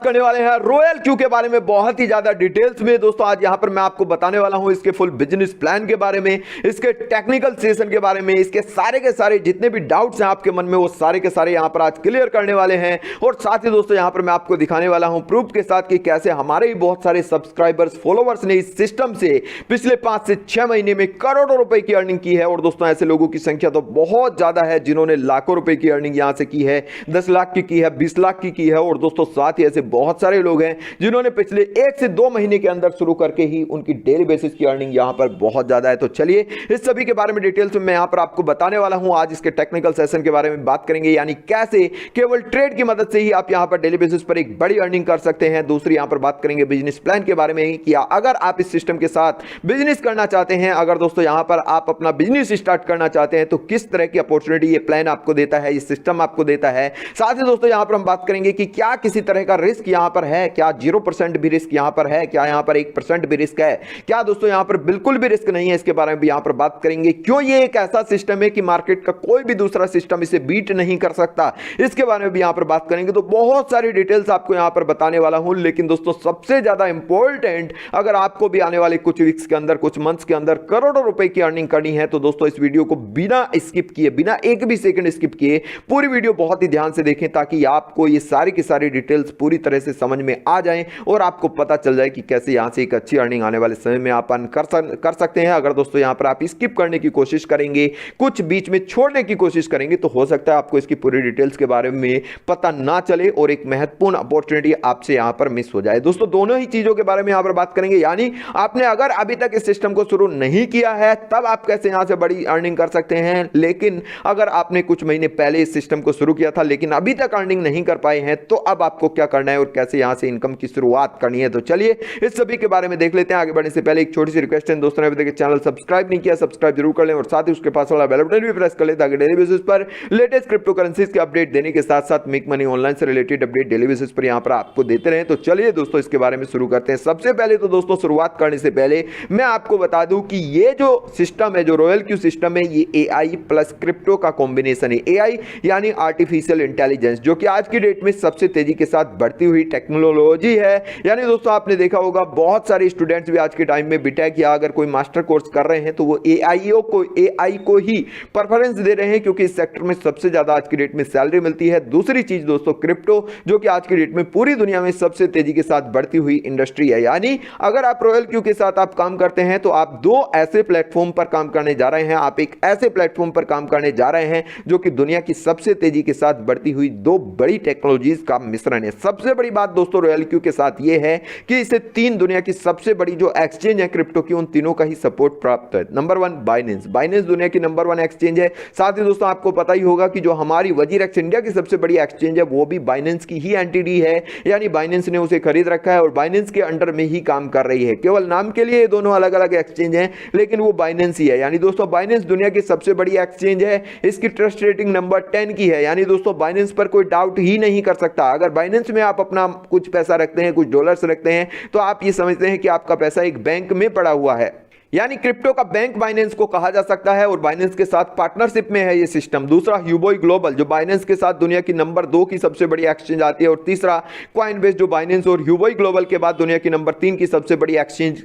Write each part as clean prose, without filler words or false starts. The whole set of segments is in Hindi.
करने वाले हैं रॉयल क्यू के बारे में बहुत ही ज्यादा डिटेल्स में दोस्तों। आज यहां पर मैं आपको बताने वाला हूं इसके फुल बिजनेस प्लान के बारे में, इसके टेक्निकल सेशन के बारे में, इसके सारे के सारे जितने भी डाउट्स हैं आपके मन में वो सारे के सारे यहां पर आज क्लियर करने वाले हैं। और साथ ही दोस्तों यहां पर मैं आपको दिखाने वाला हूं प्रूफ के साथ कि कैसे हमारे ही बहुत सारे सब्सक्राइबर्स फॉलोवर्स ने इस सिस्टम से पिछले 5 से 6 महीने में करोड़ों रुपए की अर्निंग की है। और दोस्तों ऐसे लोगों की संख्या तो बहुत ज्यादा है जिन्होंने लाखों रुपए की अर्निंग यहां से की है, 10 लाख की है, 20 लाख की है। और दोस्तों साथ ही ऐसे बहुत सारे लोग हैं जिन्होंने पिछले 1 से 2 महीने के अंदर शुरू करके ही उनकी डेली बेसिस की अर्निंग यहां पर बहुत ज्यादा है। तो चलिए इस सभी के बारे में डिटेल्स में मैं यहां पर आपको बताने वाला हूं। आज इसके टेक्निकल सेशन के बारे में बात करेंगे, यानी कैसे केवल ट्रेड की मदद से ही आप यहां पर डेली बेसिस पर एक बड़ी अर्निंग कर सकते हैं। दूसरी यहां पर बात करेंगे बिजनेस प्लान के बारे में कि अगर आप इस सिस्टम के साथ बिजनेस करना चाहते हैं, अगर दोस्तों यहां पर आप अपना बिजनेस स्टार्ट करना चाहते हैं तो किस तरह की अपॉर्चुनिटी ये प्लान आपको देता है, ये सिस्टम आपको देता है। साथ ही दोस्तों यहां पर हम बात करेंगे कि क्या किसी तरह का रिस्क यहां पर है, क्या 0% भी रिस्क यहां पर है, क्या यहां पर 1% भी रिस्क है, क्या दोस्तों यहां पर बिल्कुल भी रिस्क नहीं है, इसके बारे में भी यहां पर बात करेंगे। क्यों ये एक ऐसा सिस्टम है कि मार्केट का कोई भी दूसरा सिस्टम इसे बीट नहीं कर सकता, इसके बारे में भी यहां पर बात करेंगे। तो बहुत सारी डिटेल्स आपको यहां पर बताने वाला हूं। लेकिन दोस्तों सबसे ज्यादा इंपॉर्टेंट, अगर आपको भी आने वाले कुछ वीक्स के अंदर, कुछ मंथ्स के अंदर करोड़ों रुपए की अर्निंग करनी है तो दोस्तों इस वीडियो को बिना स्किप किए, बिना एक भी सेकंड स्किप किए पूरी वीडियो बहुत ही ध्यान से देखें, ताकि आपको ये सारी की सारी डिटेल्स पूरी तरह से समझ में आ जाएं और आपको पता चल जाए कि कैसे यहां से एक अच्छी अर्निंग आने वाले समय में आप अर्न कर सकते हैं। अगर दोस्तों यहां पर आप स्किप करने की कोशिश करेंगे, कुछ बीच में छोड़ने की कोशिश करेंगे, तो हो सकता है आपको इसकी पूरी डिटेल्स के बारे में पता ना चले और एक महत्वपूर्ण अपॉर्चुनिटी आपसे यहां पर मिस हो जाए। दोस्तों दोनों ही चीजों के बारे में यहां पर बात करेंगे, यानी आपने अगर अभी तक इस सिस्टम को शुरू नहीं किया है तब आप कैसे यहां से बड़ी अर्निंग कर सकते हैं। लेकिन अगर आपने कुछ महीने पहले इस सिस्टम को शुरू किया था लेकिन अभी तक अर्निंग नहीं कर पाए हैं तो अब आपको क्या करना है और कैसे यहां से इनकम की शुरुआत करनी है। तो चलिए इस सभी के बारे में देख लेते हैं। आगे बढ़ने से पहले एक छोटी सी रिक्वेस्ट है, दोस्तों ने अभी तक चैनल सब्सक्राइब नहीं किया, सब्सक्राइब जरूर कर लें और साथ ही उसके पास वाला बेल बटन भी प्रेस कर लें ताकि डेली बेसिस पर लेटेस्ट क्रिप्टो करेंसीज के अपडेट देने के साथ साथ मेक मनी ऑनलाइन से रिलेटेड अपडेट डेली बेसिस पर यहां पर आपको देते रहे। तो चलिए दोस्तों इसके बारे में शुरू करते हैं। सबसे पहले तो दोस्तों शुरुआत करने से पहले मैं आपको बता दूं कि ये जो सिस्टम है, जो रॉयल क्यू सिस्टम है, ये एआई प्लस क्रिप्टो का कॉम्बिनेशन है। एआई यानी आर्टिफिशियल इंटेलिजेंस, जो कि आज की डेट में सबसे तेजी के साथ बढ़ती हुई टेक्नोलॉजी है। यानी दोस्तों आपने देखा होगा बहुत सारे स्टूडेंट्स भी आज के टाइम में बीटेक या अगर कोई मास्टर कोर्स कर रहे हैं तो वो एआई को ही प्रेफरेंस दे रहे हैं, क्योंकि इस सेक्टर में सबसे ज्यादा आज की डेट में सैलरी मिलती है। दूसरी चीज दोस्तों क्रिप्टो, जो कि आज की डेट में पूरी दुनिया में सबसे तेजी के साथ बढ़ती हुई इंडस्ट्री है। यानी अगर आप रॉयल क्यू के साथ आप काम करते हैं तो आप दो ऐसे प्लेटफॉर्म पर काम करने जा रहे हैं, आप एक ऐसे प्लेटफॉर्म पर काम करने जा रहे हैं जो कि दुनिया की सबसे तेजी के साथ बढ़ती हुई दो बड़ी टेक्नोलॉजीज का मिश्रण है। सबसे बड़ी बात दोस्तों रॉयल क्यू के साथ यह है कि इसे 3 दुनिया की सबसे बड़ी जो एक्सचेंज है क्रिप्टो की, उन तीनों का ही सपोर्ट प्राप्त है। नंबर 1 बाइनेंस दुनिया की नंबर 1 एक्सचेंज है। साथ ही दोस्तों आपको पता ही होगा कि जो हमारी वजीरेक्स इंडिया की सबसे बड़ी एक्सचेंज है वो भी बाइनेंस की ही एंटिटी है, यानी बाइनेंस ने उसे खरीद रखा है और बाइनेंस के अंडर में ही काम कर रही है। केवल नाम के लिए ये दोनों अलग अलग एक्सचेंज हैं लेकिन वो बाइनेंस ही है। यानी दोस्तों बाइनेंस दुनिया की सबसे बड़ी एक्सचेंज है, इसकी ट्रस्ट रेटिंग नंबर 10 की है। यानी दोस्तों बाइनेंस पर कोई डाउट ही नहीं कर सकता। अगर बाइनेंस में आप अपना कुछ पैसा रखते हैं, कुछ डॉलर्स रखते हैं, तो आप ये समझते हैं कि आपका पैसा एक बैंक में पड़ा हुआ है। यानी क्रिप्टो का बैंक बाइनेंस को कहा जा सकता है और बाइनेंस के साथ पार्टनरशिप में है ये सिस्टम। दूसरा ह्यूबॉय ग्लोबल, जो बाइनेंस के साथ दुनिया की नंबर 2 की सबसे बड़ी एक्सचेंज आती है। और तीसरा कॉइनबेस, जो बाइनेंस और ह्यूबॉय ग्लोबल के बाद दुनिया की नंबर 3 की सबसे बड़ी एक्सचेंज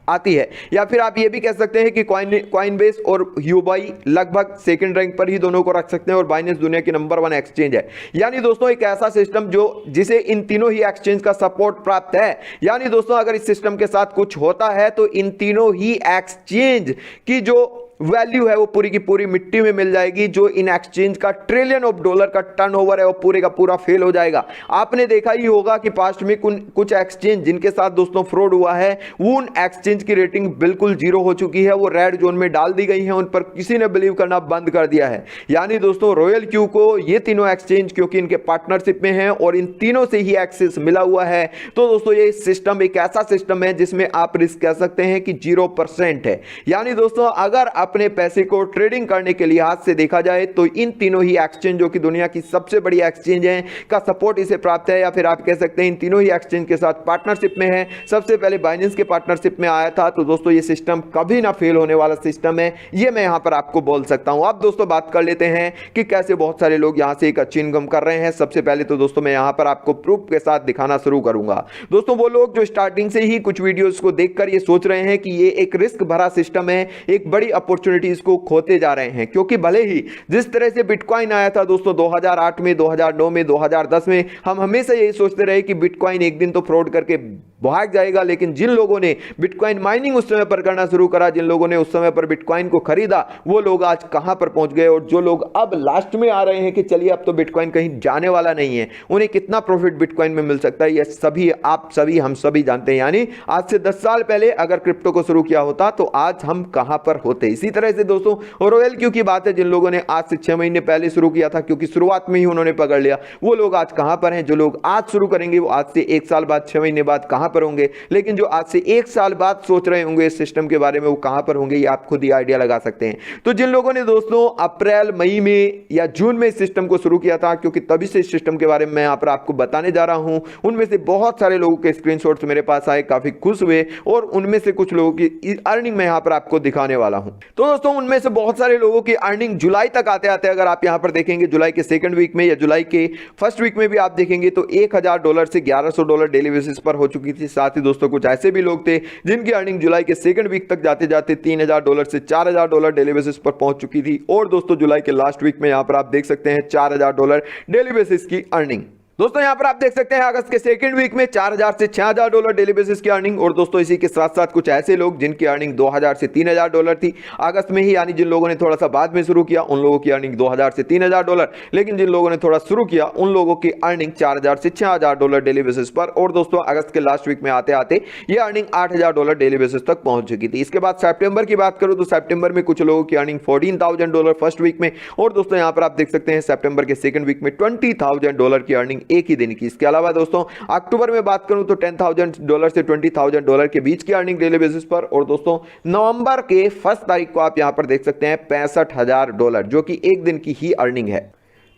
आती है। या फिर आप ये भी कह सकते हैं कि कॉइनबेस और ह्यूबॉय लगभग सेकंड रैंक पर ही दोनों को रख सकते हैं और बाइनेंस दुनिया की नंबर 1 एक्सचेंज है। यानी दोस्तों एक ऐसा सिस्टम जिसे इन तीनों ही एक्सचेंज का सपोर्ट प्राप्त है। यानी दोस्तों अगर इस सिस्टम के साथ कुछ होता है तो इन तीनों ही एक्सचेंज की जो वैल्यू है वो पूरी की पूरी मिट्टी में मिल जाएगी। जो इन एक्सचेंज का ट्रिलियन ऑफ डॉलर का टर्नओवर है वो पूरे का पूरा फेल हो जाएगा। आपने देखा ही होगा कि पास्ट में कुछ एक्सचेंज जिनके साथ दोस्तों फ्रॉड हुआ है, उन एक्सचेंज की रेटिंग बिल्कुल जीरो हो चुकी है, वो रेड जोन में डाल दी गई है, उन पर किसी ने बिलीव करना बंद कर दिया है। यानी दोस्तों रॉयल क्यू को ये तीनों एक्सचेंज क्योंकि इनके पार्टनरशिप में है और इन तीनों से ही एक्सेस मिला हुआ है, तो दोस्तों ये सिस्टम एक ऐसा सिस्टम है जिसमें आप रिस्क कह सकते हैं कि 0% है। यानी दोस्तों अगर आप अपने पैसे को ट्रेडिंग करने के लिहाज से देखा जाए तो इन तीनों ही एक्सचेंज जो कि दुनिया की सबसे बड़ी एक्सचेंज है का सपोर्ट इसे प्राप्त है, या फिर आप कह सकते हैं इन तीनों ही एक्सचेंज के साथ पार्टनरशिप में है। सबसे पहले बाइनेंस के पार्टनरशिप में आया था, तो दोस्तों ये सिस्टम कभी ना फेल होने वाला सिस्टम है, ये मैं यहां पर आपको बोल सकता हूं। अब दोस्तों बात कर लेते हैं कि कैसे बहुत सारे लोग यहां से एक अच्छी इनकम कर रहे हैं। सबसे पहले तो दोस्तों मैं यहां पर आपको प्रूफ के साथ दिखाना शुरू करूंगा। दोस्तों वो लोग जो स्टार्टिंग से ही कुछ वीडियोस को देखकर ये सोच रहे हैं कि ये एक रिस्क भरा सिस्टम है, एक बड़ी अपॉर्चुनिटीज को खोते जा रहे हैं, क्योंकि भले ही जिस तरह से बिटकॉइन आया था दोस्तों 2008 में, 2009 में, 2010 में, हम हमेशा यही सोचते रहे कि बिटकॉइन एक दिन तो फ्रॉड करके भाग जाएगा। लेकिन जिन लोगों ने बिटकॉइन माइनिंग उस समय पर करना शुरू करा, जिन लोगों ने उस समय पर बिटकॉइन को खरीदा, वो लोग आज कहां पर पहुंच गए, और जो लोग अब लास्ट में आ रहे हैं कि चलिए अब तो बिटकॉइन कहीं जाने वाला नहीं है, उन्हें कितना प्रॉफिट बिटकॉइन में मिल सकता है, ये सभी आप सभी हम सभी जानते हैं। यानी आज से 10 साल पहले अगर क्रिप्टो को शुरू किया होता तो आज हम कहां पर होते। इसी तरह से दोस्तों रॉयल क्यू की बात है, जिन लोगों ने आज से 6 महीने पहले शुरू किया था, क्योंकि शुरुआत में ही उन्होंने पकड़ लिया, वो लोग आज कहां पर हैं। जो लोग आज शुरू करेंगे वो आज से 1 साल बाद, 6 महीने बाद कहां पर होंगे, लेकिन जो आज से 1 साल बाद सोच रहे होंगे इस सिस्टम के बारे में, वो कहां पर होंगे, ये आप खुद ही आइडिया लगा सकते हैं। तो जिन लोगों ने दोस्तों अप्रैल, मई में या जून में इस सिस्टम को शुरू किया था, क्योंकि तभी से इस सिस्टम के बारे में मैं यहां पर आपको बताने जा रहा हूं, उनमें से बहुत सारे लोगों के स्क्रीनशॉट्स मेरे पास आए, काफी खुश हुए, और उनमें से कुछ लोगों की अर्निंग मैं यहां पर आपको दिखाने वाला हूं। तो दोस्तों उनमें से बहुत सारे लोगों की अर्निंग जुलाई तक आते आते, अगर आप यहां पर देखेंगे जुलाई के सेकंड वीक में या जुलाई के फर्स्ट वीक में भी आप देखेंगे तो $1000 से $1100 डेली बेसिस पर हो चुकी थी। साथ ही दोस्तों कुछ ऐसे भी लोग थे जिनकी अर्निंग जुलाई के सेकंड वीक तक जाते जाते $3000 से $4000 डेली बेसिस पर पहुंच चुकी थी। और दोस्तों जुलाई के लास्ट वीक में यहां पर आप देख सकते हैं $4000 डेली बेसिस की अर्निंग। दोस्तों यहां पर आप देख सकते हैं अगस्त के सेकंड वीक में $4000 से $6000 डेली बेसिस की अर्निंग। और दोस्तों इसी के साथ साथ कुछ ऐसे लोग जिनकी अर्निंग $2000 से $3000 थी अगस्त में ही, यानी जिन लोगों ने थोड़ा सा बाद में शुरू किया उन लोगों की अर्निंग $2000 से $3000, लेकिन जिन लोगों ने थोड़ा शुरू किया उन लोगों की अर्निंग $4000 से $6000 डेली बेसिस पर। और दोस्तों अगस्त के लास्ट वीक में आते आते ये अर्निंग $8000 डेली बेसिस तक पहुंच चुकी थी। इसके बाद सितंबर की बात करूं तो सितंबर में कुछ लोगों की अर्निंग $14000 फर्स्ट वीक में, और दोस्तों यहां पर आप देख सकते हैं सितंबर के सेकंड वीक में $20000 की अर्निंग एक ही दिन की। इसके अलावा दोस्तों अक्टूबर में बात करूं तो $10,000 से $20,000 के बीच की अर्निंग डेली बेसिस पर। और दोस्तों नवंबर के 1 तारीख को आप यहां पर देख सकते हैं $65,000, जो कि एक दिन की ही अर्निंग है।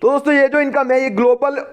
तो दोस्तों ये जो इनकम है ये ग्लोबल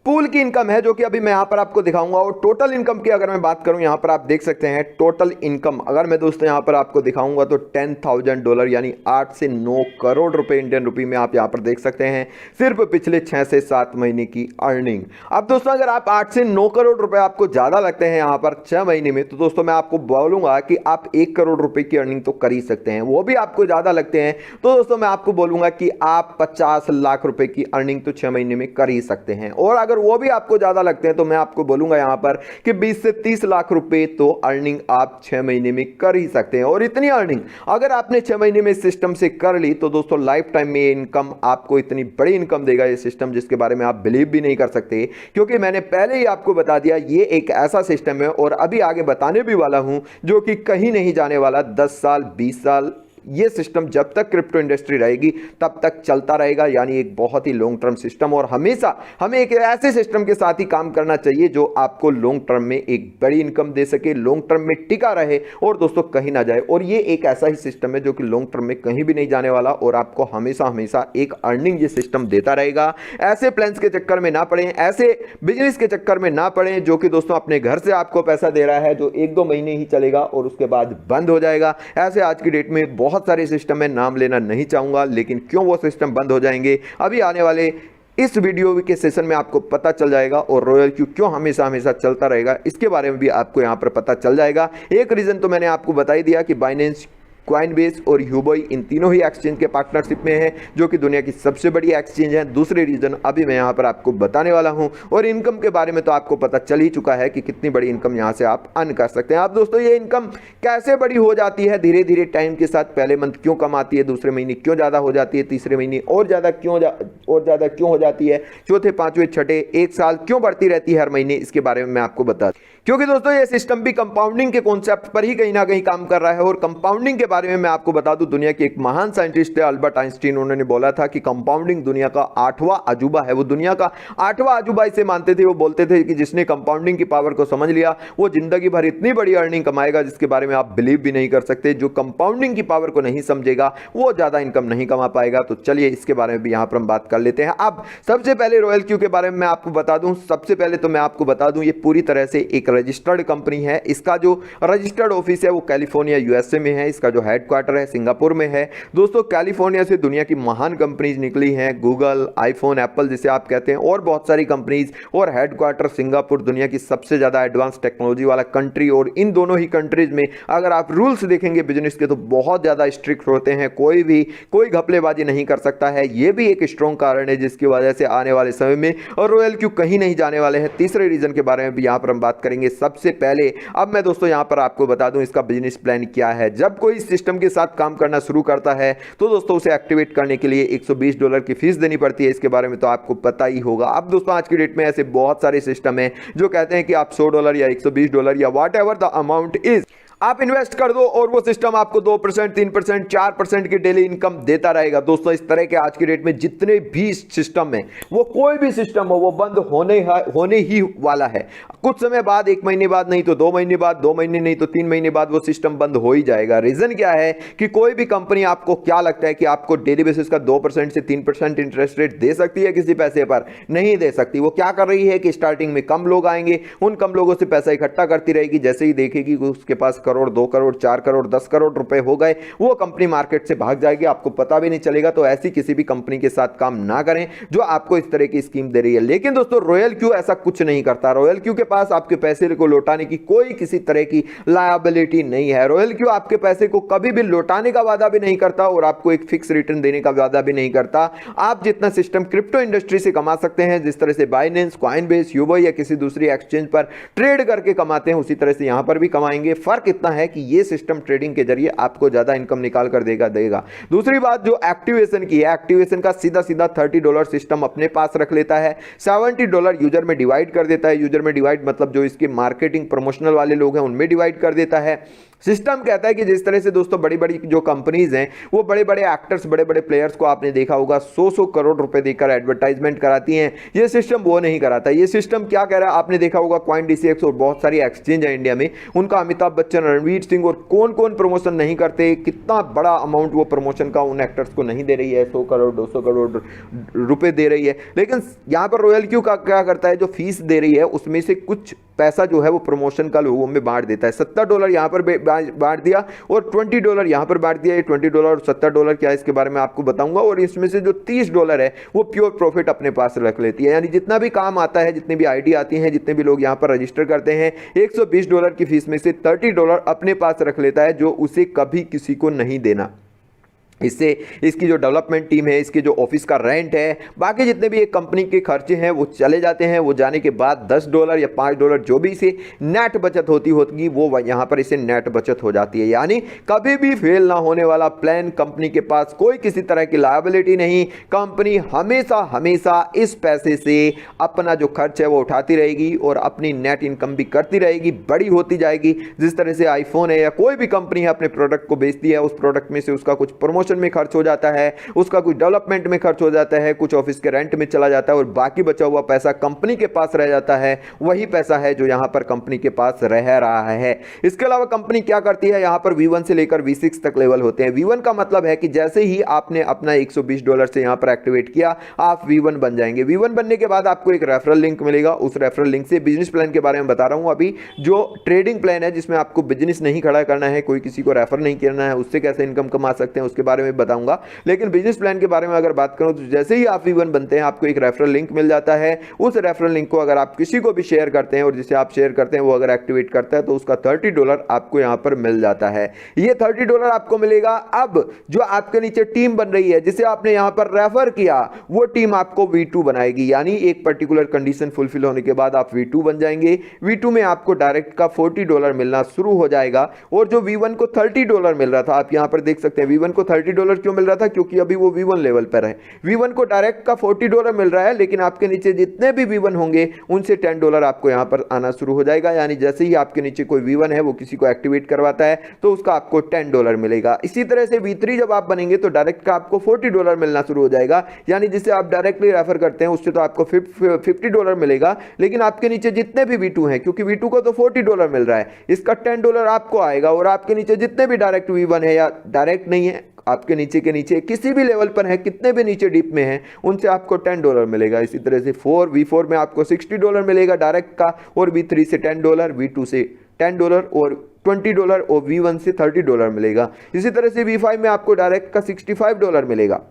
पूल की इनकम है, जो कि अभी मैं यहां पर आपको दिखाऊंगा। और टोटल इनकम की अगर मैं बात करूं, यहां पर आप देख सकते हैं टोटल इनकम अगर मैं दोस्तों यहां पर आपको दिखाऊंगा तो $10,000 यानी 8 से 9 करोड़ रुपए इंडियन रुपए में आप यहां पर देख सकते हैं सिर्फ पिछले 6 से 7 महीने की अर्निंग। अब दोस्तों अगर आप 8 से 9 करोड़ रुपए आपको ज्यादा लगते हैं यहां पर 6 महीने में, तो दोस्तों मैं आपको बोलूंगा कि आप 1 करोड़ रुपए की अर्निंग तो कर ही सकते हैं। वो भी आपको ज्यादा लगते हैं तो दोस्तों मैं आपको बोलूंगा कि आप 50 लाख रुपए की अर्निंग तो 6 महीने में कर ही सकते हैं। और अगर वो भी आपको ज्यादा लगते हैं तो मैं आपको बोलूंगा यहां पर कि 20 से 30 लाख रुपए तो अर्निंग आप 6 महीने में कर ही सकते हैं। और इतनी अर्निंग अगर आपने 6 महीने में सिस्टम से कर ली तो दोस्तों लाइफ टाइम में इनकम आपको इतनी बड़ी इनकम देगा ये सिस्टम, जिसके बारे में आप बिलीव भी नहीं कर सकते। क्योंकि मैंने पहले ही आपको बता दिया ये एक ऐसा सिस्टम है, और अभी आगे बताने भी वाला हूं, जो कि कहीं नहीं जाने वाला। 10 साल 20 साल ये सिस्टम जब तक क्रिप्टो इंडस्ट्री रहेगी तब तक चलता रहेगा, यानी एक बहुत ही लॉन्ग टर्म सिस्टम। और हमेशा हमें एक ऐसे सिस्टम के साथ ही काम करना चाहिए जो आपको लॉन्ग टर्म में एक बड़ी इनकम दे सके, लॉन्ग टर्म में टिका रहे और दोस्तों कहीं ना जाए। और ये एक ऐसा ही सिस्टम है जो कि लॉन्ग टर्म में कहीं भी नहीं जाने वाला, और आपको हमेशा हमेशा एक अर्निंग ये सिस्टम देता रहेगा। ऐसे प्लान्स के चक्कर में ना पड़े, ऐसे बिजनेस के चक्कर में ना पड़े जो कि दोस्तों अपने घर से आपको पैसा दे रहा है, जो 1-2 महीने ही चलेगा और उसके बाद बंद हो जाएगा। ऐसे आज की डेट में बहुत सारे सिस्टम है, नाम लेना नहीं चाहूंगा, लेकिन क्यों वो सिस्टम बंद हो जाएंगे अभी आने वाले इस वीडियो के सेशन में आपको पता चल जाएगा। और रॉयल क्यू क्यों हमेशा हमेशा चलता रहेगा इसके बारे में भी आपको यहां पर पता चल जाएगा। एक रीजन तो मैंने आपको बता ही दिया कि बाइनेंस, कॉइनबेस और ह्यूबॉय इन तीनों ही एक्सचेंज के पार्टनरशिप में है, जो कि दुनिया की सबसे बड़ी एक्सचेंज है। दूसरे रीजन अभी मैं यहां पर आपको बताने वाला हूं। और इनकम के बारे में तो आपको पता चल ही चुका है कि कितनी बड़ी इनकम यहां से आप अर्न कर सकते हैं। अब दोस्तों ये इनकम कैसे बड़ी हो जाती है धीरे धीरे टाइम के साथ, पहले मंथ क्यों कम आती है, दूसरे महीने क्यों ज्यादा हो जाती है, तीसरे महीने और ज्यादा क्यों हो जाती है, चौथे, पांचवें, छठे, 1 साल क्यों बढ़ती रहती है हर महीने, इसके बारे में मैं आपको बता दूं। क्योंकि दोस्तों ये सिस्टम भी कंपाउंडिंग के कॉन्सेप्ट पर ही कहीं ना कहीं काम कर रहा है। और कंपाउंडिंग के बारे में मैं आपको बता दूं, दुनिया के एक महान साइंटिस्ट थे अल्बर्ट आइंस्टीन, उन्होंने बोला था कि कंपाउंडिंग दुनिया का 8वां अजूबा है। वो दुनिया का 8वां अजूबा इसे मानते थे। वो बोलते थे कि जिसने कंपाउंडिंग की पावर को समझ लिया वो जिंदगी भर इतनी बड़ी अर्निंग कमाएगा जिसके बारे में आप बिलीव भी नहीं कर सकते। जो कंपाउंडिंग की पावर को नहीं समझेगा वो ज्यादा इनकम नहीं कमा पाएगा। तो चलिए इसके बारे में भी यहां पर हम बात कर लेते हैं। अब सबसे पहले रॉयल क्यू के बारे में मैं आपको बता दूं, सबसे पहले तो मैं आपको बता दूं ये पूरी तरह से एक रजिस्टर्ड कंपनी है। इसका जो रजिस्टर्ड ऑफिस है वो कैलिफोर्निया यूएसए में है। इसका जो हेडक्वार्टर है सिंगापुर में है। दोस्तों कैलिफोर्निया से दुनिया की महान कंपनीज निकली हैं, गूगल, आईफोन, एप्पल जिसे आप कहते हैं, और बहुत सारी कंपनीज, और हेडक्वार्टर सिंगापुर, दुनिया की सबसे ज्यादा एडवांस टेक्नोलॉजी वाला कंट्री। और इन दोनों ही कंट्रीज में अगर आप रूल्स देखेंगे बिजनेस के तो बहुत ज्यादा स्ट्रिक्ट होते हैं। कोई घपलेबाजी नहीं कर सकता है। यह भी एक स्ट्रॉन्ग कारण है जिसकी वजह से आने वाले समय में और रॉयल क्यू कहीं नहीं जाने वाले हैं। तीसरे रीजन के बारे में भी यहां पर हम बात करेंगे। सबसे पहले अब मैं दोस्तों यहां पर आपको बता दूं इसका बिजनेस प्लान क्या है। जब कोई सिस्टम के साथ काम करना शुरू करता है तो दोस्तों उसे एक्टिवेट करने के लिए $120 की फीस देनी पड़ती है। इसके बारे में तो आपको पता ही होगा। अब दोस्तों आज की डेट में ऐसे बहुत सारे सिस्टम हैं जो कहते हैं कि आप $100 या $120 या what ever the amount is आप इन्वेस्ट कर दो और वो सिस्टम आपको 2%, 3%, 4% की डेली इनकम देता रहेगा। दोस्तों इस तरह के आज की डेट में जितने भी सिस्टम हैं वो कोई भी सिस्टम हो वो बंद होने ही वाला है। कुछ समय बाद, 1 महीने बाद नहीं तो 2 महीने बाद, 2 महीने नहीं तो 3 महीने बाद वो सिस्टम बंद हो ही जाएगा। रीजन क्या है कि कोई भी कंपनी, आपको क्या लगता है कि आपको डेली बेसिस का 2% से 3% इंटरेस्ट रेट दे सकती है किसी पैसे पर? नहीं दे सकती। वो क्या कर रही है कि स्टार्टिंग में कम लोग आएंगे, उन कम लोगों से पैसा इकट्ठा करती रहेगी। जैसे ही देखेगी कि उसके पास करोड़, 2 करोड़, 4 करोड़, 10 करोड़ रुपए हो गए, वो कंपनी मार्केट से भाग जाएगी, आपको पता भी नहीं चलेगा। तो ऐसी किसी भी कंपनी के साथ काम ना करें जो आपको इस तरह की स्कीम दे रही है। लेकिन दोस्तों रॉयल क्यू ऐसा कुछ नहीं करता। रॉयल क्यू के पास आपके पैसे को लौटाने की कोई किसी तरह की लायबिलिटी नहीं है। रॉयल क्यू आपके पैसे को कभी भी लौटाने का वादा भी नहीं करता और आपको एक फिक्स रिटर्न देने का वादा भी नहीं करता। आप जितना सिस्टम क्रिप्टो इंडस्ट्री से कमा सकते हैं, जिस तरह से बाइनेंस, कॉइनबेस, यूबो या किसी दूसरी एक्सचेंज पर ट्रेड करके कमाते हैं, उसी तरह से यहां पर भी कमाएंगे। फर्क इतना है कि ये सिस्टम ट्रेडिंग के जरिए आपको ज्यादा इनकम निकाल कर देगा। दूसरी बात जो एक्टिवेशन की है, एक्टिवेशन का सीधा $30 सिस्टम अपने पास रख लेता है, $70 यूजर में डिवाइड कर देता है। यूजर में डिवाइड मतलब जो इसके मार्केटिंग प्रमोशनल वाले लोग हैं उनमें डिवाइड कर देता है। सिस्टम कहता है कि जिस तरह से दोस्तों बड़ी बड़ी जो कंपनीज हैं वो बड़े बड़े एक्टर्स, बड़े बड़े प्लेयर्स को आपने देखा होगा 100 करोड़ रुपए देकर एडवर्टाइजमेंट कराती हैं, ये सिस्टम वो नहीं कराता। ये सिस्टम क्या कह रहा है, आपने देखा होगा CoinDCX और बहुत सारी एक्सचेंज है इंडिया में, उनका अमिताभ बच्चन, रणवीर सिंह और कौन कौन प्रमोशन नहीं करते, कितना बड़ा अमाउंट वो प्रमोशन का उन एक्टर्स को नहीं दे रही है, 100 करोड़ 200 करोड़ रुपए दे रही है। लेकिन यहां पर रॉयल क्यू का क्या करता है, जो फीस दे रही है उसमें से कुछ पैसा जो है वो प्रमोशन का लोगों में बांट देता है। $70 यहां पर बांट दिया और $20 यहां पर बांट दिया। ये $20 और $70 क्या है इसके बारे में आपको बताऊंगा। और इसमें से जो $30 है वो प्योर प्रॉफिट अपने पास रख लेती है। यानी जितना भी काम आता है, जितनी भी आईडी आती है, जितने भी लोग यहां पर रजिस्टर करते हैं, $120 की फीस में से $30 अपने पास रख लेता है, जो उसे कभी किसी को नहीं देना। इससे इसकी जो डेवलपमेंट टीम है, इसके जो ऑफिस का रेंट है, बाकी जितने भी एक कंपनी के खर्चे हैं वो चले जाते हैं। वो जाने के बाद $10 या $5 जो भी इसे नेट बचत होगी वो यहाँ पर इसे नेट बचत हो जाती है। यानी कभी भी फेल ना होने वाला प्लान, कंपनी के पास कोई किसी तरह की लायबिलिटी नहीं। कंपनी हमेशा हमेशा इस पैसे से अपना जो खर्च है वो उठाती रहेगी और अपनी नेट इनकम भी करती रहेगी, बड़ी होती जाएगी। जिस तरह से आईफोन है या कोई भी कंपनी है अपने प्रोडक्ट को बेचती है, उस प्रोडक्ट में से उसका कुछ प्रमोशन में खर्च हो जाता है, उसका कुछ डेवलपमेंट में खर्च हो जाता है, कुछ ऑफिस के रेंट में चला जाता है और बाकी बचा हुआ पैसा कंपनी के पास रह जाता है। वही पैसा है जो यहां पर कंपनी के पास रह रहा है। इसके अलावा कंपनी क्या करती है, यहां पर V1 से लेकर V6 तक लेवल होते हैं। V1 का मतलब है कि जैसे ही आपने अपना $120 से यहां पर एक्टिवेट किया, आप V1 बन जाएंगे। V1 बनने के बाद आपको एक रेफरल लिंक मिलेगा। उस रेफरल लिंक से बिजनेस प्लान के बारे में बता रहा हूं अभी, जो ट्रेडिंग प्लान है जिसमें आपको बिजनेस नहीं खड़ा करना है, कोई किसी को रेफर नहीं करना है, उससे कैसे इनकम कमा सकते हैं उसके बारे में बताऊंगा। लेकिन बिजनेस प्लान के बारे में अगर बात करूं तो जैसे ही आप V1 बनते हैं आपको एक रेफरल लिंक मिल जाता है। उस रेफरल लिंक को अगर आप किसी को भी शेयर करते हैं और जिसे आप शेयर करते हैं वो अगर एक्टिवेट करता है तो उसका $30 आपको यहां पर मिल जाता है। ये $30 आपको मिलेगा। अब जो आपके नीचे टीम बन रही है जिसे आपने यहां पर रेफर किया, वो टीम आपको V2 बनाएगी। यानी एक पर्टिकुलर कंडीशन फुलफिल होने के बाद आप V2 बन जाएंगे। V2 में आपको डायरेक्ट का $40 मिलना शुरू हो जाएगा और जो V1 को $30 मिल रहा था, आप यहां पर देख सकते हैं V1 को $30 क्यों मिल रहा था? क्योंकि अभी वो V1 लेवल पर है। V1 को डायरेक्ट का $40 मिल रहा है, लेकिन आपके नीचे जितने भी V1 होंगे उनसे $10 आपको यहाँ पर आना शुरू हो जाएगा। यानी जैसे ही आपके नीचे कोई V1 है वो किसी को एक्टिवेट करवाता है तो उसका आपको $10 मिलेगा। इसी तरह से V3 जब आप बनेंगे तो डायरेक्ट का आपको $40 मिलना शुरू हो जाएगा। यानी जिसे आप डायरेक्टली रेफर करते हैं उससे तो आपको $50 मिलेगा, लेकिन आपके नीचे जितने भी V2 हैं, क्योंकि V2 को तो $40 मिल रहा है, इसका $10 आपको आएगा। और आपके नीचे जितने भी डायरेक्ट V1 है या डायरेक्ट नहीं है, आपके नीचे के नीचे किसी भी लेवल पर है, कितने भी नीचे डीप में हैं, उनसे आपको $10 मिलेगा। इसी तरह से V4 में आपको $60 मिलेगा डायरेक्ट का, और V3 से $10, V2 से $10 और $20 और V1 से $30 मिलेगा। इसी तरह से V5 में आपको डायरेक्ट का $65 मिलेगा।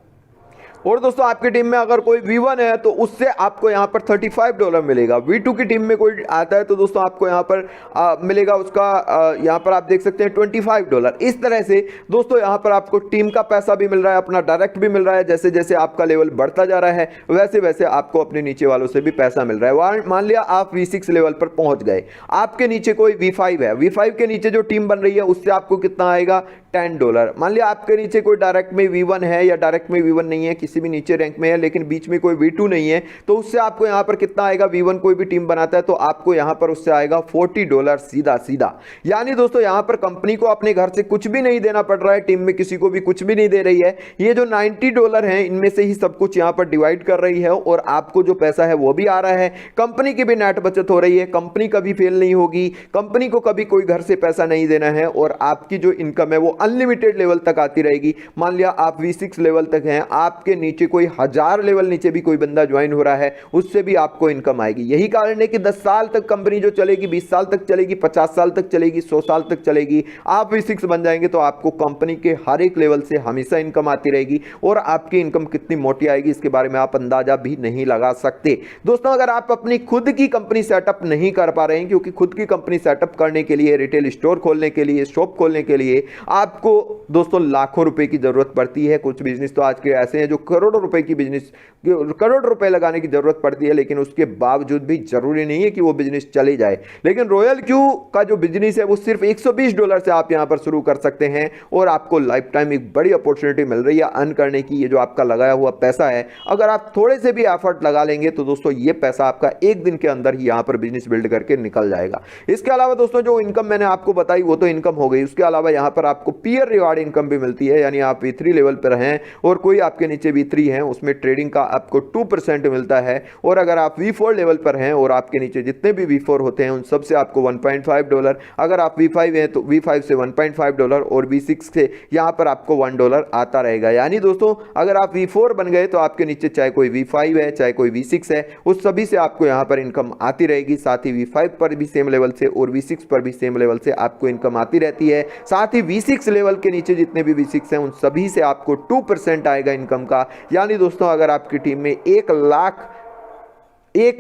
और दोस्तों आपकी टीम में अगर कोई V1 है तो उससे आपको यहाँ पर $35 मिलेगा। V2 की टीम में कोई आता है तो दोस्तों आपको यहाँ पर मिलेगा उसका यहाँ पर आप देख सकते हैं $25। इस तरह से दोस्तों यहाँ पर आपको टीम का पैसा भी मिल रहा है, अपना डायरेक्ट भी मिल रहा है। जैसे जैसे आपका लेवल बढ़ता जा रहा है वैसे वैसे आपको अपने नीचे वालों से भी पैसा मिल रहा है। मान लिया आप V6 लेवल पर पहुंच गए, आपके नीचे कोई V5 है, V5 के नीचे जो टीम बन रही है उससे आपको कितना आएगा? $10। मान लिया आपके नीचे कोई डायरेक्ट में V1 है या डायरेक्ट में V1 नहीं है, किसी भी नीचे रैंक में है लेकिन बीच में कोई V2 नहीं है, तो उससे आपको यहां पर कितना आएगा? V1 कोई भी टीम बनाता है तो आपको यहां पर उससे आएगा $40 सीधा सीधा। यानी दोस्तों यहां पर कंपनी को अपने घर से कुछ भी नहीं देना पड़ रहा है, टीम में किसी को भी कुछ भी नहीं दे रही है। ये जो $90 है इनमें से ही सब कुछ यहां पर डिवाइड कर रही है और आपको जो पैसा है वो भी आ रहा है। कंपनी की भी नेट बचत हो रही है, कंपनी कभी फेल नहीं होगी, कंपनी को कभी कोई घर से पैसा नहीं देना है, और आपकी जो इनकम है वो अनलिमिटेड लेवल तक आती रहेगी। मान लिया आप V6 लेवल तक हैं, आपके नीचे कोई 1000 लेवल नीचे भी कोई बंदा ज्वाइन हो रहा है, उससे भी आपको इनकम आएगी। यही कारण है कि 10 साल तक कंपनी जो चलेगी, 20 साल तक चलेगी, 50 साल तक चलेगी, 100 साल तक चलेगी। आप V6 बन जाएंगे तो आपको कंपनी के हर एक लेवल से हमेशा इनकम आती रहेगी, और आपकी इनकम कितनी मोटी आएगी इसके बारे में आप अंदाजा भी नहीं लगा सकते। दोस्तों अगर आप अपनी खुद की कंपनी सेटअप नहीं कर पा रहे हैं, क्योंकि खुद की कंपनी सेटअप करने के लिए, रिटेल स्टोर खोलने के लिए, शॉप खोलने के लिए आपको दोस्तों लाखों रुपए की जरूरत पड़ती है। कुछ बिजनेस तो आज के ऐसे हैं जो करोड़ों रुपए की बिजनेस, करोड़ रुपए लगाने की जरूरत पड़ती है, लेकिन उसके बावजूद भी जरूरी नहीं है कि वो बिजनेस चले जाए। लेकिन रॉयल क्यू का जो बिजनेस है वो सिर्फ $120 से आप यहां पर शुरू कर सकते हैं, और आपको लाइफ टाइम एक बड़ी अपॉर्चुनिटी मिल रही है अर्न करने की। ये जो आपका लगाया हुआ पैसा है, अगर आप थोड़े से भी एफर्ट लगा लेंगे तो दोस्तों ये पैसा आपका एक दिन के अंदर ही यहां पर बिजनेस बिल्ड करके निकल जाएगा। इसके अलावा दोस्तों जो इनकम मैंने आपको बताई वो तो इनकम हो गई, उसके अलावा यहां पर आपको पीयर रिवार्ड इनकम भी मिलती है। यानी आप V3 लेवल पर हैं और कोई आपके नीचे V3 हैं, उसमें ट्रेडिंग का आपको 2% मिलता है। और अगर आप V4 लेवल पर हैं और आपके नीचे जितने भी V4 होते हैं उन सब से आपको $1.5, अगर आप V5 हैं तो V5 से $1.5 और V6 से यहां पर आपको $1 आता रहेगा। यानी दोस्तों अगर आप V4 बन गए तो आपके नीचे चाहे कोई V5 है चाहे कोई V6 है, उस सभी से आपको यहां पर इनकम आती रहेगी। साथ ही V5 पर भी सेम लेवल से और V6 पर भी सेम लेवल से आपको इनकम आती रहती है। साथ ही V6 लेवल के नीचे जितने भी V6 हैं उन सभी से आपको 2% आएगा इनकम का। यानी दोस्तों अगर आपकी टीम में 1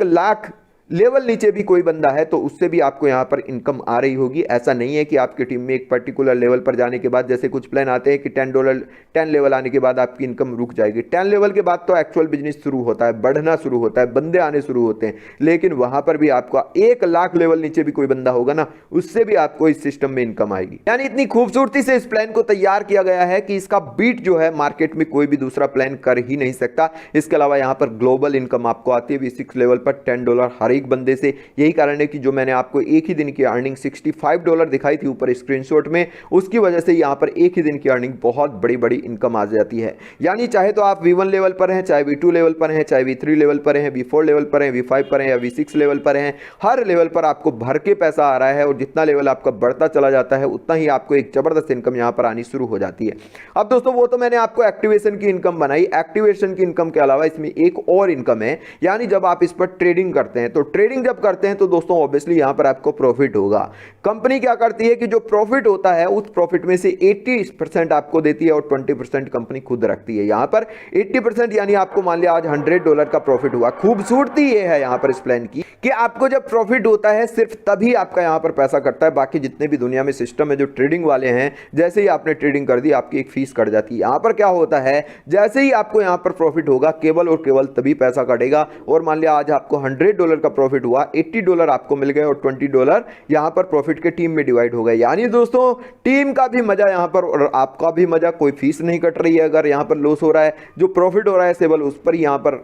लाख लेवल नीचे भी कोई बंदा है तो उससे भी आपको यहां पर इनकम आ रही होगी। ऐसा नहीं है कि आपकी टीम में एक पर्टिकुलर लेवल पर जाने के बाद, जैसे कुछ प्लान आते हैं कि $10 लेवल आने के बाद आपकी इनकम रुक जाएगी। 10 लेवल के बाद तो एक्चुअल बिजनेस शुरू होता है, बढ़ना शुरू होता है, बंदे आने शुरू होते हैं, लेकिन वहां पर भी आपका 1 लाख लेवल नीचे भी कोई बंदा होगा ना, उससे भी आपको इस सिस्टम में इनकम आएगी। यानी इतनी खूबसूरती से इस प्लान को तैयार किया गया है कि इसका बीट जो है मार्केट में कोई भी दूसरा प्लान कर ही नहीं सकता। इसके अलावा यहां पर ग्लोबल इनकम आपको आती है V6 लेवल पर $10 हर एक बंदे से। यही कारण है कि जो मैंने आपको एक ही दिन की अर्निंग $65 दिखाई थी ऊपर स्क्रीनशॉट में, उसकी वजह से यहां पर एक ही दिन की अर्निंग बहुत बड़ी बड़ी इनकम आ जाती है। यानी चाहे तो आप V1 लेवल पर हैं, चाहे V2 लेवल पर हैं, चाहे V3 लेवल पर हैं, V4 लेवल पर हैं, V5 पर हैं या V6 लेवल पर हैं, हर लेवल पर आपको भर के पैसा आ रहा है। और जितना लेवल आपका बढ़ता चला जाता है उतना ही आपको एक जबरदस्त इनकम यहां पर आनी शुरू हो जाती है। अब दोस्तों वो तो मैंने आपको एक्टिवेशन की इनकम बनाई। एक्टिवेशन की इनकम के अलावा इसमें एक और इनकम है, यानी जब आप इस पर ट्रेडिंग करते हैं, तो ट्रेडिंग जब करते हैं तो दोस्तों ऑब्वियसली यहां पर आपको प्रॉफिट होगा। कंपनी क्या करती है कि जो प्रॉफिट होता है उस प्रॉफिट में से 80% आपको देती है और 20% कंपनी खुद रखती है। यहां पर 80% यानी आपको मान लिया आज $100 का प्रॉफिट हुआ। खूबसूरती ये है यहां पर इस प्लान की कि आपको जब प्रॉफिट होता है सिर्फ तभी आपका यहां पर पैसा कटता है। बाकी जितने भी दुनिया में सिस्टम है जो ट्रेडिंग वाले हैं, जैसे ही आपने ट्रेडिंग कर दी आपकी एक फीस कट जाती है। यहां पर क्या होता है, जैसे ही आपको यहां पर प्रॉफिट होगा केवल और केवल तभी पैसा कटेगा। और मान लिया आज आपको $100 का प्रॉफिट हुआ, $80 आपको मिल गए और $20 यहां पर प्रॉफिट के टीम में डिवाइड हो गए। यानी दोस्तों टीम का भी मजा यहां पर और आपका भी मजा, कोई फीस नहीं कट रही है। अगर यहां पर लॉस हो रहा है, जो प्रॉफिट हो रहा है केवल उस पर यहां पर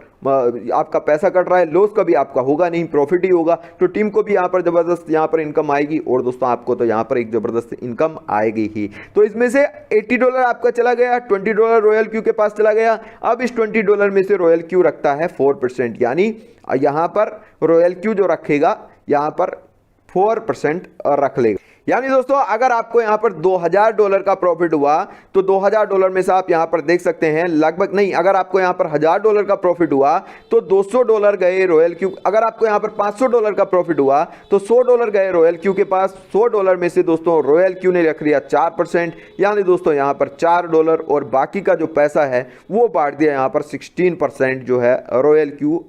आपका पैसा कट रहा है, लॉस कभी आपका होगा नहीं, प्रॉफिट ही होगा। तो टीम को भी यहां पर जबरदस्त यहां पर इनकम आएगी और दोस्तों आपको तो यहां पर एक जबरदस्त इनकम आएगी ही। तो इसमें से $80 आपका चला गया, $20 रॉयल क्यू के पास चला गया। अब इस $20 में से रॉयल क्यू रखता है 4%, यानी यहां पर रॉयल क्यू जो रखेगा यहां पर 4% रख लेगा। यानी दोस्तों अगर आपको यहां पर $2000 का प्रॉफिट हुआ तो $2000 में से आप यहां पर देख सकते हैं लगभग नहीं, अगर आपको यहां पर $1000 का प्रॉफिट हुआ तो $200 गए रॉयल क्यू। अगर आपको यहां पर $500 का प्रॉफिट हुआ तो $100 गए रॉयल क्यू के पास। $100 में से दोस्तों रॉयल क्यू ने रख लिया 4%, यानी दोस्तों यहां पर $4 और बाकी का जो पैसा है वो बांट दिया यहां पर 16% जो है रॉयल क्यू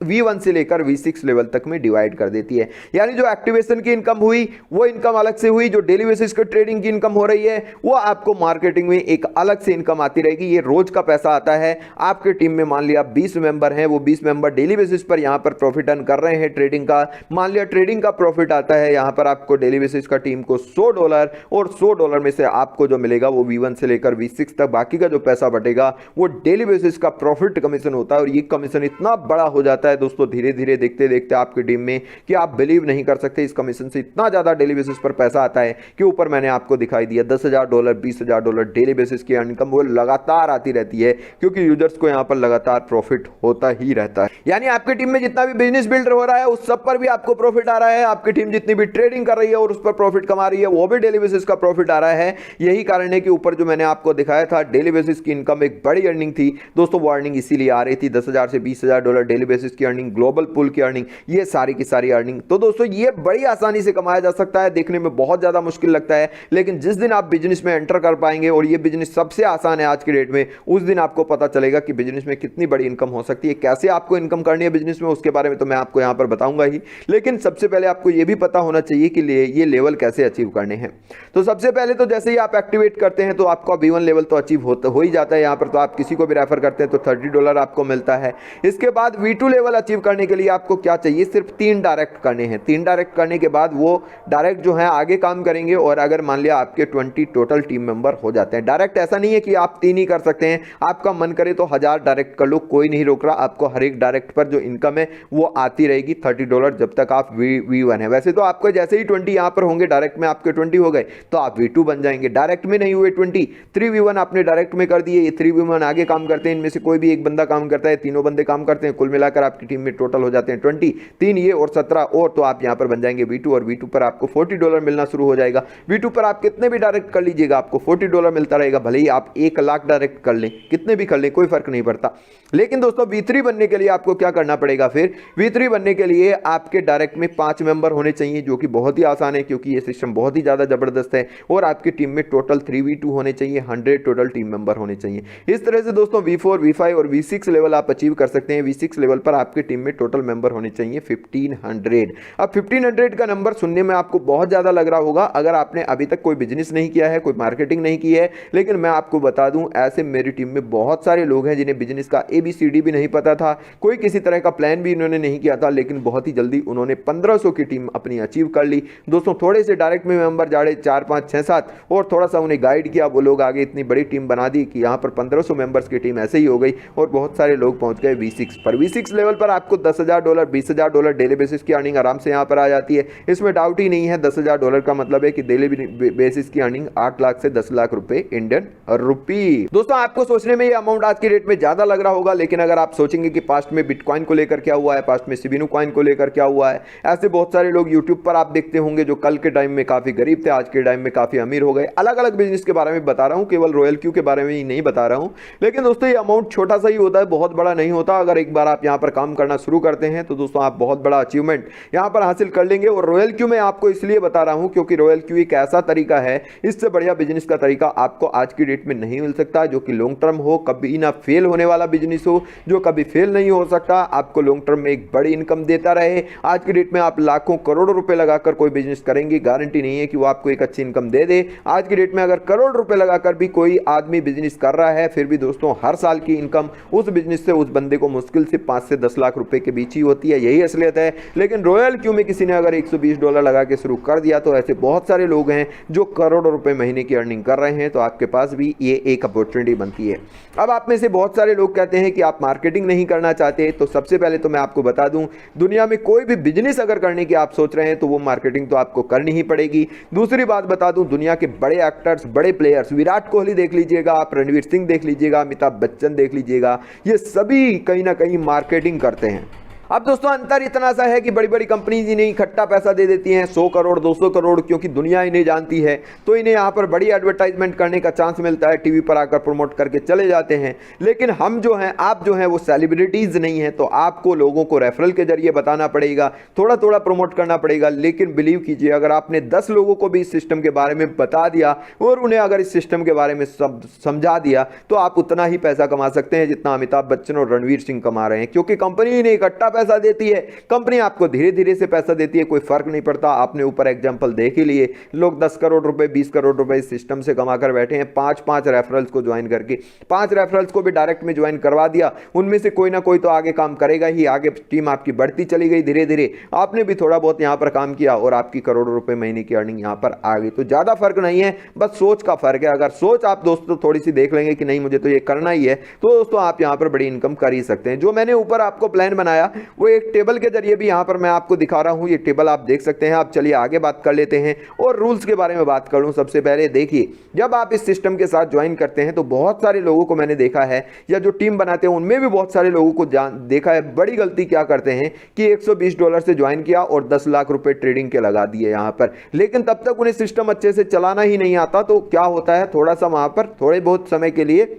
V1 से लेकर V6 लेवल तक में डिवाइड कर देती है। यानी जो एक्टिवेशन की इनकम हुई वो इनकम अलग से हुई, जो डेली बेसिस के ट्रेडिंग की इनकम हो रही है वो आपको मार्केटिंग में एक अलग से इनकम आती रहेगी। ये रोज का पैसा आता है। आपके टीम में मान लिया 20 मेंबर हैं, वो 20 मेंबर डेली बेसिस पर यहां पर प्रॉफिट अर्न कर रहे हैं ट्रेडिंग का। मान लिया ट्रेडिंग का प्रॉफिट आता है यहां पर आपको डेली बेसिस का टीम को $100 और $100 में से आपको जो मिलेगा वो V1 से लेकर V6 तक बाकी का जो पैसा बटेगा वो डेली बेसिस का प्रॉफिट कमीशन होता है। और ये कमीशन इतना बड़ा हो जाता है दोस्तों धीरे धीरे देखते देखते आपकी टीम में कि आप बिलीव नहीं कर सकते। इस कमीशन से इतना ज्यादा डेली बेसिस पर पैसा आता है कि ऊपर मैंने आपको दिखाई दिया $10,000 $20,000 डेली बेसिस की इनकम वो लगातार आती रहती है, क्योंकि यूजर्स को यहां पर लगातार प्रॉफिट होता ही रहता है। यानी आपकी टीम में जितना भी बिजनेस बिल्डर हो रहा है उस सब पर भी आपको प्रॉफिट आ रहा है। आपकी टीम जितनी भी ट्रेडिंग कर रही है और उस पर प्रॉफिट कमा रही है वो भी डेली बेसिस का प्रॉफिट आ रहा है। यही कारण है कि ऊपर जो मैंने आपको दिखाया था डेली बेसिस की इनकम एक बड़ी अर्निंग थी दोस्तों, वो अर्निंग इसीलिए आ रही थी। $10,000 से $20,000 डेली बेसिस की अर्निंग, ग्लोबल पूल की अर्निंग, ये सारी की सारी अर्निंग तो दोस्तों ये बड़ी आसानी से कमाया जा सकता है। देखने में बहुत ज्यादा मुश्किल लगता है, लेकिन जिस दिन आप बिजनेस में एंटर कर पाएंगे और ये बिजनेस सबसे आसान है आज की डेट में, उस दिन आपको पता चलेगा कि बिजनेस में कितनी बड़ी इनकम हो सकती है। कैसे आपको इनकम करनी है बिजनेस में उसके बारे में तो मैं आपको यहां पर बताऊंगा ही, लेकिन सबसे पहले आपको यह भी पता होना चाहिए कि ये लेवल कैसे अचीव करने हैं। तो सबसे पहले तो जैसे ही आप एक्टिवेट करते हैं तो आपका V1 लेवल तो अचीव हो ही जाता है यहां पर। तो आप किसी को भी रेफर करते हैं तो $30 आपको मिलता है। इसके बाद V2 लेवल अचीव करने के लिए आपको क्या चाहिए, सिर्फ 3 डायरेक्ट करने हैं। 3 डायरेक्ट करने के बाद वो डायरेक्ट जो है आगे काम करेंगे। और अगर मान लिया आपके 20 टोटल टीम मेंबर हो जाते हैं, डायरेक्ट ऐसा नहीं है कि आप 3 ही कर सकते हैं, आपका मन करे तो 1000 डायरेक्ट कर लो, कोई नहीं रोक रहा। आपको हर एक डायरेक्ट पर जो इनकम है वो आती रहेगी $30 जब तक आप V1 है। वैसे तो आपको जैसे ही 20 यहां पर होंगे, डायरेक्ट में आपके 20 हो गए तो आप V2 बन जाएंगे। डायरेक्ट में नहीं हुए 20, 3V1 आपने डायरेक्ट में कर दिए, ये 3V1 आगे काम करते हैं। इनमें से कोई भी एक बंदा काम करता है, तीनों बंदे काम करते हैं, कुल मिलाकर आपकी टीम में टोटल हो जाते हैं 20, 3 ये और 17 और, तो आप यहां पर बन जाएंगे V2 और V2 पर आपको $40 मिलना शुरू हो जाएगा। V2 पर आप कितने भी डायरेक्ट कर लीजिएगा आपको $40 मिलता रहेगा, भले ही आप 1 लाख डायरेक्ट कर लें, कितने भी कर लें कोई फर्क नहीं पड़ता। लेकिन दोस्तों V3 बनने के लिए आपको क्या करना पड़ेगा, फिर V3 बनने के लिए आपके डायरेक्ट में 5 मेंबर होने चाहिए, जो कि बहुत ही आसान है क्योंकि ये सिस्टम बहुत ही ज्यादा जबरदस्त है। और आपकी टीम में टोटल 3V2 होने चाहिए, 100 टोटल टीम मेंबर होने चाहिए। इस तरह से दोस्तों V4 V5 और V6 लेवल आप अचीव कर सकते हैं। V6 लेवल पर आपकी टीम में टोटल मेंबर होने चाहिए 1500। अब 1500 का नंबर सुनने में आपको बहुत ज्यादा लग रहा होगा अगर आपने अभी तक कोई बिजनेस नहीं किया है, कोई मार्केटिंग नहीं की है। लेकिन मैं आपको बता दूं, ऐसे मेरी टीम में बहुत सारे लोग हैं जिन्हें बिजनेस का ABCD भी नहीं पता था, कोई किसी तरह का प्लान भी उन्होंने नहीं किया था, लेकिन बहुत ही जल्दी उन्होंने 1500 की टीम अपनी अचीव कर ली। दोस्तों थोड़े से डायरेक्ट में मेंबर जाड़े 4 5 6 7 और थोड़ा सा उन्हें गाइड किया, वो लोग आगे इतनी बड़ी टीम बना दी कि यहाँ पर 1500 मेंबर्स की टीम ऐसे ही हो गई और बहुत सारे लोग पहुंच गए V6 पर। V6 लेवल पर आपको $10,000 $20,000 डेली बेसिस की अर्निंग आराम से यहाँ पर आ जाती है, इसमें डाउट ही नहीं है। $10,000 का मतलब है कि डेली बेसिस की अर्निंग 8 लाख से 10 लाख रुपए इंडियन रुपी। दोस्तों आपको सोचने में ये अमाउंट आज की रेट में ज्यादा लग रहा होगा, लेकिन अगर आप सोचेंगे कि पास्ट में बिटकॉइन को लेकर क्या हुआ है, पास्ट में सिबिनो कॉइन को लेकर क्या हुआ है, ऐसे बहुत सारे लोग यूट्यूब पर आप देखते होंगे जो कल के टाइम में काफी गरीब थे, आज के टाइम में काफी अमीर हो गए। अलग अलग बिजनेस के बारे में बता रहा हूं, केवल रॉयल क्यू के बारे में ही नहीं बता रहा हूं। लेकिन दोस्तों ये अमाउंट छोटा सा ही होता है, बहुत बड़ा नहीं होता। अगर एक बार आप यहां पर काम करना शुरू करते हैं तो दोस्तों आप बहुत बड़ा अचीवमेंट यहां पर हासिल कर लेंगे। और रॉयल क्यू मैं आपको इसलिए बता रहा हूं क्योंकि रॉयल क्यू एक ऐसा तरीका है, इससे बढ़िया बिजनेस का तरीका आपको आज की डेट में नहीं मिल सकता, जो कि लॉन्ग टर्म हो, कभी ना फेल होने वाला बिजनेस हो, जो कभी फेल नहीं हो सकता, आपको लॉन्ग टर्म में एक बड़ी इनकम देता रहे। आज की डेट में आप लाखों करोड़ों रुपए लगाकर कोई बिजनेस करेंगे, गारंटी नहीं है कि वो आपको एक अच्छी इनकम दे दे। आज की डेट में अगर करोड़ रुपए लगाकर भी कोई आदमी बिजनेस कर रहा है, फिर भी दोस्तों हर साल की इनकम उस बिजनेस से उस बंदे को मुश्किल से 5 से 10 लाख रुपए के बीच ही होती है, यही असलियत है। लेकिन रॉयल क्यू में किसी ने अगर $120 लगा के शुरू कर दिया तो ऐसे बहुत सारे लोग हैं जो करोड़ों रुपए महीने की अर्निंग कर रहे हैं, तो आपके पास भी ये एक अपॉर्चुनिटी बनती है। अब आप में से बहुत सारे लोग कहते हैं कि आप मार्केटिंग नहीं करना चाहते, तो सबसे पहले तो मैं आपको बता दूं, दुनिया में कोई भी बिजनेस अगर करने की आप सोच रहे हैं तो वो मार्केटिंग तो आपको करनी ही पड़ेगी। दूसरी बात बता दूं, दुनिया के बड़े एक्टर्स, बड़े प्लेयर्स, विराट कोहली देख लीजिएगा आप, रणवीर सिंह देख लीजिएगा, अमिताभ बच्चन देख लीजिएगा, ये सभी कहीं ना कहीं मार्केटिंग करते हैं। अब दोस्तों अंतर इतना सा है कि बड़ी बड़ी कंपनीज इन्हें इकट्ठा पैसा दे देती हैं, 100 करोड़ 200 करोड़, क्योंकि दुनिया इन्हें जानती है, तो इन्हें यहाँ पर बड़ी एडवर्टाइजमेंट करने का चांस मिलता है, टीवी पर आकर प्रमोट करके चले जाते हैं। लेकिन हम जो हैं, आप जो हैं, वो सेलिब्रिटीज नहीं हैं, तो आपको लोगों को रेफरल के जरिए बताना पड़ेगा, थोड़ा थोड़ा प्रमोट करना पड़ेगा। लेकिन बिलीव कीजिए, अगर आपने 10 लोगों को भी इस सिस्टम के बारे में बता दिया और उन्हें अगर इस सिस्टम के बारे में सब समझा दिया, तो आप उतना ही पैसा कमा सकते हैं जितना अमिताभ बच्चन और रणवीर सिंह कमा रहे हैं, क्योंकि कंपनी इन्हें इकट्ठा पैसा देती है, कंपनी आपको धीरे धीरे से पैसा देती है, कोई फर्क नहीं पड़ता। आपने ऊपर एग्जांपल देख ही लिए, लोग 10 करोड़ रुपए 20 करोड़ रुपए इस सिस्टम से कमा कर बैठे हैं, 5-5 रेफरल्स को ज्वाइन करके। 5 रेफरल्स को भी डायरेक्ट में ज्वाइन करवा दिया, उनमें से कोई ना कोई तो आगे काम करेगा ही, आगे टीम आपकी बढ़ती चली गई, धीरे धीरे आपने भी थोड़ा बहुत यहां पर काम किया और आपकी करोड़ों रुपए महीने की अर्निंग यहां पर आ गई। तो ज्यादा फर्क नहीं है, बस सोच का फर्क है। अगर सोच आप दोस्तों थोड़ी सी देख लेंगे कि नहीं मुझे तो ये करना ही है, तो दोस्तों आप यहां पर बड़ी इनकम कर ही सकते हैं। जो मैंने ऊपर आपको प्लान बनाया वो एक टेबल के जरिए भी यहां पर मैं आपको दिखा रहा हूं, ये टेबल आप देख सकते हैं। आप चलिए आगे बात कर लेते हैं और रूल्स के बारे में बात करूं। सबसे पहले देखिए, जब आप इस सिस्टम के साथ ज्वाइन करते हैं तो बहुत सारे लोगों को मैंने देखा है, या जो टीम बनाते हैं उनमें भी बहुत सारे लोगों को देखा है, बड़ी गलती क्या करते हैं कि $120 से ज्वाइन किया और 10 लाख रुपए ट्रेडिंग के लगा दिए यहां पर, लेकिन तब तक उन्हें सिस्टम अच्छे से चलाना ही नहीं आता। तो क्या होता है, थोड़ा सा वहां पर थोड़े बहुत समय के लिए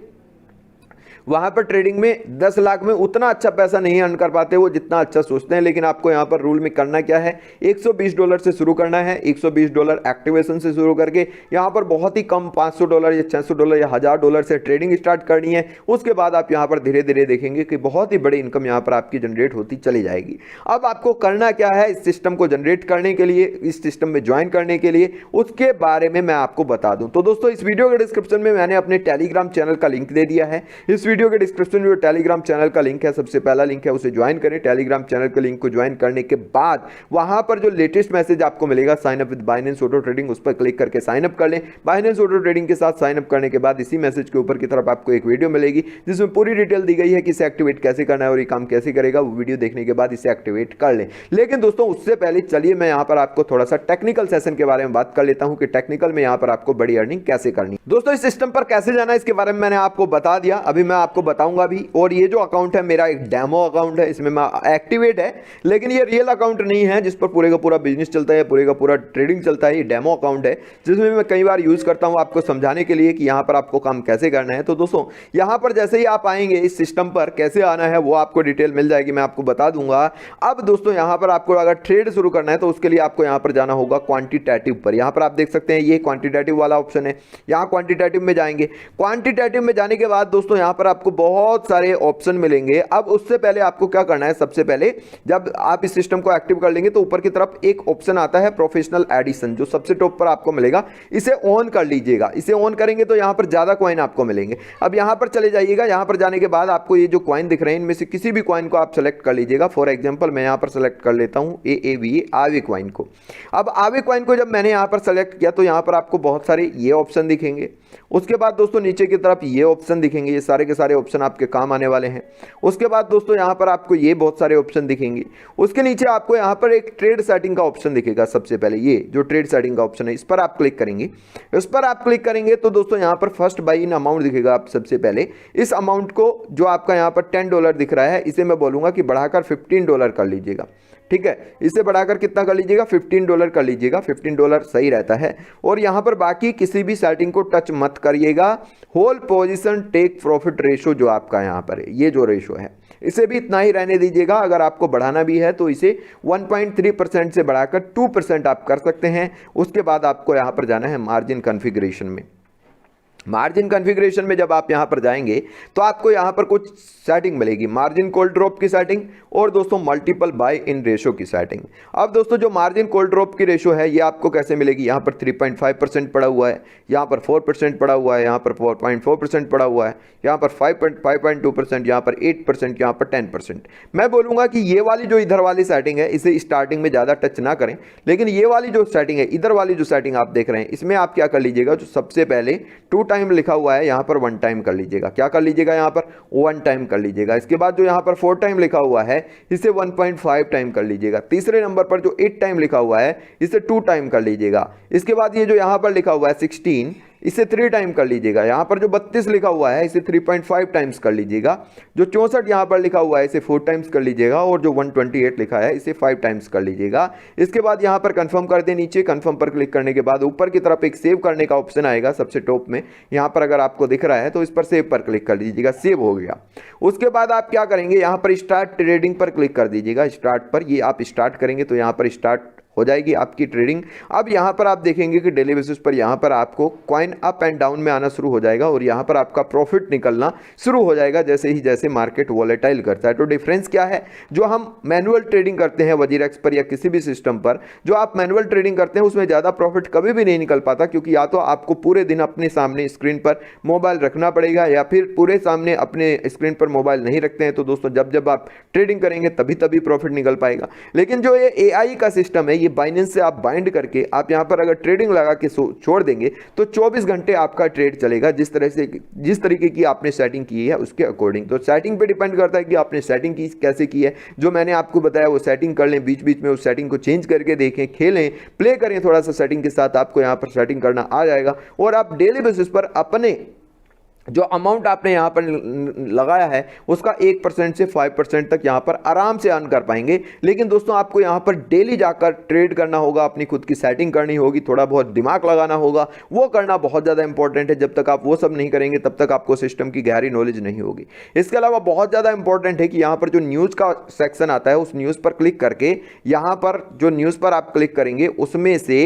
वहां पर ट्रेडिंग में 10 लाख में उतना अच्छा पैसा नहीं अर्न कर पाते वो जितना अच्छा सोचते हैं। लेकिन आपको यहां पर रूल में करना क्या है, $120 से शुरू करना है। $120 एक्टिवेशन से शुरू करके यहां पर बहुत ही कम $500 या $600 या $1000 से ट्रेडिंग स्टार्ट करनी है। उसके बाद आप यहां पर धीरे धीरे देखेंगे कि बहुत ही बड़ी इनकम यहां पर आपकी जनरेट होती चली जाएगी। अब आपको करना क्या है इस सिस्टम को जनरेट करने के लिए, इस सिस्टम में ज्वाइन करने के लिए, उसके बारे में मैं आपको बता दूं। तो दोस्तों इस वीडियो के डिस्क्रिप्शन में मैंने अपने टेलीग्राम चैनल का लिंक दे दिया है। इस वीडियो के डिस्क्रिप्शन में जो टेलीग्राम चैनल का लिंक है, सबसे पहला लिंक है, उसे ज्वाइन करें। टेलीग्राम चैनल के लिंक को ज्वाइन करने के बाद वहां पर जो लेटेस्ट मैसेज आपको मिलेगा, sign up with Binance auto trading, उस पर क्लिक करके साइन अप कर लें। बाइनेंस ऑटो ट्रेडिंग के साथ साइन अप करने के बाद इसी मैसेज के ऊपर की तरफ आपको एक वीडियो मिलेगी जिसमें पूरी डिटेल दी गई है कि इसे एक्टिवेट कैसे करना है और ये काम कैसे करेगा। वो वीडियो देखने के बाद इसे एक्टिवेट कर लें। लेकिन दोस्तों उससे पहले चलिए मैं यहां पर आपको थोड़ा सा टेक्निकल सेशन के बारे में बात कर लेता हूं कि टेक्निकल में यहां पर आपको बड़ी अर्निंग कैसे करनी। दोस्तों इस सिस्टम पर कैसे जाना है इसके बारे में मैंने आपको बता दिया, अभी मैं आपको बताऊंगा भी। और ये जो अकाउंट है मेरा एक डेमो अकाउंट है, इसमें मैं एक्टिवेट है, लेकिन ये रियल अकाउंट नहीं है जिस पर पूरे का पूरा बिजनेस चलता है, पूरे का पूरा ट्रेडिंग चलता है। ये डेमो अकाउंट है जिसमें मैं कई बार यूज करता हूं आपको समझाने के लिए कि यहां पर आपको काम कैसे करना है। तो दोस्तों यहां पर जैसे ही आप आएंगे इस सिस्टम पर कैसे आना है वो आपको डिटेल मिल जाएगी, मैं आपको बता दूंगा। अब दोस्तों यहां पर आपको अगर ट्रेड शुरू करना है तो उसके लिए आपको यहां पर जाना होगा क्वांटिटेटिव पर। यहां पर आप देख सकते हैं ये क्वांटिटेटिव वाला ऑप्शन है, यहां क्वांटिटेटिव में जाएंगे। क्वांटिटेटिव में जाने के बाद दोस्तों यहां पर आपको बहुत सारे ऑप्शन मिलेंगे। अब उससे पहले आपको क्या करना है, सबसे पहले जब आप इस सिस्टम को एक्टिव कर लेंगे तो ऊपर की तरफ एक ऑप्शन आता है प्रोफेशनल एडिशन, जो सबसे टॉप पर आपको मिलेगा, इसे ऑन कर लीजिएगा। इसे ऑन करेंगे तो यहां पर ज्यादा कॉइन आपको मिलेंगे। अब यहां पर चले जाइएगा, यहां पर जाने के बाद आपको ये जो कॉइन दिख रहे हैं इनमें से किसी भी कॉइन को आप सेलेक्ट कर लीजिएगा। फॉर एग्जांपल मैं यहां पर सेलेक्ट कर लेता हूं AAVE आवे कॉइन को। अब आवे कॉइन को जब मैंने यहां पर सेलेक्ट किया तो यहां पर आपको बहुत सारे ये ऑप्शन दिखेंगे। उसके बाद दोस्तों नीचे की तरफ ये ऑप्शन दिखेंगे, ये सारे के सारे ऑप्शन आपके काम आने वाले हैं। उसके बाद दोस्तों यहां पर आपको ये बहुत सारे ऑप्शन दिखेंगे। उसके नीचे आपको यहां पर एक ट्रेड सेटिंग का ऑप्शन दिखेगा। सबसे पहले ये जो ट्रेड सेटिंग का ऑप्शन है इस पर आप क्लिक करेंगे। इस पर आप क्लिक करेंगे तो दोस्तों यहां पर फर्स्ट बाई इन अमाउंट दिखेगा। आप सबसे पहले इस अमाउंट को जो आपका यहां पर $10 दिख रहा है इसे मैं बोलूंगा कि बढ़ाकर $15 कर लीजिएगा। ठीक है, इसे बढ़ाकर कितना कर लीजिएगा, $15 कर लीजिएगा। $15 सही रहता है। और यहां पर बाकी किसी भी सेटिंग को टच मत करिएगा। Whole position take profit ratio जो आपका यहां पर है, ये जो रेशो है इसे भी इतना ही रहने दीजिएगा। अगर आपको बढ़ाना भी है तो इसे 1.3% से बढ़ाकर 2% आप कर सकते हैं। उसके बाद आपको यहां पर जाना है मार्जिन कॉन्फ़िगरेशन में। मार्जिन कॉन्फ़िगरेशन में जब आप यहां पर जाएंगे तो आपको यहां पर कुछ सेटिंग मिलेगी, मार्जिन कॉल ड्रॉप की सेटिंग और दोस्तों मल्टीपल बाय इन रेशो की सेटिंग। अब दोस्तों जो मार्जिन कॉल ड्रॉप की रेशो है ये आपको कैसे मिलेगी, यहां पर 3.5% पड़ा हुआ है, यहां पर 4% पड़ा हुआ है, यहां पर 4.4% पड़ा हुआ है, यहां पर 5.2%, यहां पर 8%, यहां पर 10%। मैं बोलूंगा कि ये वाली जो इधर वाली सेटिंग है इसे स्टार्टिंग में ज़्यादा टच ना करें, लेकिन ये वाली जो सेटिंग है, इधर वाली जो सेटिंग आप देख रहे हैं, इसमें आप क्या कर लीजिएगा, जो सबसे पहले 2 टाइम लिखा हुआ है यहां पर 1 टाइम कर लीजिएगा। क्या कर लीजिएगा, यहां पर 1 टाइम कर लीजिएगा। इसके बाद जो यहां पर 4 टाइम लिखा हुआ है इसे 1.5 टाइम कर लीजिएगा। तीसरे नंबर पर जो 8 टाइम लिखा हुआ है इसे 2 टाइम कर लीजिएगा। इसके बाद ये जो यहां पर लिखा हुआ है 16 इसे 3 टाइम कर लीजिएगा। यहां पर जो 32 लिखा हुआ है इसे 3.5 टाइम्स कर लीजिएगा। जो 64 यहां पर लिखा हुआ है इसे 4 टाइम्स कर लीजिएगा और जो 128 लिखा है इसे 5 टाइम्स कर लीजिएगा। इसके बाद यहां पर कंफर्म कर दें। नीचे कंफर्म पर क्लिक करने के बाद ऊपर की तरफ एक सेव करने का ऑप्शन आएगा सबसे टॉप में, यहां पर अगर आपको दिख रहा है तो इस पर सेव पर क्लिक कर दीजिएगा। सेव हो गया। उसके बाद आप क्या करेंगे, यहां पर स्टार्ट ट्रेडिंग पर क्लिक कर दीजिएगा। स्टार्ट पर ये आप स्टार्ट करेंगे तो यहां पर स्टार्ट हो जाएगी आपकी ट्रेडिंग। अब यहां पर आप देखेंगे कि डेली बेसिस पर यहां पर आपको कॉइन अप एंड डाउन में आना शुरू हो जाएगा और यहां पर आपका प्रॉफिट निकलना शुरू हो जाएगा जैसे मार्केट वॉलेटाइल करता है। तो डिफरेंस क्या है, जो हम मैनुअल ट्रेडिंग करते हैं वजीरेक्स पर या किसी भी सिस्टम पर, जो आप मैनुअल ट्रेडिंग करते हैं उसमें ज़्यादा प्रॉफिट कभी भी नहीं निकल पाता, क्योंकि या तो आपको पूरे दिन अपने सामने स्क्रीन पर मोबाइल रखना पड़ेगा या फिर पूरे सामने अपने स्क्रीन पर मोबाइल नहीं रखते हैं तो दोस्तों जब जब आप ट्रेडिंग करेंगे तभी प्रॉफिट निकल पाएगा। लेकिन जो ये AI का सिस्टम है, ये बाइनेंस से आप बाइंड करके आप यहां पर अगर ट्रेडिंग लगा के छोड़ देंगे तो 24 घंटे आपका ट्रेड चलेगा, जिस तरीके की आपने सेटिंग की है उसके अकॉर्डिंग। तो सेटिंग पे डिपेंड करता है कि आपने सेटिंग की कैसे की है। जो मैंने आपको बताया वो सेटिंग कर लें, बीच बीच में उस सेटिंग को चेंज करके देखें, खेलें, प्ले करें थोड़ा सा सेटिंग के साथ, आपको यहां पर सेटिंग करना आ जाएगा और आप डेली बेसिस पर अपने जो अमाउंट आपने यहाँ पर लगाया है उसका 1% से 5% तक यहाँ पर आराम से अर्न कर पाएंगे। लेकिन दोस्तों आपको यहाँ पर डेली जाकर ट्रेड करना होगा, अपनी खुद की सेटिंग करनी होगी, थोड़ा बहुत दिमाग लगाना होगा, वो करना बहुत ज़्यादा इंपॉर्टेंट है। जब तक आप वो सब नहीं करेंगे तब तक आपको सिस्टम की गहरी नॉलेज नहीं होगी। इसके अलावा बहुत ज़्यादा इंपॉर्टेंट है कि यहाँ पर जो न्यूज़ का सेक्शन आता है उस न्यूज़ पर क्लिक करके, यहाँ पर जो न्यूज़ पर आप क्लिक करेंगे उसमें से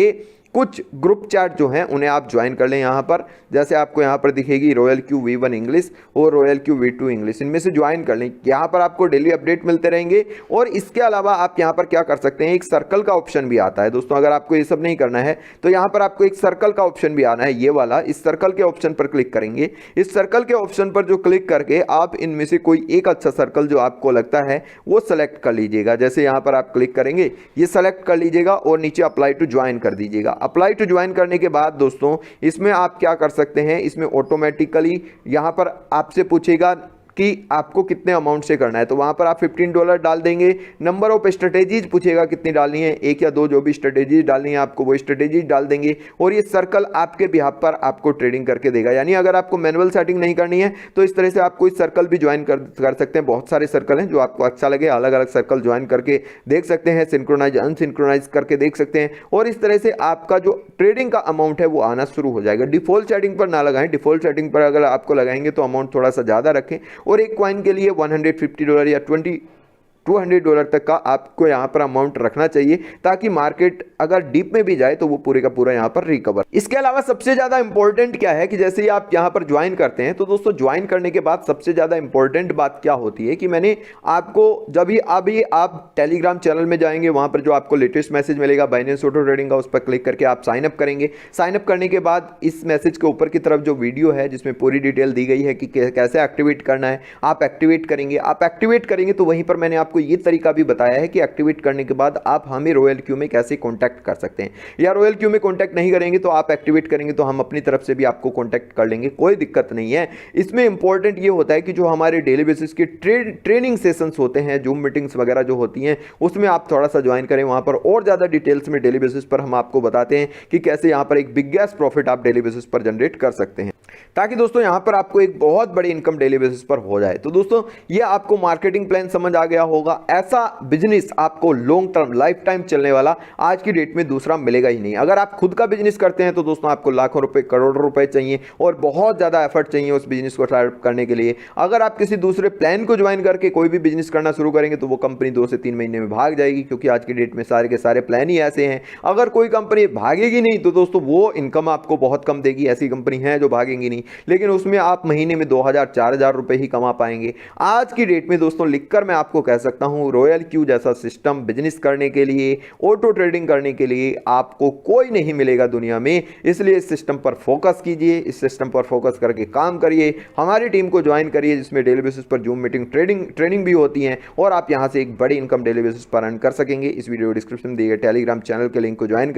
कुछ ग्रुप चैट जो हैं उन्हें आप ज्वाइन कर लें। यहाँ पर जैसे आपको यहाँ पर दिखेगी रॉयल क्यू V1 इंग्लिश और रॉयल क्यू V2 इंग्लिश, इनमें से ज्वाइन कर लें। यहाँ पर आपको डेली अपडेट मिलते रहेंगे। और इसके अलावा आप यहाँ पर क्या कर सकते हैं, एक सर्कल का ऑप्शन भी आता है दोस्तों। अगर आपको ये सब नहीं करना है तो यहाँ पर आपको एक सर्कल का ऑप्शन भी आना है, ये वाला। इस सर्कल के ऑप्शन पर क्लिक करेंगे। इस सर्कल के ऑप्शन पर जो क्लिक करके आप इनमें से कोई एक अच्छा सर्कल जो आपको लगता है वो सेलेक्ट कर लीजिएगा। जैसे यहाँ पर आप क्लिक करेंगे, ये सेलेक्ट कर लीजिएगा और नीचे अप्लाई टू ज्वाइन कर दीजिएगा। अप्लाई टू ज्वाइन करने के बाद दोस्तों इसमें आप क्या कर सकते हैं, इसमें ऑटोमेटिकली यहां पर आपसे पूछेगा कि आपको कितने अमाउंट से करना है, तो वहां पर आप $15 डाल देंगे। नंबर ऑफ स्ट्रेटेजीज पूछेगा कितनी डालनी है, 1 या 2, जो भी स्ट्रेटेजीज डालनी है आपको वो स्ट्रेटेजीज डाल देंगे और ये सर्कल आपके बिहाफ पर आपको ट्रेडिंग करके देगा। यानी अगर आपको मैनुअल सेटिंग नहीं करनी है तो इस तरह से आप कोई सर्कल भी ज्वाइन कर सकते हैं। बहुत सारे सर्कल हैं जो आपको अच्छा लगे, अलग अलग सर्कल ज्वाइन करके देख सकते हैं, सिंक्रोनाइज अनसिंक्रोनाइज करके देख सकते हैं और इस तरह से आपका जो ट्रेडिंग का अमाउंट है वो आना शुरू हो जाएगा। डिफॉल्ट सेटिंग पर ना लगाएं, डिफॉल्ट सेटिंग पर अगर आपको लगाएंगे तो अमाउंट थोड़ा सा ज़्यादा रखें और एक कॉइन के लिए $150 या $200 तक का आपको यहां पर अमाउंट रखना चाहिए, ताकि मार्केट अगर डीप में भी जाए तो वो पूरे का पूरा यहां पर रिकवर। इसके अलावा सबसे ज्यादा इंपॉर्टेंट क्या है कि जैसे ही आप यहां पर ज्वाइन करते हैं तो दोस्तों ज्वाइन करने के बाद सबसे ज्यादा इंपॉर्टेंट बात क्या होती है कि मैंने आपको जब भी अभी आप टेलीग्राम चैनल में जाएंगे वहां पर जो आपको लेटेस्ट मैसेज मिलेगा बाइनेंस ऑटो ट्रेडिंग का, उस पर क्लिक करके आप साइन अप करेंगे। साइन अप करने के बाद इस मैसेज के ऊपर की तरफ जो वीडियो है जिसमें पूरी डिटेल दी गई है कि कैसे एक्टिवेट करना है, आप एक्टिवेट करेंगे तो वहीं पर मैंने आपको ये तरीका भी बताया है कि एक्टिवेट करने के बाद आप हमें रॉयल क्यू में कैसे कांटेक्ट कर सकते हैं, या रॉयल क्यू में कांटेक्ट नहीं करेंगे तो आप एक्टिवेट करेंगे तो हम अपनी तरफ से भी आपको कांटेक्ट कर लेंगे, कोई दिक्कत नहीं है। इसमें इंपॉर्टेंट ये होता है कि जो हमारे डेली बेसिस के ट्रेनिंग सेशंस होते हैं, जूम मीटिंग्स वगैरह जो होती हैं, उसमें आप थोड़ा सा ज्वाइन करें। वहां पर और ज्यादा डिटेल्स में डेली बेसिस पर हम आपको बताते हैं कि कैसे यहां पर एक बिगेस्ट प्रॉफिट आप डेली बेसिस पर जनरेट कर सकते हैं, ताकि दोस्तों यहां पर आपको एक बहुत बड़ी इनकम डेली बेसिस पर हो जाए। तो दोस्तों ये आपको मार्केटिंग प्लान समझ आ गया होगा। होगा, ऐसा बिजनेस आपको लॉन्ग टर्म लाइफ टाइम चलने वाला आज की डेट में दूसरा मिलेगा ही नहीं। अगर आप खुद का बिजनेस करते हैं तो दोस्तों आपको लाखों रुपए, करोड़ों रुपए चाहिए और बहुत ज़्यादा एफर्ट चाहिए उस बिजनेस को स्टार्ट करने के लिए। अगर आप किसी दूसरे प्लान को ज्वाइन करके कोई भी बिजनेस करना शुरू करेंगे तो वो कंपनी 2 से 3 महीने में भाग जाएगी, क्योंकि आज की डेट में सारे के सारे प्लान ही ऐसे हैं। अगर कोई कंपनी भागेगी नहीं तो दोस्तों वो इनकम आपको बहुत कम देगी। ऐसी कंपनी है जो भागेंगी नहीं, लेकिन उसमें आप महीने में 2000-4000 रुपए ही कमा पाएंगे। आज की डेट में दोस्तों लिखकर मैं आपको कह सकता हूं, रॉयल क्यू जैसा सिस्टम बिजनेस करने के लिए, ऑटो ट्रेडिंग करने के लिए आपको कोई नहीं मिलेगा दुनिया में। इसलिए इस सिस्टम पर फोकस कीजिए, इस सिस्टम पर फोकस करके काम करिए, हमारी टीम को ज्वाइन करिए जिसमें डेली बेसिस पर जूम मीटिंग ट्रेनिंग भी होती है और आप यहां से एक बड़ी इनकम डेली बेसिस पर अर्न कर सकेंगे। इस वीडियो डिस्क्रिप्शन में दिए गए टेलीग्राम चैनल के लिंक को ज्वाइन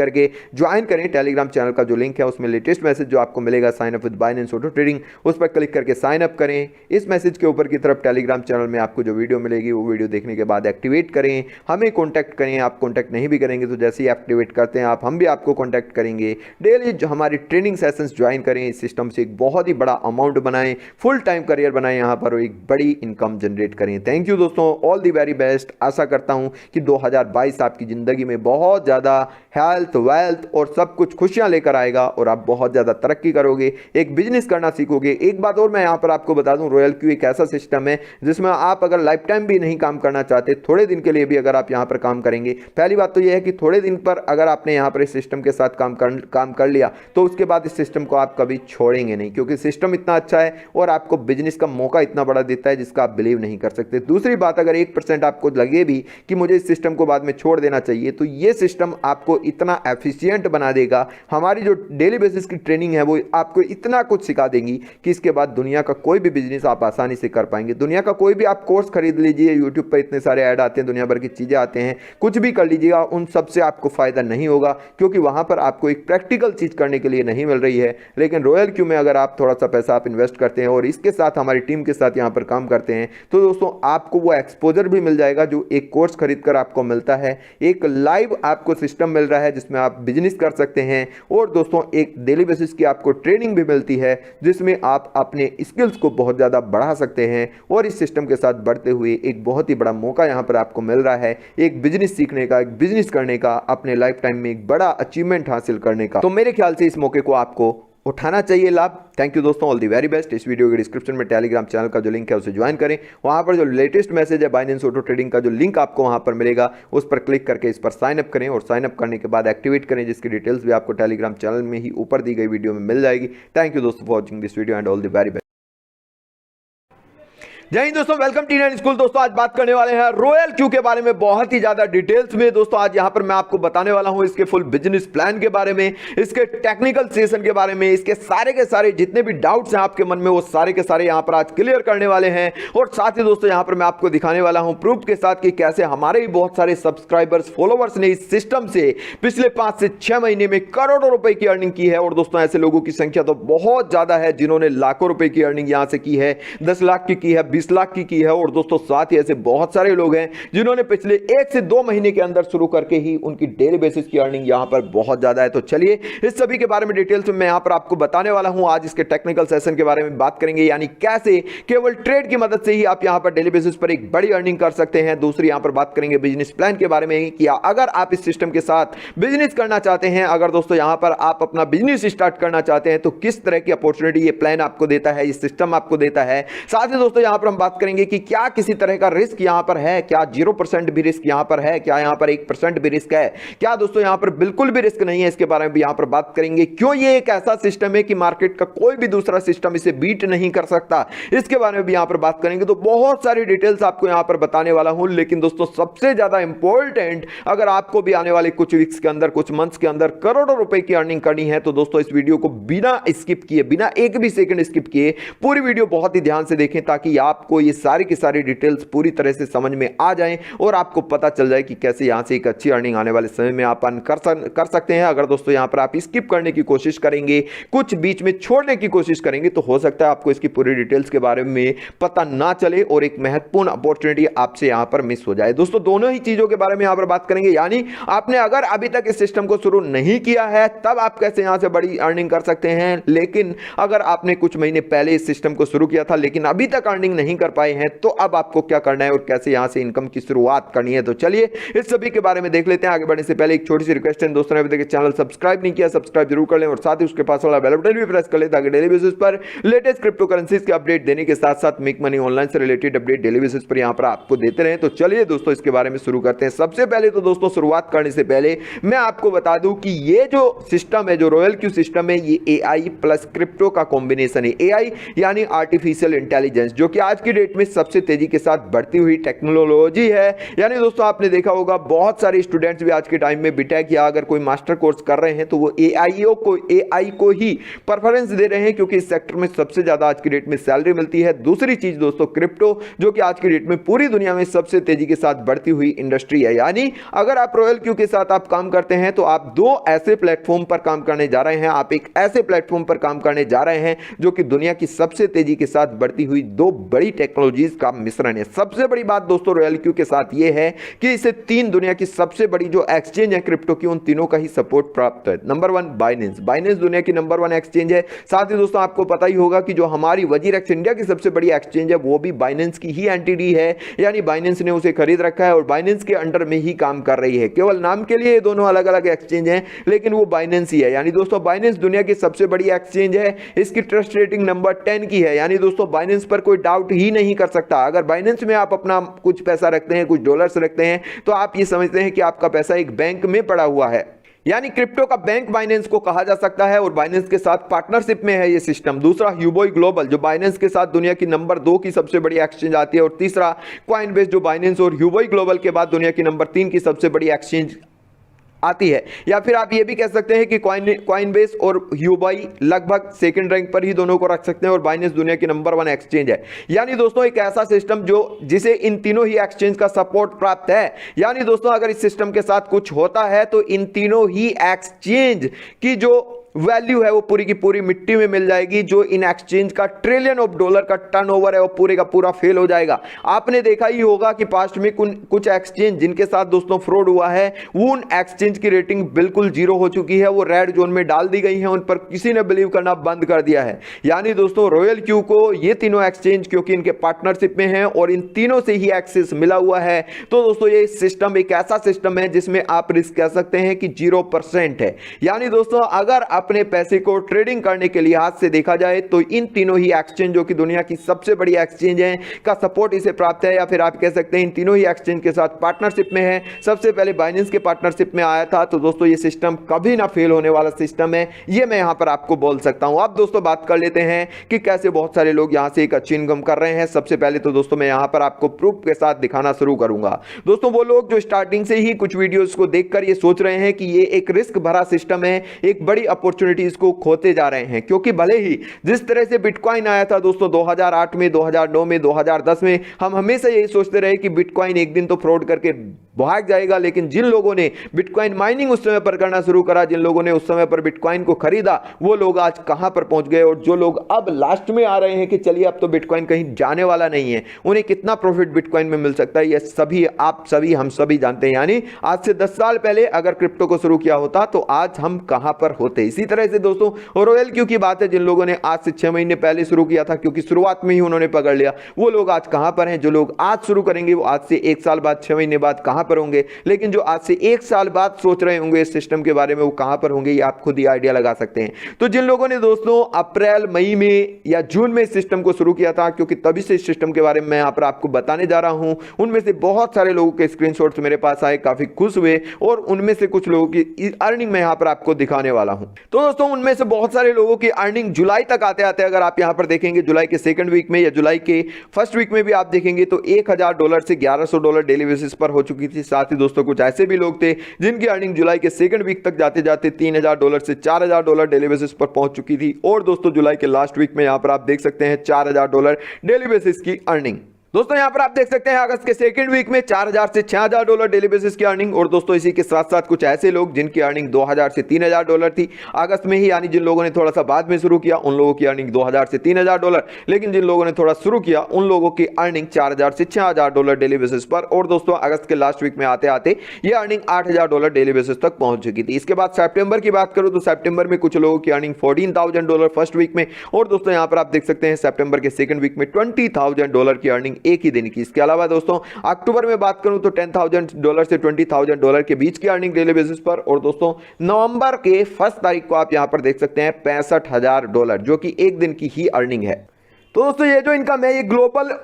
करें। टेलीग्राम चैनल का जो लिंक है उसमें लेटेस्ट मैसेज जो आपको मिलेगा, sign up with Binance auto trading, उस पर क्लिक करके साइन अप करें। इस मैसेज के ऊपर की तरफ टेलीग्राम चैनल में आपको जो वीडियो मिलेगी वो वीडियो देखने के बाद एक्टिवेट करें, हमें कॉन्टैक्ट करें। आप कॉन्टैक्ट नहीं भी करेंगे तो जैसे ही एक्टिवेट करते हैं हम भी आपको कॉन्टैक्ट करेंगे। डेली जो हमारी ट्रेनिंग सेशंस ज्वाइन करें, इस सिस्टम से एक बहुत ही बड़ा अमाउंट बनाएं, फुल टाइम करियर बनाएं यहाँ पर और एक बड़ी इनकम जनरेट करें। थैंक यू दोस्तों, ऑल दी वेरी बेस्ट। आशा करता हूँ कि 2022 आपकी ज़िंदगी में बहुत ज़्यादा हेल्थ, वेल्थ और सब कुछ खुशियाँ लेकर आएगा और आप बहुत ज़्यादा तरक्की करोगे, एक बिजनेस करना सीखोगे। एक बात और मैं यहाँ पर आपको बता दूँ, रॉयल क्यू एक ऐसा सिस्टम है जिसमें आप अगर लाइफ टाइम भी नहीं काम करना चाहते, थोड़े दिन के लिए भी अगर आप यहाँ पर काम करेंगे, पहली बात तो यह है कि थोड़े दिन पर अगर आपने यहाँ पर इस सिस्टम के साथ काम कर लिया तो उसके बाद इस सिस्टम को आप कभी छोड़ेंगे नहीं, क्योंकि सिस्टम इतना अच्छा है और आपको बिजनेस का मौका इतना बड़ा देता है जिसका आप बिलीव नहीं कर सकते। दूसरी बात, अगर 1% आपको लगे भी कि मुझे इस सिस्टम को बाद में छोड़ देना चाहिए, तो ये सिस्टम आपको इतना एफिशिएंट बना देगा, हमारी जो डेली बेसिस की ट्रेनिंग है वो आपको इतना कुछ सिखा देंगी कि इसके बाद दुनिया का कोई भी बिजनेस आप आसानी से कर पाएंगे। दुनिया का कोई भी आप कोर्स खरीद लीजिए, यूट्यूब पर इतने सारे ऐड आते हैं, दुनिया भर की चीज़ें आते हैं, कुछ भी कर लीजिएगा, उन सबसे आपको फायदा नहीं होगा, क्योंकि वहां पर आपको एक प्रैक्टिकल चीज करने के लिए नहीं मिल रही है। लेकिन रॉयल क्यू में अगर आप थोड़ा सा पैसा आप इन्वेस्ट करते हैं और इसके साथ हमारी टीम के साथ यहां पर काम करते हैं तो दोस्तों आपको वो एक्सपोजर भी मिल जाएगा जो एक कोर्स खरीदकर आपको मिलता है। एक लाइव आपको सिस्टम मिल रहा है जिसमें आप बिजनेस कर सकते हैं और दोस्तों एक डेली बेसिस की आपको ट्रेनिंग भी मिलती है जिसमें आप अपने स्किल्स को बहुत ज़्यादा बढ़ा सकते हैं और इस सिस्टम के साथ बढ़ते हुए एक बहुत ही बड़ा मौका यहाँ पर आपको मिल रहा है, एक बिजनेस सीखने का, एक बिजनेस करने का, अपने लाइफ टाइम में एक बड़ा अचीवमेंट हासिल करने का। तो मेरे ख्याल से इस मौके को आपको उठाना चाहिए लाभ। थैंक यू दोस्तों, ऑल दी वेरी बेस्ट। इस वीडियो के डिस्क्रिप्शन में टेलीग्राम चैनल का जो लिंक है उसे ज्वाइन करें, वहां पर जो लेटेस्ट मैसेज है बाइनेंस ऑटो ट्रेडिंग का जो लिंक आपको वहां पर मिलेगा उस पर क्लिक करके इस पर साइन अप करें और साइन अप करने के बाद एक्टिवेट करें, जिसकी डिटेल्स भी आपको टेलीग्राम चैनल में ही ऊपर दी गई वीडियो में मिल जाएगी। थैंक यू दोस्तों for watching this video and all the very best. जय हिंद दोस्तों, वेलकम T9 स्कूल। दोस्तों आज बात करने वाले हैं रॉयल क्यू के बारे में बहुत ही ज्यादा डिटेल्स में। दोस्तों आज यहां पर मैं आपको बताने वाला हूं इसके फुल बिजनेस प्लान के बारे में, इसके टेक्निकल सेशन के बारे में, इसके सारे के सारे जितने भी डाउट्स हैं आपके मन में वो सारे के सारे यहां पर आज क्लियर करने वाले हैं। और साथ ही दोस्तों यहां पर मैं आपको दिखाने वाला हूं प्रूफ के साथ कि कैसे हमारे ही बहुत सारे सब्सक्राइबर्स, फॉलोवर्स ने इस सिस्टम से पिछले 5 से 6 महीने में करोड़ों रुपए की अर्निंग की है। और दोस्तों ऐसे लोगों की संख्या तो बहुत ज्यादा है जिन्होंने लाखों रुपए की अर्निंग यहां से की है, 10 लाख की है, 20 लाख की है। और दोस्तों साथ ही ऐसे बहुत सारे लोग हैं जिन्होंने पिछले 1 से 2 महीने के अंदर शुरू करके ही उनकी डेली बेसिस की अर्निंग यहां पर बहुत ज्यादा है। तो चलिए इस सभी के बारे में डिटेल्स में मैं यहां पर आपको बताने वाला हूं। आज इसके टेक्निकल सेशन के बारे में बात करेंगे, यानी कैसे केवल ट्रेड की मदद से ही आप यहां पर डेली बेसिस पर एक बड़ी अर्निंग कर सकते हैं। दूसरी यहां पर बात करेंगे बिजनेस प्लान के बारे में कि अगर आप इस सिस्टम के साथ बिजनेस करना चाहते हैं, अगर दोस्तों यहां पर आप अपना बिजनेस स्टार्ट करना चाहते हैं तो किस तरह की अपॉर्चुनिटी ये प्लान आपको देता है, ये सिस्टम आपको देता है। साथ ही दोस्तों यहां पर हम बात करेंगे कि क्या किसी तरह का रिस्क यहां पर है, क्या 0% भी रिस्क यहां पर है, क्या यहां पर 1% भी रिस्क है, क्या दोस्तों यहां पर बिल्कुल भी रिस्क नहीं है, इसके बारे में भी यहां पर बात करेंगे। क्यों ये एक ऐसा सिस्टम है कि मार्केट का कोई भी दूसरा सिस्टम इसे बीट नहीं कर सकता, इसके बारे में भी यहां पर बात करेंगे। तो बहुत सारी डिटेल्स आपको यहां पर बताने वाला हूं। लेकिन दोस्तों सबसे ज्यादा इंपॉर्टेंट, अगर आपको भी आने वाले कुछ वीक्स के अंदर, कुछ मंथ्स के अंदर करोड़ों रुपए की अर्निंग करनी है तो दोस्तों इस वीडियो को बिना स्किप किए, बिना एक भी सेकंड स्किप किए पूरी वीडियो बहुत ही ध्यान से देखें, ताकि आपको ये सारी की सारी डिटेल्स पूरी तरह से समझ में आ जाएं और आपको पता चल जाए कि कैसे यहां से एक अच्छी अर्निंग आने वाले समय में आप अर्न कर सकते हैं। अगर दोस्तों यहां पर आप स्किप करने की कोशिश करेंगे, कुछ बीच में छोड़ने की कोशिश करेंगे तो हो सकता है आपको इसकी पूरी डिटेल्स के बारे में पता ना चले और एक महत्वपूर्ण अपॉर्चुनिटी आपसे यहां पर मिस हो जाए। दोस्तों दोनों ही चीजों के बारे में यहां पर बात करेंगे, यानी आपने अगर अभी तक इस सिस्टम को शुरू नहीं किया है तब आप कैसे यहां से बड़ी अर्निंग कर सकते हैं, लेकिन अगर आपने कुछ महीने पहले इस सिस्टम को शुरू किया था लेकिन अभी तक अर्निंग नहीं कर पाए हैं तो अब आपको क्या करना है और कैसे यहां से इनकम की शुरुआत करनी है। तो चलिए इस सभी के बारे में देख लेते हैं। आगे बढ़ने से पहले एक छोटी सी रिक्वेस्ट है, दोस्तों ने अभी तक चैनल सब्सक्राइब नहीं किया, सब्सक्राइब जरूर कर लें और साथ ही उसके पास वाला बेल बटन भी प्रेस कर लें ताकि डेली बेसिस पर लेटेस्ट क्रिप्टो करेंसीज के अपडेट देने के साथ साथ मेक मनी ऑनलाइन से रिलेटेड अपडेट डेली बेसिस पर यहां पर आपको देते रहे। तो चलिए दोस्तों इसके बारे में शुरू करते हैं। सबसे पहले तो दोस्तों शुरुआत करने से पहले मैं आपको बता दूं कि ये जो सिस्टम है, जो रॉयल क्यू सिस्टम है, ये एआई प्लस क्रिप्टो का कॉम्बिनेशन है। एआई यानी आर्टिफिशियल इंटेलिजेंस, जो कि आज की डेट में सबसे तेजी के साथ बढ़ती हुई टेक्नोलॉजी है। यानी दोस्तों आपने देखा होगा बहुत सारे स्टूडेंट्स भी आज के टाइम में बीटेक या अगर कोई मास्टर कोर्स कर रहे हैं तो वो एआई को ही प्रेफरेंस दे रहे हैं क्योंकि इस सेक्टर में सबसे ज्यादा आज की डेट में सैलरी मिलती है। दूसरी चीज दोस्तों क्रिप्टो, जो कि आज की डेट में पूरी दुनिया में सबसे तेजी के साथ बढ़ती हुई इंडस्ट्री है। यानी अगर आप रॉयल क्यू के साथ आप काम करते हैं तो आप दो ऐसे प्लेटफॉर्म पर काम करने जा रहे हैं। आप एक ऐसे प्लेटफॉर्म पर काम करने जा रहे हैं जो कि दुनिया की सबसे तेजी के साथ बढ़ती हुई दो बड़ी टेक्नोलॉजीज का मिश्रण है। सबसे बड़ी बात दोस्तों रॉयल क्यू के साथ यह है कि इसे तीन दुनिया की सबसे बड़ी जो एक्सचेंज है क्रिप्टो की, उन तीनों का ही सपोर्ट प्राप्त है। नंबर वन बाइनेंस, बाइनेंस दुनिया की नंबर वन एक्सचेंज है। साथ ही दोस्तों आपको पता ही होगा कि जो हमारी वजीरेक्स इंडिया की सबसे बड़ी एक्सचेंज है वो भी बाइनेंस की ही एंटिटी है। यानी बाइनेंस ने उसे खरीद रखा है और बाइनेंस के अंडर में ही काम कर रही है। केवल नाम के लिए ये दोनों अलग अलग एक्सचेंज हैं लेकिन वो बाइनेंस ही है। यानी दोस्तों बाइनेंस दुनिया की सबसे बड़ी एक्सचेंज है। इसकी ट्रस्ट रेटिंग नंबर 10 की है। यानी दोस्तों बाइनेंस पर कोई डाउट ही नहीं कर सकता। अगर बाइनेंस में आप अपना कुछ पैसा रखते हैं, कुछ डॉलर्स रखते हैं, तो आप ये समझते हैं कि आपका पैसा एक बैंक में पड़ा हुआ है। यानी क्रिप्टो का बैंक बाइनेंस को कहा जा सकता है और बाइनेंस के साथ पार्टनरशिप में है ये सिस्टम। दूसरा ह्यूबॉय ग्लोबल, जो बाइनेंस के साथ दुनिया की नंबर 2 की सबसे बड़ी एक्सचेंज आती है। और तीसरा कॉइनबेस, जो बाइनेंस और ह्यूबॉय ग्लोबल के बाद दुनिया की नंबर 3 की सबसे बड़ी एक्सचेंज आती है। या फिर आप ये भी कह सकते हैं कि कॉइनबेस और ह्यूबॉय लगभग सेकंड रैंक पर ही दोनों को रख सकते हैं और बाइनेंस दुनिया की नंबर 1 एक्सचेंज है। यानी दोस्तों एक ऐसा सिस्टम जिसे इन तीनों ही एक्सचेंज का सपोर्ट प्राप्त है। यानी दोस्तों अगर इस सिस्टम के साथ कुछ होता है तो इन तीनों ही एक्सचेंज की जो वैल्यू है वो पूरी की पूरी मिट्टी में मिल जाएगी। जो इन एक्सचेंज का ट्रिलियन ऑफ डॉलर का टर्नओवर है वो पूरे का पूरा फेल हो जाएगा। आपने देखा ही होगा कि पास्ट में कुछ एक्सचेंज जिनके साथ दोस्तों फ्रॉड हुआ है, वो उन एक्सचेंज की रेटिंग बिल्कुल जीरो हो चुकी है, वो रेड जोन में डाल दी गई है, उन पर किसी ने बिलीव करना बंद कर दिया है। यानी दोस्तों रॉयल क्यू को ये तीनों एक्सचेंज क्योंकि इनके पार्टनरशिप में है और इन तीनों से ही एक्सेस मिला हुआ है, तो दोस्तों ये सिस्टम एक ऐसा सिस्टम है जिसमें आप रिस्क कह सकते हैं कि 0% है। यानी दोस्तों अगर अपने पैसे को ट्रेडिंग करने के लिहाज से देखा जाए तो इन तीनों ही एक्सचेंज, जो कि दुनिया की सबसे बड़ी एक्सचेंज है, का सपोर्ट इसे प्राप्त है। या फिर आप कह सकते हैं इन तीनों ही एक्सचेंज के साथ पार्टनरशिप में है। सबसे पहले बाइनेंस के पार्टनरशिप में आया था। तो दोस्तों ये सिस्टम कभी ना फेल होने वाला सिस्टम है, ये मैं यहां पर आपको बोल सकता हूं। अब दोस्तों बात कर लेते हैं कि कैसे बहुत सारे लोग यहां से एक अच्छी इनकम कर रहे हैं। सबसे पहले तो दोस्तों मैं यहां पर आपको प्रूफ के साथ दिखाना शुरू करूंगा। दोस्तों वो लोग जो स्टार्टिंग से ही कुछ वीडियोस को देखकर ये सोच रहे हैं कि ये एक रिस्क भरा सिस्टम है, एक बड़ी अपॉर्चुनिटीज को खोते जा रहे हैं, क्योंकि भले ही जिस तरह से बिटकॉइन आया था दोस्तों 2008 में, 2009 में, 2010 में, हम हमेशा यही सोचते रहे कि बिटकॉइन एक दिन तो फ्रॉड करके भाग जाएगा। लेकिन जिन लोगों ने बिटकॉइन माइनिंग उस समय पर करना शुरू करा, जिन लोगों ने उस समय पर बिटकॉइन को खरीदा, वो लोग आज कहां पर पहुंच गए। और जो लोग अब लास्ट में आ रहे हैं कि चलिए अब तो बिटकॉइन कहीं जाने वाला नहीं है, उन्हें कितना प्रॉफिट बिटकॉइन में मिल सकता है, ये सभी आप सभी हम सभी जानते हैं। यानी आज से 10 साल पहले अगर क्रिप्टो को शुरू किया होता तो आज हम कहां पर होते। इसी तरह से दोस्तों रॉयल क्यू की बात है, जिन लोगों ने आज से 6 महीने पहले शुरू किया था, क्योंकि शुरुआत में ही उन्होंने पकड़ लिया, वो लोग आज कहां पर हैं। जो लोग आज शुरू करेंगे वो आज से 1 साल बाद, 6 महीने बाद कहां पर होंगे। लेकिन जो आज से 1 साल बाद सोच रहे होंगे इस सिस्टम के बारे में, वो कहां पर होंगे, ये आप खुद ही आइडिया लगा सकते हैं। तो जिन लोगों ने दोस्तों अप्रैल, मई में या जून में इस सिस्टम को शुरू किया था, क्योंकि तभी से इस सिस्टम के बारे में मैं यहां पर आपको बताने जा रहा हूं, उनमें से बहुत सारे लोगों के स्क्रीनशॉट्स मेरे पास आए, काफी खुश हुए, और उनमें से कुछ लोगों की अर्निंग मैं यहां पर आपको दिखाने वाला हूं। तो दोस्तों उनमें से बहुत सारे लोगों की अर्निंग जुलाई तक आते आते, अगर आप यहां पर देखेंगे जुलाई के सेकंड वीक में या जुलाई के फर्स्ट वीक में भी आप देखेंगे तो $1000 से $1100 डेली बेसिस पर हो चुकी थी। साथ ही दोस्तों कुछ ऐसे भी लोग थे जिनकी अर्निंग जुलाई के सेकंड वीक तक जाते जाते $3000 से $4000 डेली बेसिस पर पहुंच चुकी थी। और दोस्तों जुलाई के लास्ट वीक में यहां पर आप देख सकते हैं $4000 डेली बेसिस की अर्निंग। दोस्तों यहां पर आप देख सकते हैं अगस्त के सेकंड वीक में 4000 से $6000 डेली बेसिस की अर्निंग। और दोस्तों इसी के साथ साथ कुछ ऐसे लोग जिनकी अर्निंग $2000 से $3000 थी अगस्त में ही, यानी जिन लोगों ने थोड़ा सा बाद में शुरू किया उन लोगों की अर्निंग $2000 से $3000, लेकिन जिन लोगों ने थोड़ा शुरू किया उन लोगों की अर्निंग $4000 से $6000 डेली बेसिस पर। और दोस्तों अगस्त के लास्ट वीक में आते आते ये अर्निंग $8000 डेली बेसिस तक पहुंच चुकी थी। इसके बाद सितंबर की बात करूं तो सितंबर में कुछ लोगों की अर्निंग $14000 फर्स्ट वीक में। और दोस्तों यहां पर आप देख सकते हैं सितंबर के सेकंड वीक में $20000 की अर्निंग एक ही दिन की। इसके अलावा दोस्तों अक्टूबर में बात करूं तो $10,000 से $20,000 के बीच की अर्निंग डेली बेसिस पर। और दोस्तों नवंबर के 1 तारीख को आप यहां पर देख सकते हैं $65,000, जो कि एक दिन की ही अर्निंग है। तो दोस्तों ये जो इनकम है ये ग्लोबल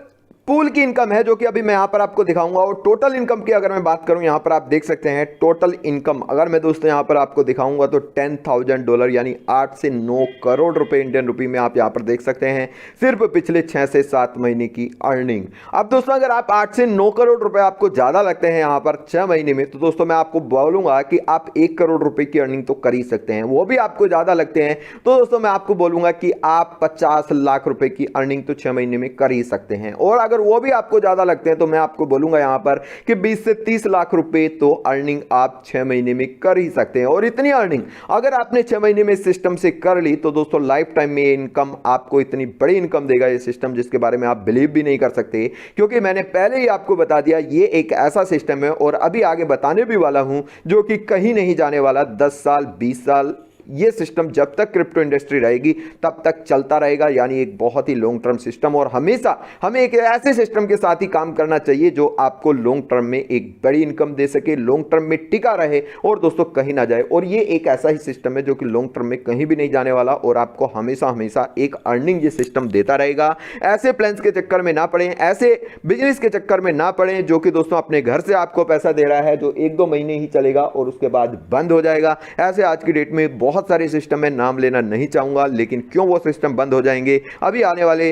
पूल की इनकम है, जो कि अभी मैं यहां पर आपको दिखाऊंगा। और टोटल इनकम की अगर मैं बात करूं, यहां पर आप देख सकते हैं टोटल इनकम अगर मैं दोस्तों यहां पर आपको दिखाऊंगा तो $10,000 यानी 8 से 9 करोड़ रुपए इंडियन रुपए में आप यहां पर देख सकते हैं सिर्फ पिछले 6 से 7 महीने की अर्निंग। अब दोस्तों अगर आप 8 से 9 करोड़ रुपए आपको ज्यादा लगते हैं यहां पर 6 महीने में, तो दोस्तों मैं आपको बोलूंगा कि आप 1 करोड़ रुपए की अर्निंग तो कर ही सकते हैं। वो भी आपको ज्यादा लगते हैं तो दोस्तों मैं आपको बोलूंगा कि आप 50 लाख रुपए की अर्निंग तो 6 महीने में कर ही सकते हैं। और अगर वो भी आपको ज्यादा लगते हैं तो मैं आपको बोलूंगा यहां पर कि 20 से 30 लाख रुपए तो अर्निंग आप 6 महीने में कर ही सकते हैं। और इतनी अर्निंग अगर आपने 6 महीने में सिस्टम से कर ली तो दोस्तों लाइफ टाइम में इनकम आपको इतनी बड़ी इनकम देगा ये सिस्टम, जिसके बारे में आप बिलीव भी नहीं कर सकते। क्योंकि मैंने पहले ही आपको बता दिया ये एक ऐसा सिस्टम है और अभी आगे बताने भी वाला हूं जो कि कहीं नहीं जाने वाला। 10 साल 20 साल ये सिस्टम जब तक क्रिप्टो इंडस्ट्री रहेगी तब तक चलता रहेगा, यानी एक बहुत ही लॉन्ग टर्म सिस्टम। और हमेशा हमें एक ऐसे सिस्टम के साथ ही काम करना चाहिए जो आपको लॉन्ग टर्म में एक बड़ी इनकम दे सके, लॉन्ग टर्म में टिका रहे और दोस्तों कहीं ना जाए। और ये एक ऐसा ही सिस्टम है जो कि लॉन्ग टर्म में कहीं भी नहीं जाने वाला और आपको हमेशा हमेशा एक अर्निंग ये सिस्टम देता रहेगा। ऐसे प्लान्स के चक्कर में ना पड़े, ऐसे बिजनेस के चक्कर में ना पड़े जो कि दोस्तों अपने घर से आपको पैसा दे रहा है, जो 1-2 महीने ही चलेगा और उसके बाद बंद हो जाएगा। ऐसे आज की डेट में बहुत सारे सिस्टम है, नाम लेना नहीं चाहूंगा, लेकिन क्यों वो सिस्टम बंद हो जाएंगे अभी आने वाले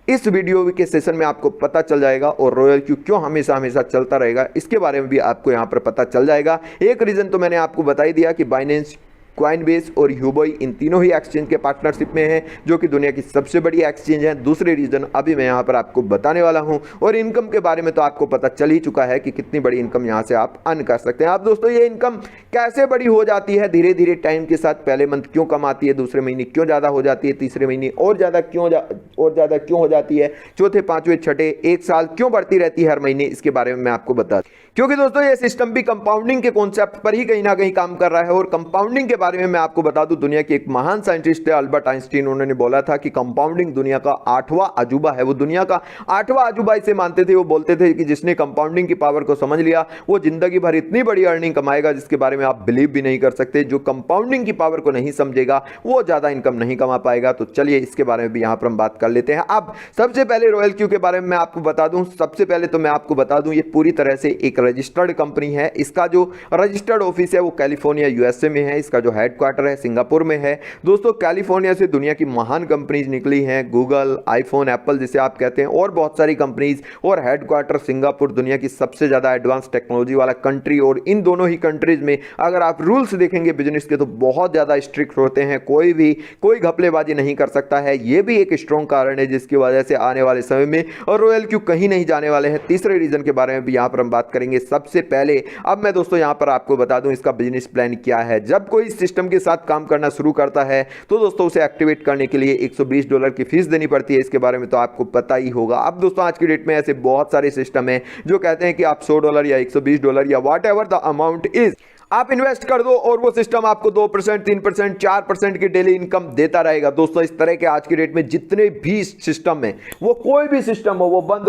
इस वीडियो के सेशन में आपको पता चल जाएगा। और रॉयल क्यू क्यों हमेशा हमेशा चलता रहेगा इसके बारे में भी आपको यहां पर पता चल जाएगा। एक रीजन तो मैंने आपको बता ही दिया कि बाइनेंस, कॉइनबेस और ह्यूबॉय इन तीनों ही एक्सचेंज के पार्टनरशिप में है, जो कि दुनिया की सबसे बड़ी एक्सचेंज है। दूसरे रीजन अभी मैं यहां पर आपको बताने वाला हूं। और इनकम के बारे में तो आपको पता चल ही चुका है कि कितनी बड़ी इनकम यहां से आप अर्न कर सकते हैं। अब दोस्तों ये इनकम कैसे बड़ी हो जाती है धीरे धीरे टाइम के साथ, पहले मंथ क्यों कम आती है, दूसरे महीने क्यों ज्यादा हो जाती है, तीसरे महीने और ज्यादा क्यों हो जाती है, चौथे पांचवें छठे 1 साल क्यों बढ़ती रहती है हर महीने, इसके बारे में मैं आपको बता दूं। क्योंकि दोस्तों ये सिस्टम भी कंपाउंडिंग के कॉन्सेप्ट पर ही कहीं ना कहीं काम कर रहा है। और कंपाउंडिंग के बारे में मैं आपको बता दूं, दुनिया के एक महान साइंटिस्ट थे अल्बर्ट आइंस्टीन, उन्होंने बोला था कि कंपाउंडिंग दुनिया का 8वां अजूबा है। वो दुनिया का 8वां अजूबा इसे मानते थे। वो बोलते थे कि जिसने कंपाउंडिंग की पावर को समझ लिया वो जिंदगी भर इतनी बड़ी अर्निंग कमाएगा जिसके बारे में आप बिलीव भी नहीं कर सकते। जो कंपाउंडिंग की पावर को नहीं समझेगा वो ज्यादा इनकम नहीं कमा पाएगा। तो चलिए इसके बारे में भी यहां पर हम बात कर लेते हैं। अब सबसे पहले रॉयल क्यू के बारे में मैं आपको बता दूं, सबसे पहले तो मैं आपको बता दूं ये पूरी तरह से एक रजिस्टर्ड कंपनी है। इसका जो रजिस्टर्ड ऑफिस है वो कैलिफोर्निया यूएसए में है। इसका जो हेडक्वार्टर है सिंगापुर में है। दोस्तों कैलिफोर्निया से दुनिया की महान कंपनीज निकली हैं, गूगल, आईफोन, एप्पल जिसे आप कहते हैं, और बहुत सारी कंपनीज। और हेडक्वार्टर सिंगापुर, दुनिया की सबसे ज्यादा एडवांस टेक्नोलॉजी वाला कंट्री। और इन दोनों ही कंट्रीज में अगर आप रूल्स देखेंगे बिजनेस के तो बहुत ज्यादा स्ट्रिक्ट होते हैं, कोई घपलेबाजी नहीं कर सकता है। यह भी एक स्ट्रॉन्ग कारण है जिसकी वजह से आने वाले समय में और रॉयल क्यू कहीं नहीं जाने वाले हैं। तीसरे रीजन के बारे में भी यहां पर हम बात करेंगे। सबसे पहले अब मैं दोस्तों यहां पर आपको बता दूं इसका बिजनेस प्लान क्या है। जब कोई सिस्टम के साथ काम करना शुरू करता है तो दोस्तों उसे एक्टिवेट करने के लिए $120 की फीस देनी पड़ती है। इसके बारे में तो आपको पता ही होगा। अब दोस्तों आज की डेट में ऐसे बहुत सारे सिस्टम हैं जो कहते हैं कि आप $100 या $120 या what ever the amount is आप इन्वेस्ट कर दो और वो सिस्टम आपको 2%, 3%, 4% की डेली इनकम देता रहेगा। दोस्तों इस तरह के आज की डेट में जितने भी सिस्टम है वो कोई भी सिस्टम हो वो बंद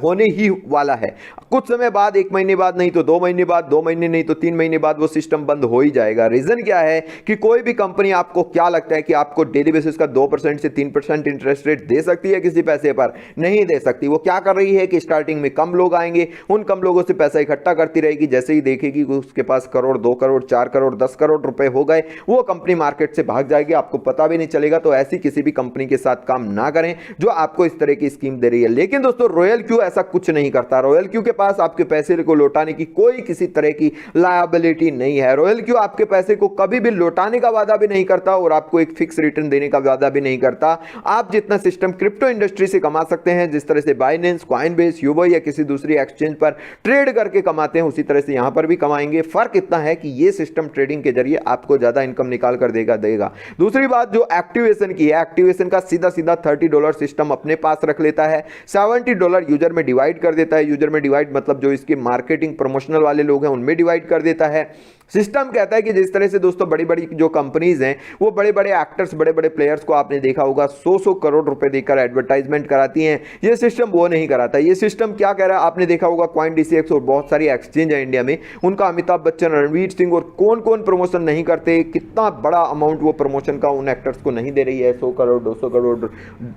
होने ही वाला है। कुछ समय बाद, 1 महीने बाद नहीं तो 2 महीने बाद, 2 महीने नहीं तो 3 महीने बाद वो सिस्टम बंद हो ही जाएगा। रीजन क्या है कि कोई भी कंपनी, आपको क्या लगता है कि आपको डेली बेसिस का 2% से 3% इंटरेस्ट रेट दे सकती है किसी पैसे पर? नहीं दे सकती। वो क्या कर रही है कि स्टार्टिंग में कम लोग आएंगे, उन कम लोगों से पैसा इकट्ठा करती रहेगी। जैसे ही देखेगी कि उसके पास करोड़, 2 करोड़, 4 करोड़, 10 करोड़ रुपए हो गए, वो कंपनी मार्केट से भाग जाएगी, आपको पता भी नहीं चलेगा। तो ऐसी किसी भी कंपनी के साथ काम ना करें जो आपको इस तरह की स्कीम दे रही है। लेकिन दोस्तों रॉयल क्यू ऐसा कुछ नहीं करता। रॉयल क्यू के पास आपके पैसे को लौटाने की कोई किसी तरह की लायबिलिटी नहीं है। रॉयल क्यू आपके पैसे को कभी भी लौटाने का वादा भी नहीं करता और आपको एक फिक्स रिटर्न देने का वादा भी नहीं करता। आप जितना सिस्टम क्रिप्टो इंडस्ट्री से कमा सकते हैं, जिस तरह से बाइनेंस, कॉइनबेस, यूबो या किसी दूसरी एक्सचेंज पर ट्रेड करके कमाते हैं, उसी तरह से यहां पर भी कमाएंगे। फर्क इतना है कि ये सिस्टम ट्रेडिंग के जरिए आपको ज्यादा इनकम निकाल कर देगा। दूसरी बात जो एक्टिवेशन की है, एक्टिवेशन का सीधा सीधा $30 सिस्टम अपने पास रख लेता है, $70 यूजर में डिवाइड कर देता है। यूजर में डिवाइड मतलब जो इसके मार्केटिंग प्रमोशनल वाले लोग हैं उनमें डिवाइड कर देता है। सिस्टम कहता है कि जिस तरह से दोस्तों बड़ी बड़ी जो कंपनीज हैं वो बड़े बड़े एक्टर्स, बड़े बड़े प्लेयर्स को आपने देखा होगा 100 करोड़ रुपए देकर एडवर्टाइजमेंट कराती हैं, ये सिस्टम वो नहीं कराता। ये सिस्टम क्या कह रहा है, आपने देखा होगा CoinDCX और बहुत सारी एक्सचेंज है इंडिया में, उनका अमिताभ बच्चन, रणवीर सिंह और कौन कौन प्रमोशन नहीं करते, कितना बड़ा अमाउंट वो प्रमोशन का उन एक्टर्स को नहीं दे रही है, 100 करोड़ 200 करोड़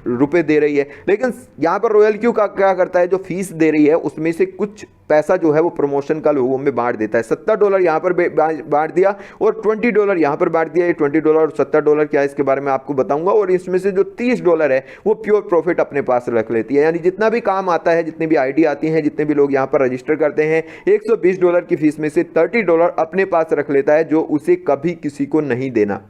रुपए दे रही है। लेकिन यहां पर रॉयल क्यू का क्या करता है, जो फीस दे रही है उसमें से कुछ पैसा जो है वो प्रमोशन का लोगों में बांट देता है। $70 यहां पर बांट दिया और $20 यहां पर बांट दिया। ये $20 और $70 क्या है इसके बारे में आपको बताऊंगा। और इसमें से जो $30 है वो प्योर प्रॉफिट अपने पास रख लेती है। यानी जितना भी काम आता है, जितनी भी आईडी आती है, जितने भी लोग यहां पर रजिस्टर करते हैं, $120 की फीस में से $30 अपने पास रख लेता है, जो उसे कभी किसी को नहीं देना।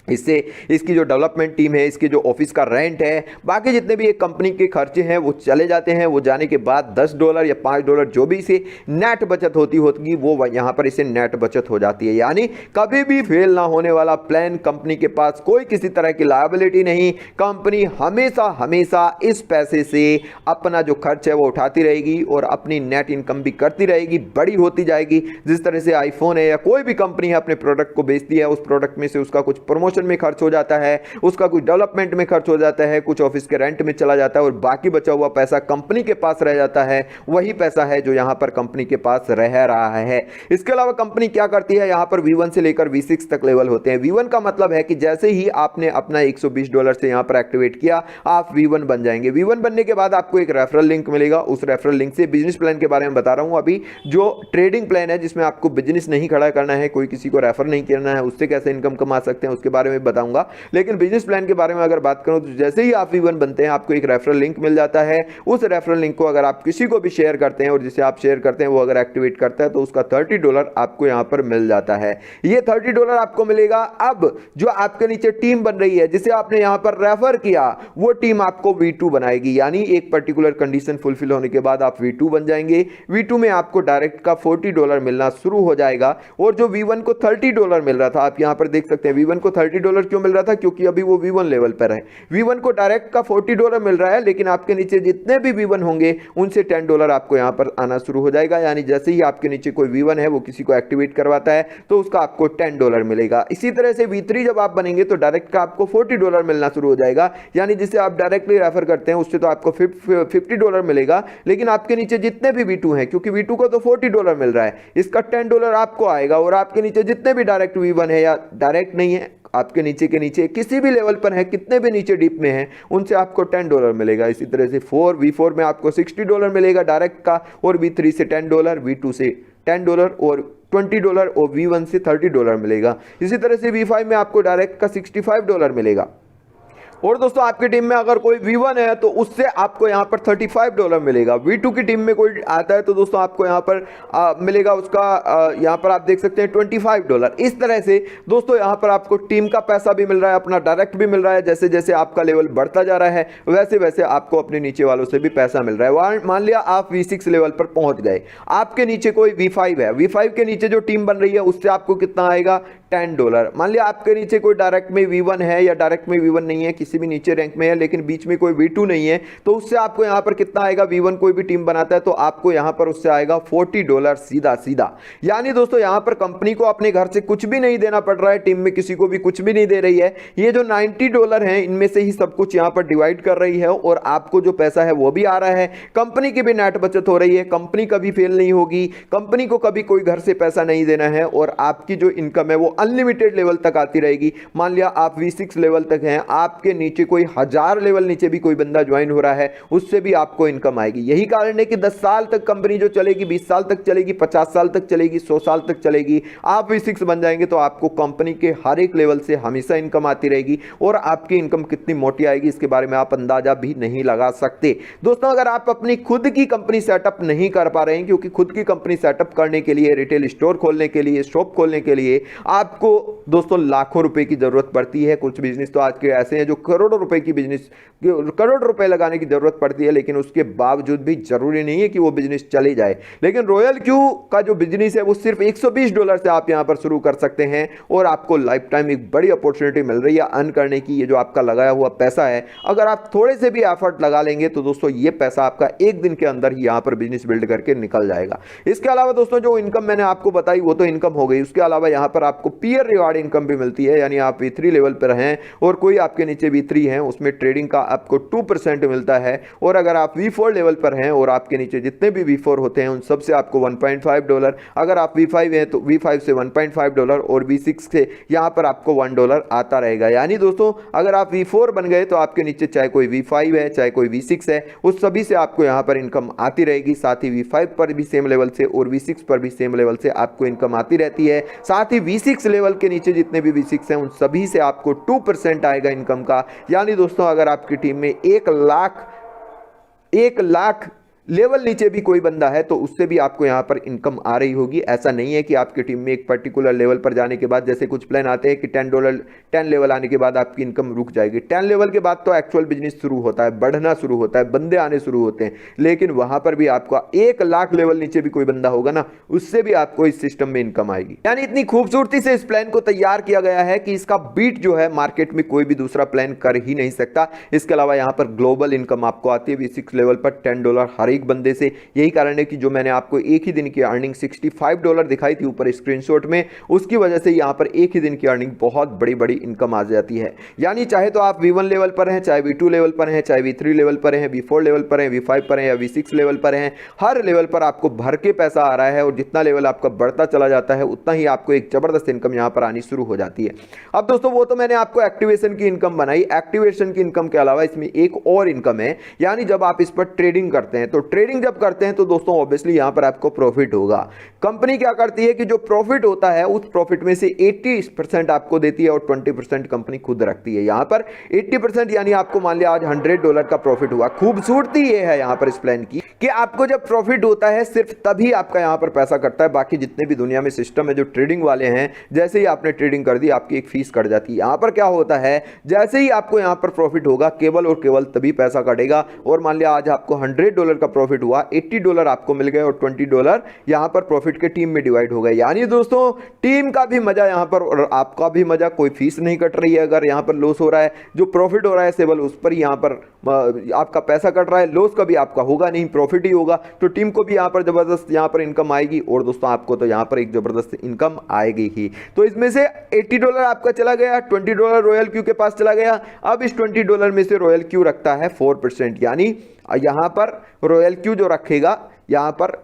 इससे इसकी जो डेवलपमेंट टीम है, इसके जो ऑफिस का रेंट है, बाकी जितने भी एक कंपनी के खर्चे हैं वो चले जाते हैं। वो जाने के बाद $10 या $5 जो भी इसे नेट बचत होगी वो यहाँ पर इसे नेट बचत हो जाती है। यानी कभी भी फेल ना होने वाला प्लान, कंपनी के पास कोई किसी तरह की लायबिलिटी नहीं। कंपनी हमेशा हमेशा इस पैसे से अपना जो खर्च है वो उठाती रहेगी और अपनी नेट इनकम भी करती रहेगी, बड़ी होती जाएगी। जिस तरह से आईफोन है या कोई भी कंपनी है अपने प्रोडक्ट को बेचती है, उस प्रोडक्ट में से उसका कुछ प्रमोशन में खर्च हो जाता है, उसका कुछ डेवलपमेंट में खर्च हो जाता है, कुछ ऑफिस के रेंट में चला जाता है और बाकी बचा हुआ पैसा कंपनी के पास रह जाता है। वही पैसा है जो यहां पर कंपनी के पास रह रहा है। इसके अलावा कंपनी क्या करती है, यहां पर V1 से लेकर V6 तक लेवल होते हैं। V1 का मतलब है कि जैसे ही आपने अपना $120 से यहां पर एक्टिवेट किया, आप V1 बन जाएंगे। V1 बनने के बाद आपको एक रेफरल लिंक मिलेगा। उस रेफरल लिंक से बिजनेस प्लान के बारे में बता रहा हूं अभी, जो ट्रेडिंग प्लान है जिसमें आपको बिजनेस नहीं खड़ा करना है, कोई किसी को रेफर नहीं करना है, उससे कैसे इनकम कमा सकते हैं उसके बारे में बताऊंगा। लेकिन बिजनेस प्लान के बारे में अगर बात करूं तो जैसे ही आप V1 बनते हैं आपको एक रेफरल लिंक मिल जाता है। उस रेफरल लिंक को अगर आप किसी को भी शेयर करते हैं और जिसे आप शेयर करते हैं वो अगर एक्टिवेट करता है तो उसका $30 आपको यहां पर मिल जाता है। ये $30 आपको मिलेगा। अब जो आपके नीचे टीम बन रही है जिसे आपने यहां पर रेफर किया, वो टीम आपको V2 बनाएगी। यानी एक पर्टिकुलर कंडीशन फुलफिल होने के बाद आप V2 बन जाएंगे। V2 में आपको डायरेक्ट का $40 मिलना शुरू हो जाएगा। और जो V1 को $30 मिल रहा था, आप यहां पर देख सकते हैं V1 को $30 क्यों मिल रहा था, क्योंकि अभी वो V1 लेवल पर है। V1 को डायरेक्ट का $40 मिल रहा है, लेकिन आपके नीचे जितने भी V1 होंगे उनसे $10 आपको यहां पर आना शुरू हो जाएगा। यानी जैसे ही आपके नीचे कोई V1 है वो किसी को एक्टिवेट करवाता है तो उसका आपको $10 मिलेगा। इसी तरह से V3 जब आप बनेंगे तो डायरेक्ट का आपको $40 मिलना शुरू हो जाएगा। यानी जिसे आप डायरेक्टली रेफर करते हैं उससे तो आपको $50 मिलेगा, लेकिन आपके नीचे जितने भी V2 हैं, क्योंकि V2 को तो $40 मिल रहा है, इसका $10 आपको आएगा। और आपके नीचे जितने भी डायरेक्ट V1 है या डायरेक्ट नहीं है, आपके नीचे के नीचे किसी भी लेवल पर है, कितने भी नीचे डीप में हैं, उनसे आपको $10 मिलेगा। इसी तरह से V4 में आपको $60 मिलेगा डायरेक्ट का, और V3 से $10, V2 से $10 और $20 और V1 से $30 मिलेगा। इसी तरह से V5 में आपको डायरेक्ट का $65 मिलेगा। और दोस्तों आपकी टीम में अगर कोई V1 है तो उससे आपको यहां पर $35 मिलेगा। V2 की टीम में कोई आता है तो दोस्तों आपको यहां पर मिलेगा उसका यहां पर आप देख सकते हैं $25। इस तरह से दोस्तों यहां पर आपको टीम का पैसा भी मिल रहा है, अपना डायरेक्ट भी मिल रहा है। जैसे जैसे आपका लेवल बढ़ता जा रहा है वैसे वैसे आपको अपने नीचे वालों से भी पैसा मिल रहा है। मान लिया आप V6 लेवल पर पहुंच गए, आपके नीचे कोई V5 है, V5 के नीचे जो टीम बन रही है उससे आपको कितना आएगा, $10। मान लिया आपके नीचे कोई डायरेक्ट में V1 है या डायरेक्ट में V1 नहीं है, किसी भी नीचे रैंक में है लेकिन बीच में कोई V2 नहीं है, तो उससे आपको यहां पर कितना आएगा, V1 कोई भी टीम बनाता है तो आपको यहां पर उससे आएगा $40 सीधा सीधा। यानी दोस्तों यहां पर कंपनी को अपने घर से कुछ भी नहीं देना पड़ रहा है, टीम में किसी को भी कुछ भी नहीं दे रही है। ये जो $90 है इनमें से ही सब कुछ यहां पर डिवाइड कर रही है और आपको जो पैसा है वो भी आ रहा है। कंपनी की भी नेट बचत हो रही है, कंपनी कभी फेल नहीं होगी, कंपनी को कभी कोई घर से पैसा नहीं देना है और आपकी जो इनकम है वो अनलिमिटेड लेवल तक आती रहेगी। मान लिया आप V6 लेवल तक हैं, आपके नीचे कोई 1000 लेवल नीचे भी कोई बंदा ज्वाइन हो रहा है उससे भी आपको इनकम आएगी। यही कारण है कि 10 साल तक कंपनी जो चलेगी, 20 साल तक चलेगी, 50 साल तक चलेगी, 100 साल तक चलेगी, आप V6 बन जाएंगे तो आपको कंपनी के हर एक लेवल से हमेशा इनकम आती रहेगी और आपकी इनकम कितनी मोटी आएगी इसके बारे में आप अंदाजा भी नहीं लगा सकते। दोस्तों अगर आप अपनी खुद की कंपनी सेटअप नहीं कर पा रहे हैं, क्योंकि खुद की कंपनी सेटअप करने के लिए, रिटेल स्टोर खोलने के लिए, शॉप खोलने के लिए आपको दोस्तों लाखों रुपए की जरूरत पड़ती है। कुछ बिजनेस तो आज के ऐसे हैं जो करोड़ों रुपए की बिजनेस, करोड़ रुपए लगाने की जरूरत पड़ती है, लेकिन उसके बावजूद भी जरूरी नहीं है कि वो बिजनेस चले जाए। लेकिन रॉयल क्यू का जो बिजनेस है वो सिर्फ $120 से आप यहां पर शुरू कर सकते हैं और आपको लाइफ टाइम एक बड़ी अपॉर्चुनिटी मिल रही है अर्न करने की। ये जो आपका लगाया हुआ पैसा है, अगर आप थोड़े से भी एफर्ट लगा लेंगे तो दोस्तों ये पैसा आपका एक दिन के अंदर ही यहां पर बिजनेस बिल्ड करके निकल जाएगा। इसके अलावा दोस्तों जो इनकम मैंने आपको बताई वो तो इनकम हो गई, उसके अलावा यहां पर आपको पीयर रिवार्ड इनकम भी मिलती है। यानी आप V3 लेवल पर हैं और कोई आपके नीचे V3 हैं, उसमें ट्रेडिंग का आपको 2% मिलता है। और अगर आप V4 लेवल पर हैं और आपके नीचे जितने भी V4 होते हैं उन सब से आपको $1.5, अगर आप V5 हैं तो V5 से $1.5 और V6 से यहां पर आपको $1 आता रहेगा। यानी दोस्तों अगर आप V4 बन गए तो आपके नीचे चाहे कोई V5 है चाहे कोई V6 है, उस सभी से आपको यहां पर इनकम आती रहेगी। साथ ही V5 पर भी सेम लेवल से और V6 पर भी सेम लेवल से आपको इनकम आती रहती है। साथ ही V6 लेवल के नीचे जितने भी V6 हैं उन सभी से आपको 2% आएगा इनकम का। यानी दोस्तों अगर आपकी टीम में 1 लाख लेवल नीचे भी कोई बंदा है तो उससे भी आपको यहां पर इनकम आ रही होगी। ऐसा नहीं है कि आपकी टीम में एक पर्टिकुलर लेवल पर जाने के बाद, जैसे कुछ प्लान आते हैं कि $10 लेवल आने के बाद आपकी इनकम रुक जाएगी। 10 लेवल के बाद तो एक्चुअल बिजनेस शुरू होता है, बढ़ना शुरू होता है, बंदे आने शुरू होते हैं। लेकिन वहां पर भी आपका 1 लाख लेवल नीचे भी कोई बंदा होगा ना, उससे भी आपको इस सिस्टम में इनकम आएगी। यानी इतनी खूबसूरती से इस प्लान को तैयार किया गया है कि इसका बीट जो है मार्केट में कोई भी दूसरा प्लान कर ही नहीं सकता। इसके अलावा यहां पर ग्लोबल इनकम आपको आती है V6 लेवल पर $10 हर एक बंदे से। यही कारण है कि जो मैंने आपको एक ही दिन की अर्निंग $65 दिखाई थी ऊपर स्क्रीनशॉट में, उसकी वजह से यहां पर एक ही दिन की अर्निंग बहुत बड़ी बड़ी इनकम आ जाती है। यानी चाहे तो आप V1 लेवल पर हैं, चाहे V2 लेवल पर हैं, चाहे V3 लेवल पर हैं, V4 लेवल पर हैं, V5 पर हैं या V6 लेवल पर हैं, हर लेवल पर आपको भर के पैसा आ रहा है और जितना लेवल आपका बढ़ता चला जाता है उतना ही आपको एक जबरदस्त इनकम यहां पर आनी शुरू हो जाती है। अब दोस्तों वो तो मैंने आपको एक्टिवेशन की इनकम बनाई। एक्टिवेशन की इनकम के अलावा इसमें एक और इनकम है। यानी जब आप इस पर ट्रेडिंग करते हैं, तो ट्रेडिंग जब करते हैं तो दोस्तों ऑब्वियसली यहां पर आपको प्रॉफिट होगा। कंपनी क्या करती है कि जो प्रॉफिट होता है उस प्रॉफिट में से 80% आपको देती है और 20% कंपनी खुद रखती है। यहां पर 80% यानी आपको मान लिया आज $100 का प्रॉफिट हुआ। खूबसूरती ये है यहां पर इस प्लान की कि आपको जब प्रॉफिट होता है सिर्फ तभी आपका यहां पर पैसा कटता है। बाकी जितने भी दुनिया में सिस्टम है जो ट्रेडिंग वाले हैं, जैसे ही आपने ट्रेडिंग कर दी आपकी एक फीस कट जाती है। यहां पर क्या होता है, जैसे ही आपको यहां पर प्रॉफिट होगा केवल और केवल तभी पैसा कटेगा। और मान लिया आज आपको $100 का प्रॉफिट हुआ, $80 आपको मिल गए और $20 यहां पर प्रॉफिट के टीम में डिवाइड हो गए। यानी दोस्तों टीम का भी मजा यहां पर और आपका भी मजा, कोई फीस नहीं कट रही है। अगर यहां पर लॉस हो रहा है, जो प्रॉफिट हो रहा है केवल उस पर यहां पर आपका पैसा कट रहा है, लॉस कभी आपका होगा नहीं, प्रॉफिट ही होगा। तो टीम को भी यहां पर जबरदस्त यहां पर इनकम आएगी और दोस्तों आपको तो यहां पर एक जबरदस्त इनकम आएगी ही। तो इसमें से $80 आपका चला गया, $20 रॉयल क्यू के पास चला गया। अब इस $20 में से रॉयल क्यू रखता है 4%, यानी यहां पर रॉयल क्यू जो रखेगा यहां पर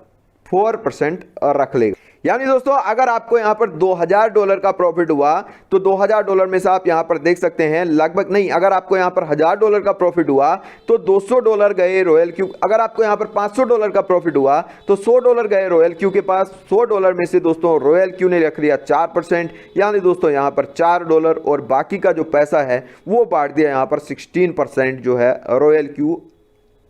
4% रख लेगा। यानी दोस्तों अगर आपको यहां पर $2000 का प्रॉफिट हुआ तो $2000 में से आप यहां पर देख सकते हैं लगभग नहीं, अगर आपको यहां पर $1000 का प्रॉफिट हुआ तो $200 गए रॉयल क्यू। अगर आपको यहां पर $500 का प्रॉफिट हुआ तो $100 गए रॉयल क्यू के पास। $100 में से दोस्तों रॉयल क्यू ने रख लिया 4%, यानी दोस्तों यहां पर $4 और बाकी का जो पैसा है वो बांट दिया यहां पर 16% जो है रॉयल क्यू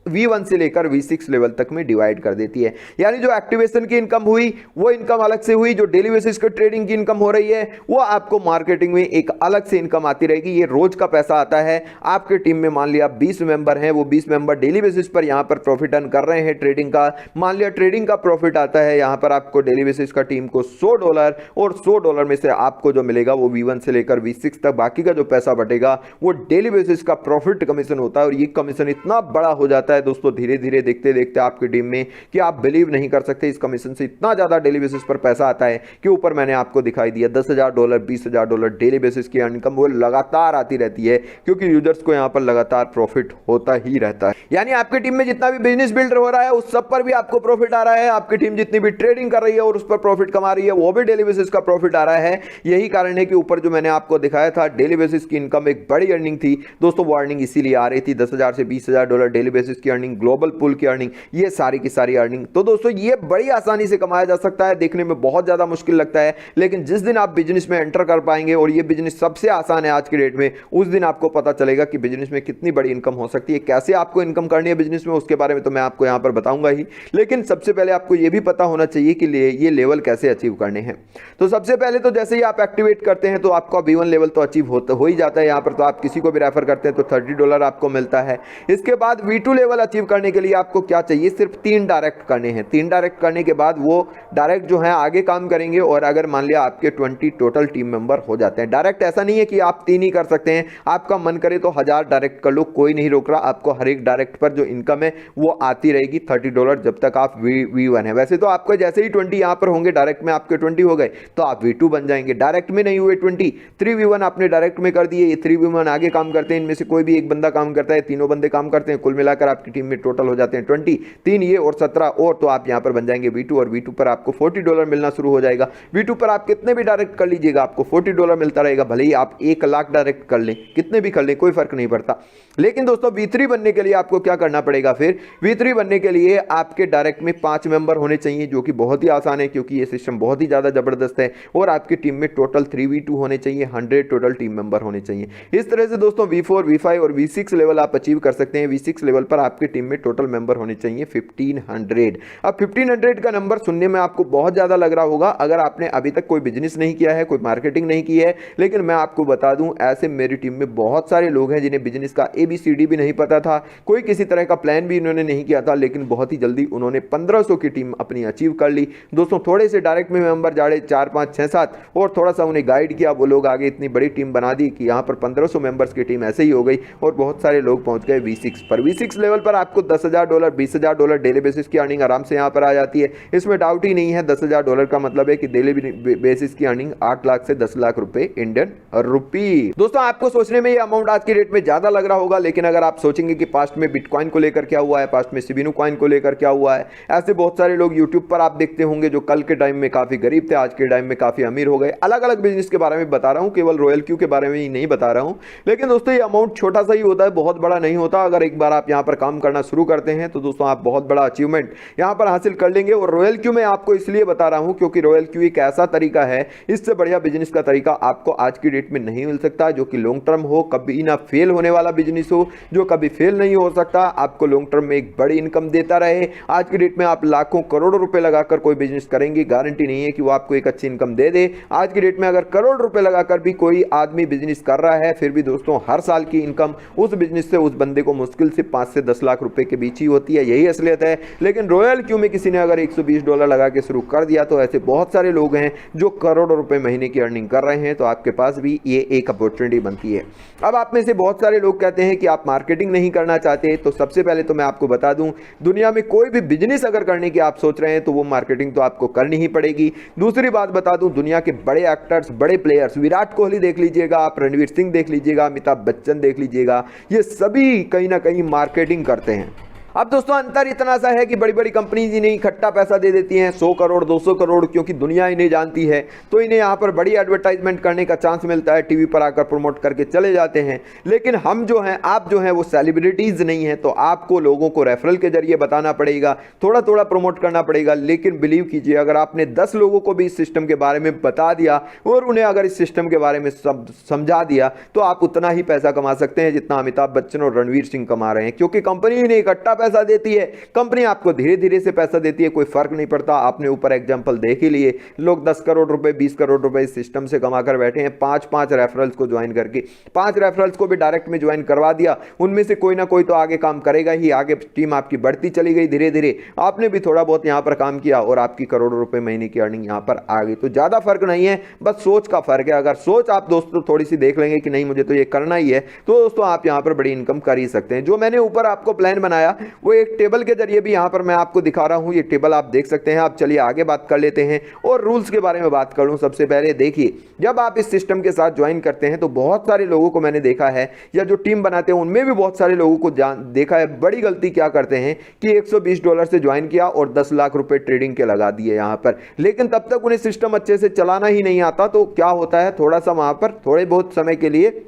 V1 से लेकर V6 लेवल तक में डिवाइड कर देती है। यानी जो एक्टिवेशन की इनकम हुई वो इनकम अलग से हुई, जो डेली बेसिस के ट्रेडिंग की इनकम हो रही है वो आपको मार्केटिंग में एक अलग से इनकम आती रहेगी। ये रोज का पैसा आता है। आपके टीम में मान लिया 20 मेंबर हैं, वो 20 मेंबर डेली बेसिस पर यहां पर प्रॉफिट अर्न कर रहे हैं ट्रेडिंग का। मान लिया ट्रेडिंग का प्रॉफिट आता है यहां पर आपको डेली बेसिस का टीम को $100 और $100 में से आपको जो मिलेगा वो V1 से लेकर V6 तक बाकी का जो पैसा बटेगा वो डेली बेसिस का प्रॉफिट कमीशन होता है। और ये कमीशन इतना बड़ा हो जाता है जाता है दोस्तों धीरे धीरे देखते देखते आपकी टीम में कि आप बिलीव नहीं कर सकते। इस कमीशन से इतना ज़्यादा डेली बेसिस पर पैसा आता है कि ऊपर मैंने आपको दिखाई दिया $10,000 $20,000 डेली बेसिस की इनकम वो लगातार आती रहती है, क्योंकि यूजर्स को यहाँ पर लगातार प्रॉफिट होता ही रहता है। यानी आपकी टीम में जितना भी बिजनेस बिल्डर हो रहा है उस सब पर भी आपको प्रॉफिट आ रहा है। आपकी टीम जितनी भी ट्रेडिंग कर रही है और उस पर प्रॉफिट कमा रही है वो भी डेली बेसिस का प्रॉफिट आ रहा है। यही कारण है कि ऊपर जो मैंने आपको दिखाया था डेली बेसिस की इनकम एक बड़ी अर्निंग थी दोस्तों, वो अर्निंग इसीलिए आ रही थी। $10,000 से $20,000 डेली बेसिस की अर्निंग, ग्लोबल पूल की अर्निंग, ये सारी की सारी अर्निंग तो दोस्तों ये बड़ी आसानी से कमाया जा सकता है। देखने में बहुत ज्यादा मुश्किल लगता है, लेकिन जिस दिन आप बिजनेस में एंटर कर पाएंगे और ये बिजनेस सबसे आसान है आज की डेट में, उस दिन आपको पता चलेगा कि बिजनेस में कितनी बड़ी इनकम हो सकती है। कैसे आपको इनकम करनी है बिजनेस में उसके बारे में तो मैं आपको यहां पर बताऊंगा ही, लेकिन सबसे पहले आपको यह भी पता होना चाहिए कि ये लेवल कैसे अचीव करने हैं। तो सबसे पहले तो जैसे ही आप एक्टिवेट करते हैं तो आपका V1 लेवल तो अचीव हो ही जाता है यहाँ पर। तो आप किसी को भी रेफर करते हैं तो $30 आपको मिलता है। इसके बाद V2 लेवल अचीव करने के लिए आपको क्या चाहिए, सिर्फ 3 डायरेक्ट करने हैं। 3 डायरेक्ट करने के बाद वो डायरेक्ट जो है आगे काम करेंगे, और अगर मान लिया आपके 20 टोटल टीम मेंबर हो जाते हैं। डायरेक्ट ऐसा नहीं है कि आप 3 ही कर सकते हैं, आपका मन करे तो 1000 डायरेक्ट कर लो, कोई नहीं रोक रहा। आपको हर एक डायरेक्ट पर जो इनकम है वो आती रहेगी $30 जब तक आप V1 है। वैसे तो आपको जैसे ही 20 यहां पर होंगे, डायरेक्ट में आपके 20 हो गए तो आप V2 बन जाएंगे। डायरेक्ट में नहीं हुए 20, 3V1 आपने डायरेक्ट में कर दिए, ये 3V1 आगे काम करते हैं। इनमें से कोई भी एक बंदा काम करता है, तीनों बंदे काम करते हैं, कुल मिलाकर आपकी टीम में टोटल हो जाते हैं 20, 3 ये और 17 और, तो आप यहां पर बन जाएंगे V2, और V2 पर आपको $40 मिलना शुरू हो जाएगा। V2 पर आप कितने भी डायरेक्ट कर लीजिएगा आपको $40 मिलता रहेगा, भले ही आप 1 लाख डायरेक्ट कर लें, कितने भी कर लें कोई फर्क नहीं पड़ता। लेकिन दोस्तों V3 बनने के लिए आपको क्या करना पड़ेगा, फिर V3 बनने के लिए आपके डायरेक्ट में 5 मेंबर होने चाहिए, जो कि बहुत ही आसान है क्योंकि ये सिस्टम बहुत ही ज्यादा जबरदस्त है। और आपकी टीम में टोटल 3V2 होने चाहिए, 100 टोटल टीम मेंबर होने चाहिए। इस तरह से दोस्तों V4 V5 और V6 लेवल आप अचीव कर सकते हैं। V6 लेवल पर आपकी टीम में टोटल मेंबर होने चाहिए 1500। अब 1500 का नंबर सुनने में आपको बहुत ज्यादा लग रहा होगा अगर आपने अभी तक कोई बिजनेस नहीं किया है, कोई मार्केटिंग नहीं की है, लेकिन मैं आपको बता दूं ऐसे मेरी टीम में बहुत सारे लोग हैं जिन्हें बिजनेस का ABCD भी नहीं पता था, कोई किसी तरह का प्लान भी उन्होंने नहीं किया था, लेकिन बहुत ही जल्दी उन्होंने 1500 की टीम अपनी अचीव कर ली। दोस्तों थोड़े से डायरेक्ट में मेंबर जाड़े 4 5 6 7 और थोड़ा सा उन्हें गाइड किया, वो लोग आगे इतनी बड़ी टीम बना दी कि यहाँ पर 1500 मेंबर्स की टीम ऐसे ही हो गई और बहुत सारे लोग पहुंच गए V6 पर। V6 लेवल पर आपको $10,000 $20,000 डेली बेसिस की अर्निंग आराम से यहाँ पर आ जाती है, इसमें डाउट ही नहीं है। $10,000 का मतलब है कि डेली बेसिस की अर्निंग 8 लाख से 10 लाख रुपए इंडियन रुपी। दोस्तों आपको सोचने में ये अमाउंट आज की रेट में ज्यादा लग रहा होगा, लेकिन अगर आप सोचेंगे कि पास्ट में बिटकॉइन को लेकर क्या हुआ है, पास्ट में सिबिनो कॉइन को लेकर क्या हुआ है, ऐसे बहुत सारे लोग यूट्यूब पर आप देखते होंगे जो कल के टाइम में काफी गरीब थे, आज के टाइम में काफी अमीर हो गए। अलग अलग बिजनेस के बारे में बता रहा हूं, केवल रॉयल क्यू के बारे में ही नहीं बता रहा हूं। लेकिन दोस्तों ये अमाउंट छोटा सा ही होता है, बहुत बड़ा नहीं होता। अगर एक बार आप यहां पर काम करना शुरू करते हैं तो दोस्तों आप बहुत बड़ा अचीवमेंट यहां पर हासिल कर लेंगे। और रॉयल क्यू मैं आपको इसलिए बता रहा हूं क्योंकि रॉयल क्यू एक ऐसा तरीका है, इससे बढ़िया बिजनेस का तरीका आपको आज की डेट में नहीं मिल सकता, जो कि लॉन्ग टर्म हो, कभी ना फेल होने वाला बिजनेस हो, जो कभी फेल नहीं हो सकता, आपको लॉन्ग टर्म में एक बड़ी इनकम देता रहे। आज की डेट में आप लाखों करोड़ों रुपए लगाकर कोई बिजनेस करेंगे, गारंटी नहीं है कि वो आपको एक अच्छी इनकम दे दे। आज की डेट में अगर करोड़ रुपए लगाकर भी कोई आदमी बिजनेस कर रहा है, फिर भी दोस्तों हर साल की इनकम उस बिजनेस से उस बंदे को मुश्किल से 5 से 10 लाख रुपए के बीच ही होती है, यही असलियत है। लेकिन रॉयल क्यू में किसी ने अगर $120 लगा के शुरू कर दिया तो ऐसे बहुत सारे लोग हैं जो करोड़ों रुपए महीने की अर्निंग कर रहे हैं, तो आपके पास भी ये एक अपॉर्चुनिटी बनती है। अब आप में से बहुत सारे लोग कहते हैं कि आप मार्केटिंग नहीं करना चाहते, तो सबसे पहले तो मैं आपको बता दूं, दुनिया में कोई भी बिजनेस अगर करने की आप सोच रहे हैं तो वो मार्केटिंग तो आपको करनी ही पड़ेगी। दूसरी बात बता दूं, दुनिया के बड़े एक्टर्स, बड़े प्लेयर्स, विराट कोहली देख लीजिएगा आप, रणवीर सिंह देख लीजिएगा, अमिताभ बच्चन देख लीजिएगा, ये सभी कहीं ना कहीं मार्केटिंग करते हैं। अब दोस्तों अंतर इतना सा है कि बड़ी बड़ी कंपनीज इन्हें इकट्ठा पैसा दे देती हैं, 100 करोड़ 200 करोड़, क्योंकि दुनिया इन्हें जानती है, तो इन्हें यहाँ पर बड़ी एडवर्टाइजमेंट करने का चांस मिलता है, टीवी पर आकर प्रमोट करके चले जाते हैं। लेकिन हम जो हैं, आप जो हैं, वो सेलिब्रिटीज नहीं है, तो आपको लोगों को रेफरल के जरिए बताना पड़ेगा, थोड़ा थोड़ा प्रमोट करना पड़ेगा। लेकिन बिलीव कीजिए, अगर आपने 10 लोगों को भी इस सिस्टम के बारे में बता दिया और उन्हें अगर इस सिस्टम के बारे में समझा दिया, तो आप उतना ही पैसा कमा सकते हैं जितना अमिताभ बच्चन और रणवीर सिंह कमा रहे हैं, क्योंकि कंपनी इन्हें इकट्ठा पैसा देती है, कंपनी आपको धीरे धीरे से पैसा देती है, कोई फर्क नहीं पड़ता। आपने ऊपर एग्जांपल देख ही लिए, लोग 10 करोड़ रुपए 20 करोड़ रुपए इस सिस्टम से कमाकर बैठे हैं, 5-5 रेफरल्स को ज्वाइन करके। 5 रेफरल्स को भी डायरेक्ट में ज्वाइन करवा दिया, उनमें से कोई ना कोई तो आगे काम करेगा ही, आगे टीम आपकी बढ़ती चली गई धीरे धीरे, आपने भी थोड़ा बहुत यहां पर काम किया और आपकी करोड़ों रुपए महीने की अर्निंग यहां पर आ गई। तो ज्यादा फर्क नहीं है, बस सोच का फर्क है। अगर सोच आप दोस्तों थोड़ी सी देख लेंगे कि नहीं मुझे तो ये करना ही है, तो दोस्तों आप यहां पर बड़ी इनकम कर ही सकते हैं। जो मैंने ऊपर आपको प्लान बनाया, वो एक टेबल के जरिए भी यहाँ पर मैं आपको दिखा रहा हूँ। ये टेबल आप देख सकते हैं। आप चलिए आगे बात कर लेते हैं और रूल्स के बारे में बात करूँ। सबसे पहले देखिए, जब आप इस सिस्टम के साथ ज्वाइन करते हैं तो बहुत सारे लोगों को मैंने देखा है, या जो टीम बनाते हैं उनमें भी बहुत सारे लोगों को देखा है, बड़ी गलती क्या करते हैं कि $120 से ज्वाइन किया और 10 लाख रुपए ट्रेडिंग के लगा दिए यहाँ पर, लेकिन तब तक उन्हें सिस्टम अच्छे से चलाना ही नहीं आता। तो क्या होता है, थोड़ा सा वहां पर थोड़े बहुत समय के लिए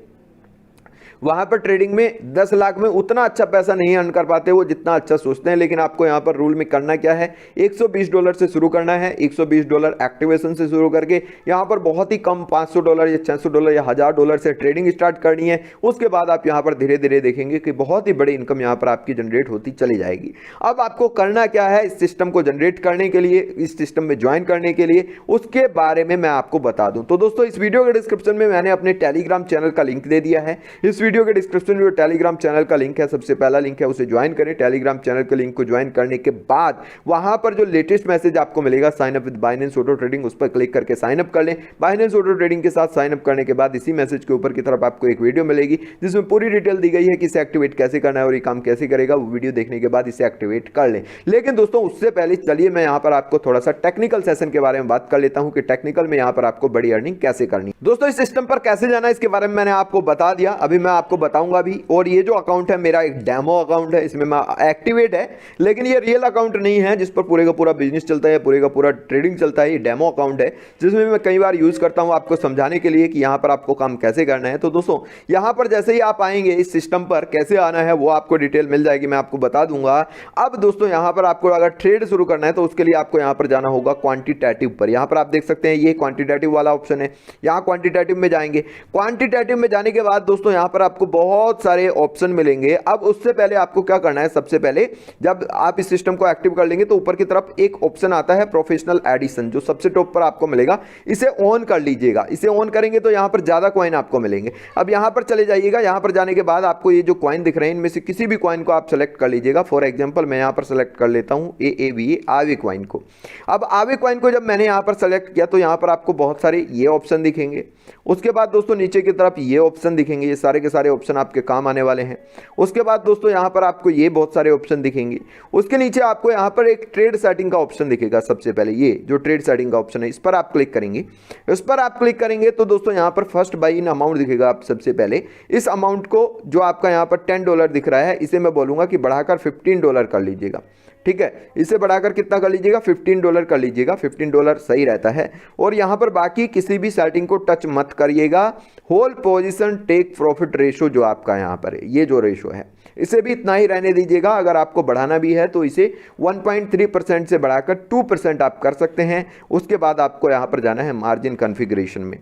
वहां पर ट्रेडिंग में 10 लाख में उतना अच्छा पैसा नहीं अर्न कर पाते वो जितना अच्छा सोचते हैं। लेकिन आपको यहां पर रूल में करना क्या है, $120 से शुरू करना है। $120 एक्टिवेशन से शुरू करके यहां पर बहुत ही कम $500 या $600 या $1000 से ट्रेडिंग स्टार्ट करनी है। उसके बाद आप यहां पर धीरे धीरे देखेंगे कि बहुत ही बड़ी इनकम यहां पर आपकी जनरेट होती चली जाएगी। अब आपको करना क्या है, इस सिस्टम को जनरेट करने के लिए, इस सिस्टम में ज्वाइन करने के लिए, उसके बारे में मैं आपको बता दूं। तो दोस्तों, इस वीडियो के डिस्क्रिप्शन में मैंने अपने टेलीग्राम चैनल का लिंक दे दिया है। इस वीडियो के डिस्क्रिप्शन में जो टेलीग्राम चैनल का लिंक है, सबसे पहला लिंक है, उसे ज्वाइन करें। टेलीग्राम चैनल के लिंक को ज्वाइन करने के बाद वहां पर जो लेटेस्ट मैसेज आपको मिलेगा, sign up with Binance auto trading, उस पर क्लिक करके साइन अप कर लें। बाइनेंस ऑटो ट्रेडिंग के साथ साइन अप करने के बाद इसी मैसेज के ऊपर की तरफ आपको एक वीडियो मिलेगी जिसमें पूरी डिटेल दी गई है कि इसे एक्टिवेट कैसे करना है और ये काम कैसे करेगा। वो वीडियो देखने के बाद इसे एक्टिवेट कर लें। लेकिन दोस्तों, उससे पहले चलिए मैं यहां पर आपको थोड़ा सा टेक्निकल सेशन के बारे में बात कर लेता हूं कि टेक्निकल में यहां पर आपको बड़ी अर्निंग कैसे करनी। दोस्तों, इस सिस्टम पर कैसे जाना है इसके बारे में मैंने आपको बता दिया, अभी मैं आपको बताऊंगा भी। और ये जो अकाउंट है मेरा एक डेमो अकाउंट है, इसमें मैं एक्टिवेट है, लेकिन ये रियल अकाउंट नहीं है जिस पर पूरे का पूरा बिजनेस चलता है, पूरे का पूरा ट्रेडिंग चलता है। ये डेमो अकाउंट है जिसमें मैं कई बार यूज करता हूं आपको समझाने के लिए कि यहां पर आपको काम कैसे करना है। तो दोस्तों, यहां पर जैसे ही आप आएंगे इस सिस्टम पर कैसे आना है वो आपको डिटेल मिल जाएगी, मैं आपको बता दूंगा। अब दोस्तों, यहां पर आपको अगर ट्रेड शुरू करना है तो उसके लिए आपको यहां पर जाना होगा क्वांटिटेटिव पर। यहां पर आप देख सकते हैं ये क्वांटिटेटिव वाला ऑप्शन है, यहां क्वांटिटेटिव में जाएंगे। क्वांटिटेटिव में जाने के बाद दोस्तों यहां पर आपको बहुत सारे ऑप्शन मिलेंगे। अब उससे पहले आपको क्या करना है, सबसे पहले जब आप इस सिस्टम को एक्टिव कर लेंगे तो ऊपर की तरफ एक ऑप्शन आता है प्रोफेशनल एडिशन, जो सबसे टॉप पर आपको मिलेगा। इसे ऑन कर लीजिएगा। इसे ऑन करेंगे तो यहां पर ज्यादा कॉइन आपको मिलेंगे। अब यहां पर चले जाइएगा। यहां पर जाने के बाद आपको ये जो कॉइन दिख रहे हैं इनमें से किसी भी कॉइन को आप सेलेक्ट कर लीजिएगा। फॉर एग्जांपल मैं यहां पर सेलेक्ट कर लेता हूं AAVE आवे कॉइन को। अब आवे कॉइन को जब मैंने यहां पर सेलेक्ट किया तो यहां पर आपको बहुत सारे ये ऑप्शन दिखेंगे। उसके बाद दोस्तों नीचे की तरफ ये ऑप्शन दिखेंगे। ये सारे के सारे ऑप्शन आपके काम आने वाले हैं। उसके बाद दोस्तों यहां पर आपको ये बहुत सारे ऑप्शन दिखेंगे। उसके नीचे आपको यहां पर एक ट्रेड सेटिंग का ऑप्शन दिखेगा। सबसे पहले ये जो ट्रेड सेटिंग का ऑप्शन है इस पर आप क्लिक करेंगे। इस पर आप क्लिक करेंगे तो दोस्तों यहां पर फर्स्ट बाई इन अमाउंट दिखेगा। आप सबसे पहले इस अमाउंट को जो आपका यहां पर $10 दिख रहा है इसे मैं बोलूंगा कि बढ़ाकर $15 कर लीजिएगा। ठीक है, इसे बढ़ाकर कितना कर लीजिएगा, $15 कर लीजिएगा। $15 सही रहता है। और यहां पर बाकी किसी भी सेटिंग को टच मत करिएगा। Whole position take profit ratio जो आपका यहां पर है, ये जो रेशो है इसे भी इतना ही रहने दीजिएगा। अगर आपको बढ़ाना भी है तो इसे 1.3% से बढ़ाकर 2% आप कर सकते हैं। उसके बाद आपको यहां पर जाना है मार्जिन कॉन्फ़िगरेशन में।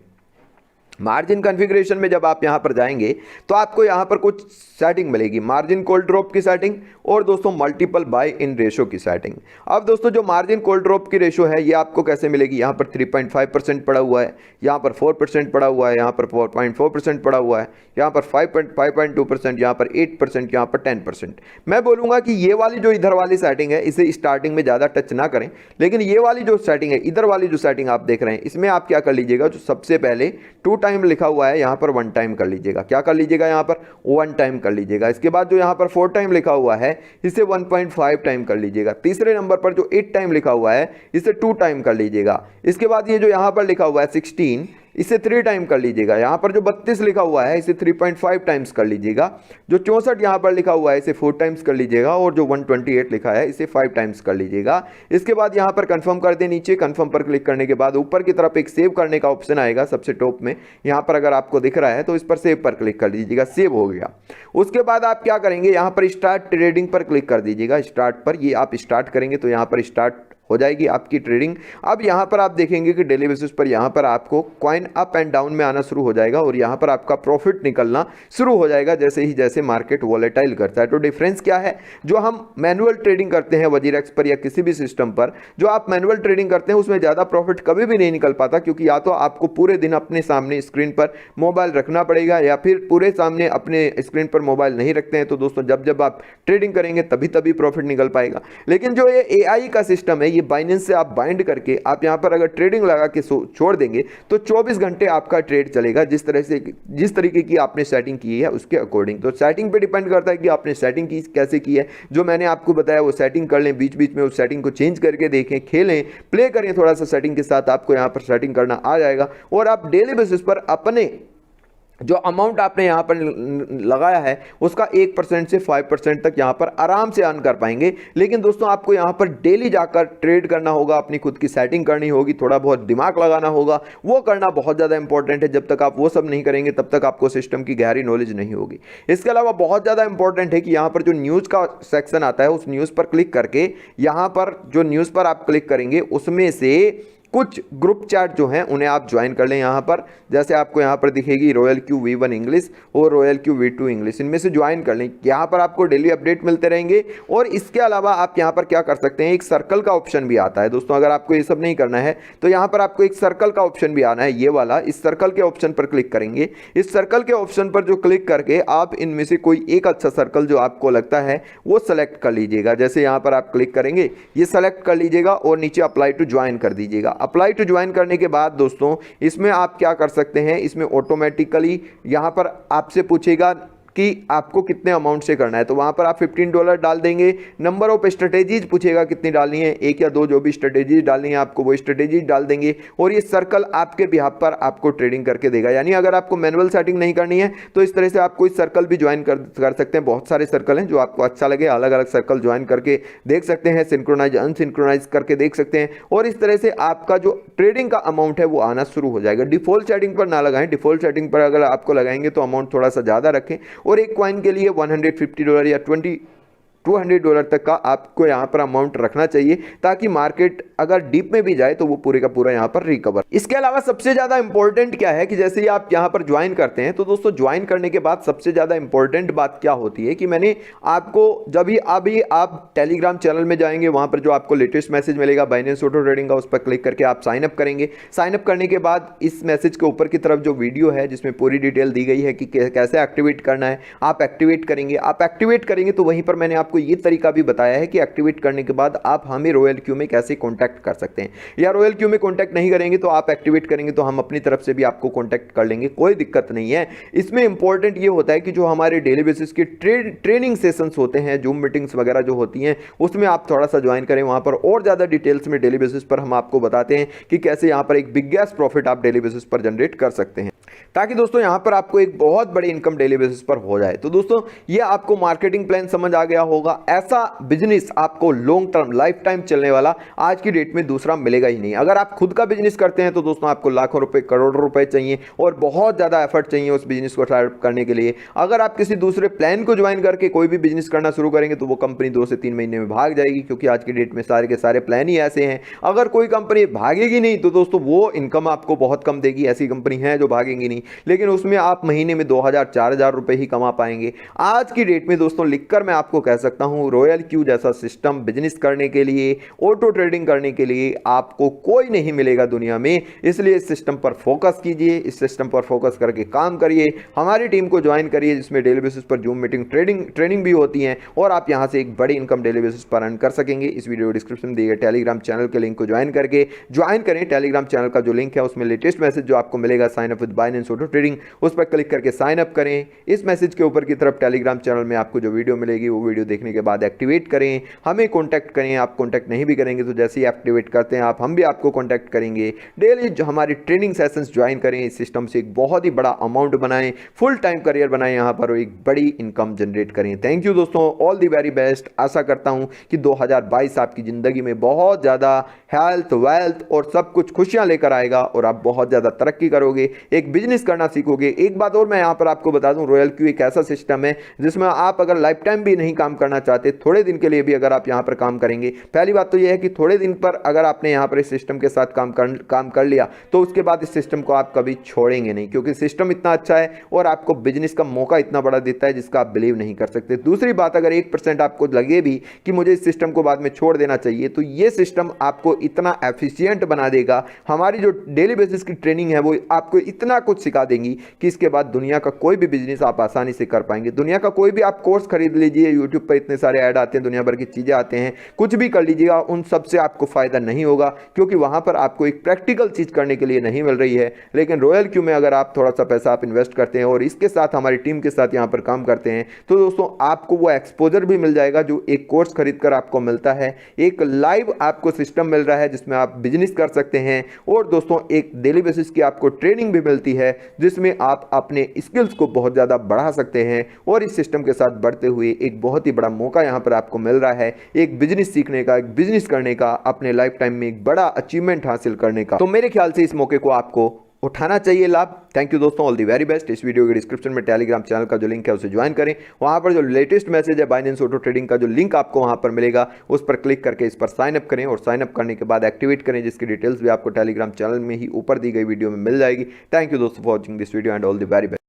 मार्जिन कॉन्फ़िगरेशन में जब आप यहां पर जाएंगे तो आपको यहां पर कुछ सेटिंग मिलेगी, मार्जिन कॉल ड्रॉप की सेटिंग और दोस्तों मल्टीपल बाय इन रेशो की सेटिंग। अब दोस्तों जो मार्जिन कॉल ड्रॉप की रेशो है ये आपको कैसे मिलेगी, यहां पर 3.5% पड़ा हुआ है, यहां पर 4% पड़ा हुआ है, यहां पर 4.4% पड़ा हुआ है, यहां पर 5.2%, यहां पर 8%, यहां पर 10%। मैं बोलूंगा कि ये वाली जो इधर वाली सेटिंग है इसे स्टार्टिंग में ज़्यादा टच ना करें, लेकिन ये वाली जो सेटिंग है, इधर वाली जो सेटिंग आप देख रहे हैं इसमें आप क्या कर लीजिएगा, जो सबसे पहले 2 टाइम लिखा हुआ है यहां पर 1 टाइम कर लीजिएगा। क्या कर लीजिएगा, यहां पर 1 टाइम कर लीजिएगा। इसके बाद जो यहां पर 4 टाइम लिखा हुआ है इसे 1.5 टाइम कर लीजिएगा। तीसरे नंबर पर जो 8 टाइम लिखा हुआ है इसे 2 टाइम कर लीजिएगा। इसके बाद ये जो यहां पर लिखा हुआ है 16 इसे 3 टाइम कर लीजिएगा। यहां पर जो 32 लिखा हुआ है इसे 3.5 टाइम्स कर लीजिएगा। जो 64 यहां पर लिखा हुआ है इसे 4 टाइम्स कर लीजिएगा और जो 128 लिखा है इसे 5 टाइम्स कर लीजिएगा। इसके बाद यहां पर कंफर्म कर दें। नीचे कंफर्म पर क्लिक करने के बाद ऊपर की तरफ एक सेव करने का ऑप्शन आएगा सबसे टॉप में। यहां पर अगर आपको दिख रहा है तो इस पर सेव पर क्लिक कर दीजिएगा, सेव हो गया। उसके बाद आप क्या करेंगे, यहां पर स्टार्ट ट्रेडिंग पर क्लिक कर दीजिएगा। स्टार्ट पर ये आप स्टार्ट करेंगे तो यहां पर स्टार्ट हो जाएगी आपकी ट्रेडिंग। अब यहां पर आप देखेंगे कि डेली बेसिस पर यहां पर आपको कॉइन अप एंड डाउन में आना शुरू हो जाएगा और यहां पर आपका प्रॉफिट निकलना शुरू हो जाएगा जैसे मार्केट वॉलेटाइल करता है। तो डिफरेंस क्या है, जो हम मैनुअल ट्रेडिंग करते हैं वजीरेक्स पर या किसी भी सिस्टम पर, जो आप मैनुअल ट्रेडिंग करते हैं उसमें ज़्यादा प्रॉफिट कभी भी नहीं निकल पाता, क्योंकि या तो आपको पूरे दिन अपने सामने स्क्रीन पर मोबाइल रखना पड़ेगा या फिर पूरे सामने अपने स्क्रीन पर मोबाइल नहीं रखते हैं तो दोस्तों जब जब आप ट्रेडिंग करेंगे तभी प्रॉफिट निकल पाएगा। लेकिन जो ये AI का सिस्टम है ये बाइनेंस से आप बाइंड करके आप यहाँ पर अगर ट्रेडिंग लगा के छोड़ देंगे तो 24 घंटे आपका ट्रेड चलेगा, जिस तरीके की आपने सेटिंग की है उसके अकॉर्डिंग। तो सेटिंग पे डिपेंड करता है कि आपने सेटिंग की कैसे की है। जो मैंने आपको बताया वो सेटिंग कर लें, बीच बीच में उस सेटिंग को चेंज करके देखें, खेलें, प्ले करें थोड़ा सा सेटिंग के साथ, आपको यहाँ पर सेटिंग करना आ जाएगा और आप डेली बेसिस पर अपने जो अमाउंट आपने यहाँ पर लगाया है उसका 1% से 5% तक यहाँ पर आराम से अर्न कर पाएंगे। लेकिन दोस्तों आपको यहाँ पर डेली जाकर ट्रेड करना होगा, अपनी खुद की सेटिंग करनी होगी, थोड़ा बहुत दिमाग लगाना होगा, वो करना बहुत ज़्यादा इंपॉर्टेंट है। जब तक आप वो सब नहीं करेंगे तब तक आपको सिस्टम की गहरी नॉलेज नहीं होगी। इसके अलावा बहुत ज़्यादा इंपॉर्टेंट है कि यहाँ पर जो न्यूज़ का सेक्शन आता है उस न्यूज़ पर क्लिक करके, यहाँ पर जो न्यूज़ पर आप क्लिक करेंगे उसमें से कुछ ग्रुप चैट जो हैं उन्हें आप ज्वाइन कर लें। यहाँ पर जैसे आपको यहाँ पर दिखेगी रॉयल क्यू V1 इंग्लिश और रॉयल क्यू V2 इंग्लिश, इनमें से ज्वाइन कर लें। यहाँ पर आपको डेली अपडेट मिलते रहेंगे। और इसके अलावा आप यहाँ पर क्या कर सकते हैं, एक सर्कल का ऑप्शन भी आता है दोस्तों। अगर आपको ये सब नहीं करना है तो यहाँ पर आपको एक सर्कल का ऑप्शन भी आना है, ये वाला। इस सर्कल के ऑप्शन पर क्लिक करेंगे। इस सर्कल के ऑप्शन पर जो क्लिक करके आप इनमें से कोई एक अच्छा सर्कल जो आपको लगता है वो सेलेक्ट कर लीजिएगा। जैसे यहाँ पर आप क्लिक करेंगे, ये सेलेक्ट कर लीजिएगा और नीचे अप्लाई टू ज्वाइन कर दीजिएगा। अप्लाई टू ज्वाइन करने के बाद दोस्तों इसमें आप क्या कर सकते हैं, इसमें ऑटोमेटिकली यहाँ पर आपसे पूछेगा कि आपको कितने अमाउंट से करना है। तो वहाँ पर आप $15 डाल देंगे। नंबर ऑफ स्ट्रेटेजीज पूछेगा कितनी डालनी है, 1 या 2, जो भी स्ट्रेटेजीज डालनी है आपको वो स्ट्रेटेजीज डाल देंगे और ये सर्कल आपके बिहाफ पर आपको ट्रेडिंग करके देगा। यानी अगर आपको मैनुअल सेटिंग नहीं करनी है तो इस तरह से आप कोई सर्कल भी ज्वाइन कर सकते हैं। बहुत सारे सर्कल हैं जो आपको अच्छा लगे, अलग अलग सर्कल ज्वाइन करके देख सकते हैं, सिंक्रोनाइज अनसिंक्रोनाइज करके देख सकते हैं और इस तरह से आपका जो ट्रेडिंग का अमाउंट है वो आना शुरू हो जाएगा। डिफॉल्ट सेटिंग पर ना लगाएं, डिफॉल्ट सेटिंग पर अगर आपको लगाएंगे तो अमाउंट थोड़ा सा ज़्यादा रखें और एक कॉइन के लिए $150 या $200 तक का आपको यहाँ पर अमाउंट रखना चाहिए, ताकि मार्केट अगर डीप में भी जाए तो वो पूरे का पूरा यहाँ पर रिकवर। इसके अलावा सबसे ज़्यादा इंपॉर्टेंट क्या है कि जैसे ही आप यहाँ पर ज्वाइन करते हैं तो दोस्तों ज्वाइन करने के बाद सबसे ज़्यादा इंपॉर्टेंट बात क्या होती है कि मैंने आपको जब भी अभी आप टेलीग्राम चैनल में जाएंगे, वहाँ पर जो आपको लेटेस्ट मैसेज मिलेगा बाइनेंस ऑटो ट्रेडिंग का, उस पर क्लिक करके आप साइन अप करेंगे। साइन अप करने के बाद इस मैसेज के ऊपर की तरफ जो वीडियो है जिसमें पूरी डिटेल दी गई है कि कैसे एक्टिवेट करना है, आप एक्टिवेट करेंगे। आप एक्टिवेट करेंगे तो वहीं पर मैंने आपको ये तरीका भी बताया है कि एक्टिवेट करने के बाद आप हमें रॉयल क्यू में कैसे कांटेक्ट कर सकते हैं, या रॉयल क्यू में कांटेक्ट नहीं करेंगे तो आप एक्टिवेट करेंगे तो हम अपनी तरफ से भी आपको कांटेक्ट कर लेंगे, कोई दिक्कत नहीं है। इसमें इंपॉर्टेंट ये होता है कि जो हमारे डेली बेसिस के ट्रेनिंग सेशंस होते हैं, जूम मीटिंग्स वगैरह जो होती हैं, उसमें आप थोड़ा सा ज्वाइन करें। वहां पर और ज्यादा डिटेल्स में डेली बेसिस पर हम आपको बताते हैं कि कैसे यहां पर एक बिगेस्ट प्रॉफिट आप डेली बेसिस पर जनरेट कर सकते हैं, ताकि दोस्तों यहां पर आपको एक बहुत बड़ी इनकम डेली बेसिस पर हो जाए। तो दोस्तों ये आपको मार्केटिंग प्लान समझ आ गया होगा। ऐसा बिजनेस आपको लॉन्ग टर्म लाइफ टाइम चलने वाला आज की डेट में दूसरा मिलेगा ही नहीं। अगर आप खुद का बिजनेस करते हैं तो दोस्तों आपको लाखों रुपए, करोड़ों रुपए चाहिए और बहुत ज्यादा एफर्ट चाहिए उस बिजनेस को स्टार्ट करने के लिए। अगर आप किसी दूसरे प्लान को ज्वाइन करके कोई भी बिजनेस करना शुरू करेंगे तो वो कंपनी 2 से 3 महीने में भाग जाएगी, क्योंकि आज की डेट में सारे के सारे प्लान ही ऐसे हैं। अगर कोई कंपनी भागेगी नहीं तो दोस्तों वो इनकम आपको बहुत कम देगी। ऐसी कंपनी है जो भागेंगी नहीं, लेकिन उसमें आप महीने में 2000-4000 रुपए ही कमा पाएंगे। आज की डेट में दोस्तों लिखकर मैं आपको कह सकता हूं, रॉयल क्यू जैसा सिस्टम बिजनेस करने के लिए, ऑटो ट्रेडिंग करने के लिए आपको कोई नहीं मिलेगा दुनिया में। इसलिए इस सिस्टम पर फोकस कीजिए, इस सिस्टम पर फोकस करके काम करिए, हमारी टीम को ज्वाइन करिए जिसमें डेली बेसिस पर जूम मीटिंग ट्रेनिंग भी होती है और आप यहां से एक बड़ी इनकम डेली बेसिस पर अर्न कर सकेंगे। इस वीडियो डिस्क्रिप्शन में दिए गए टेलीग्राम चैनल के लिंक को ज्वाइन करें। टेलीग्राम चैनल का जो लिंक है उसमें लेटेस्ट मैसेज जो आपको मिलेगा, sign up with Binance auto trading, उस पर क्लिक करके साइन अप करें। इस मैसेज के ऊपर की तरफ टेलीग्राम चैनल में आपको जो वीडियो मिलेगी वो वीडियो देखने के बाद एक्टिवेट करें, हमें कॉन्टैक्ट करें। आप कॉन्टैक्ट नहीं भी करेंगे तो जैसे ही एक्टिवेट करते हैं हम भी आपको कॉन्टैक्ट करेंगे। डेली जो हमारी ट्रेनिंग सेशंस ज्वाइन करें, इस सिस्टम से एक बहुत ही बड़ा अमाउंट बनाएं, फुल टाइम करियर बनाएं यहाँ पर और एक बड़ी इनकम जनरेट करें। थैंक यू दोस्तों, ऑल दी वेरी बेस्ट। आशा करता हूँ कि 2022 आपकी ज़िंदगी में बहुत ज़्यादा हेल्थ, वेल्थ और सब कुछ खुशियाँ लेकर आएगा और आप बहुत ज़्यादा तरक्की करोगे, एक बिजनेस करना सीखोगे। एक बात और मैं यहाँ पर आपको बता दूँ, रॉयल क्यू एक ऐसा सिस्टम है जिसमें आप अगर लाइफ टाइम भी नहीं काम करना चाहते, थोड़े दिन के लिए भी अगर आप यहाँ पर काम करेंगे, पहली बात तो यह है कि थोड़े दिन पर अगर आपने यहाँ पर इस सिस्टम के साथ काम कर लिया तो उसके बाद इस सिस्टम को आप कभी छोड़ेंगे नहीं, क्योंकि सिस्टम इतना अच्छा है और आपको बिजनेस का मौका इतना बड़ा देता है जिसका आप बिलीव नहीं कर सकते। दूसरी बात, अगर 1% आपको लगे भी कि मुझे इस सिस्टम को बाद में छोड़ देना चाहिए, तो ये सिस्टम आपको इतना एफिशिएंट बना देगा, हमारी जो डेली बेसिस की ट्रेनिंग है वो आपको इतना कुछ सिखा देंगी कि इसके बाद दुनिया का कोई भी बिजनेस आप आसानी से कर पाएंगे। दुनिया का कोई भी आप कोर्स खरीद लीजिए, यूट्यूब पर पर इतने सारे ऐड आते हैं, दुनिया भर की चीज़ें आते हैं, कुछ भी कर लीजिएगा, उन सब से आपको फ़ायदा नहीं होगा, क्योंकि वहाँ पर आपको एक प्रैक्टिकल चीज़ करने के लिए नहीं मिल रही है। लेकिन रॉयल क्यू में अगर आप थोड़ा सा पैसा आप इन्वेस्ट करते हैं और इसके साथ हमारी टीम के साथ यहाँ पर काम करते हैं, तो दोस्तों आपको वो एक्सपोजर भी मिल जाएगा जो एक कोर्स खरीद कर आपको मिलता है। एक लाइव आपको सिस्टम मिल रहा है जिसमें आप बिजनेस कर सकते हैं, और दोस्तों एक डेली बेसिस की आपको ट्रेनिंग भी मिलती है जिसमें आप अपने स्किल्स को बहुत ज़्यादा बढ़ा सकते हैं। और इस सिस्टम के साथ बढ़ते हुए एक बहुत ही बड़ा मौका यहाँ पर आपको मिल रहा है, एक बिजनेस सीखने का, एक बिजनेस करने का, अपने लाइफ टाइम में एक बड़ा अचीवमेंट हासिल करने का। तो मेरे ख्याल से इस मौके को आपको उठाना चाहिए लाभ। थैंक यू दोस्तों, ऑल दी वेरी बेस्ट। इस वीडियो के डिस्क्रिप्शन में टेलीग्राम चैनल का जो लिंक है उसे ज्वाइन करें, वहां पर जो लेटेस्ट मैसेज है बाइनेंस ऑटो ट्रेडिंग का जो लिंक आपको वहां पर मिलेगा उस पर क्लिक करके इस पर साइन अप करें, और साइन अप करने के बाद एक्टिवेट करें, जिसकी डिटेल्स भी आपको टेलीग्राम चैनल में ही ऊपर दी गई वीडियो में मिल जाएगी। थैंक यू दोस्तों for watching this video and all the very best.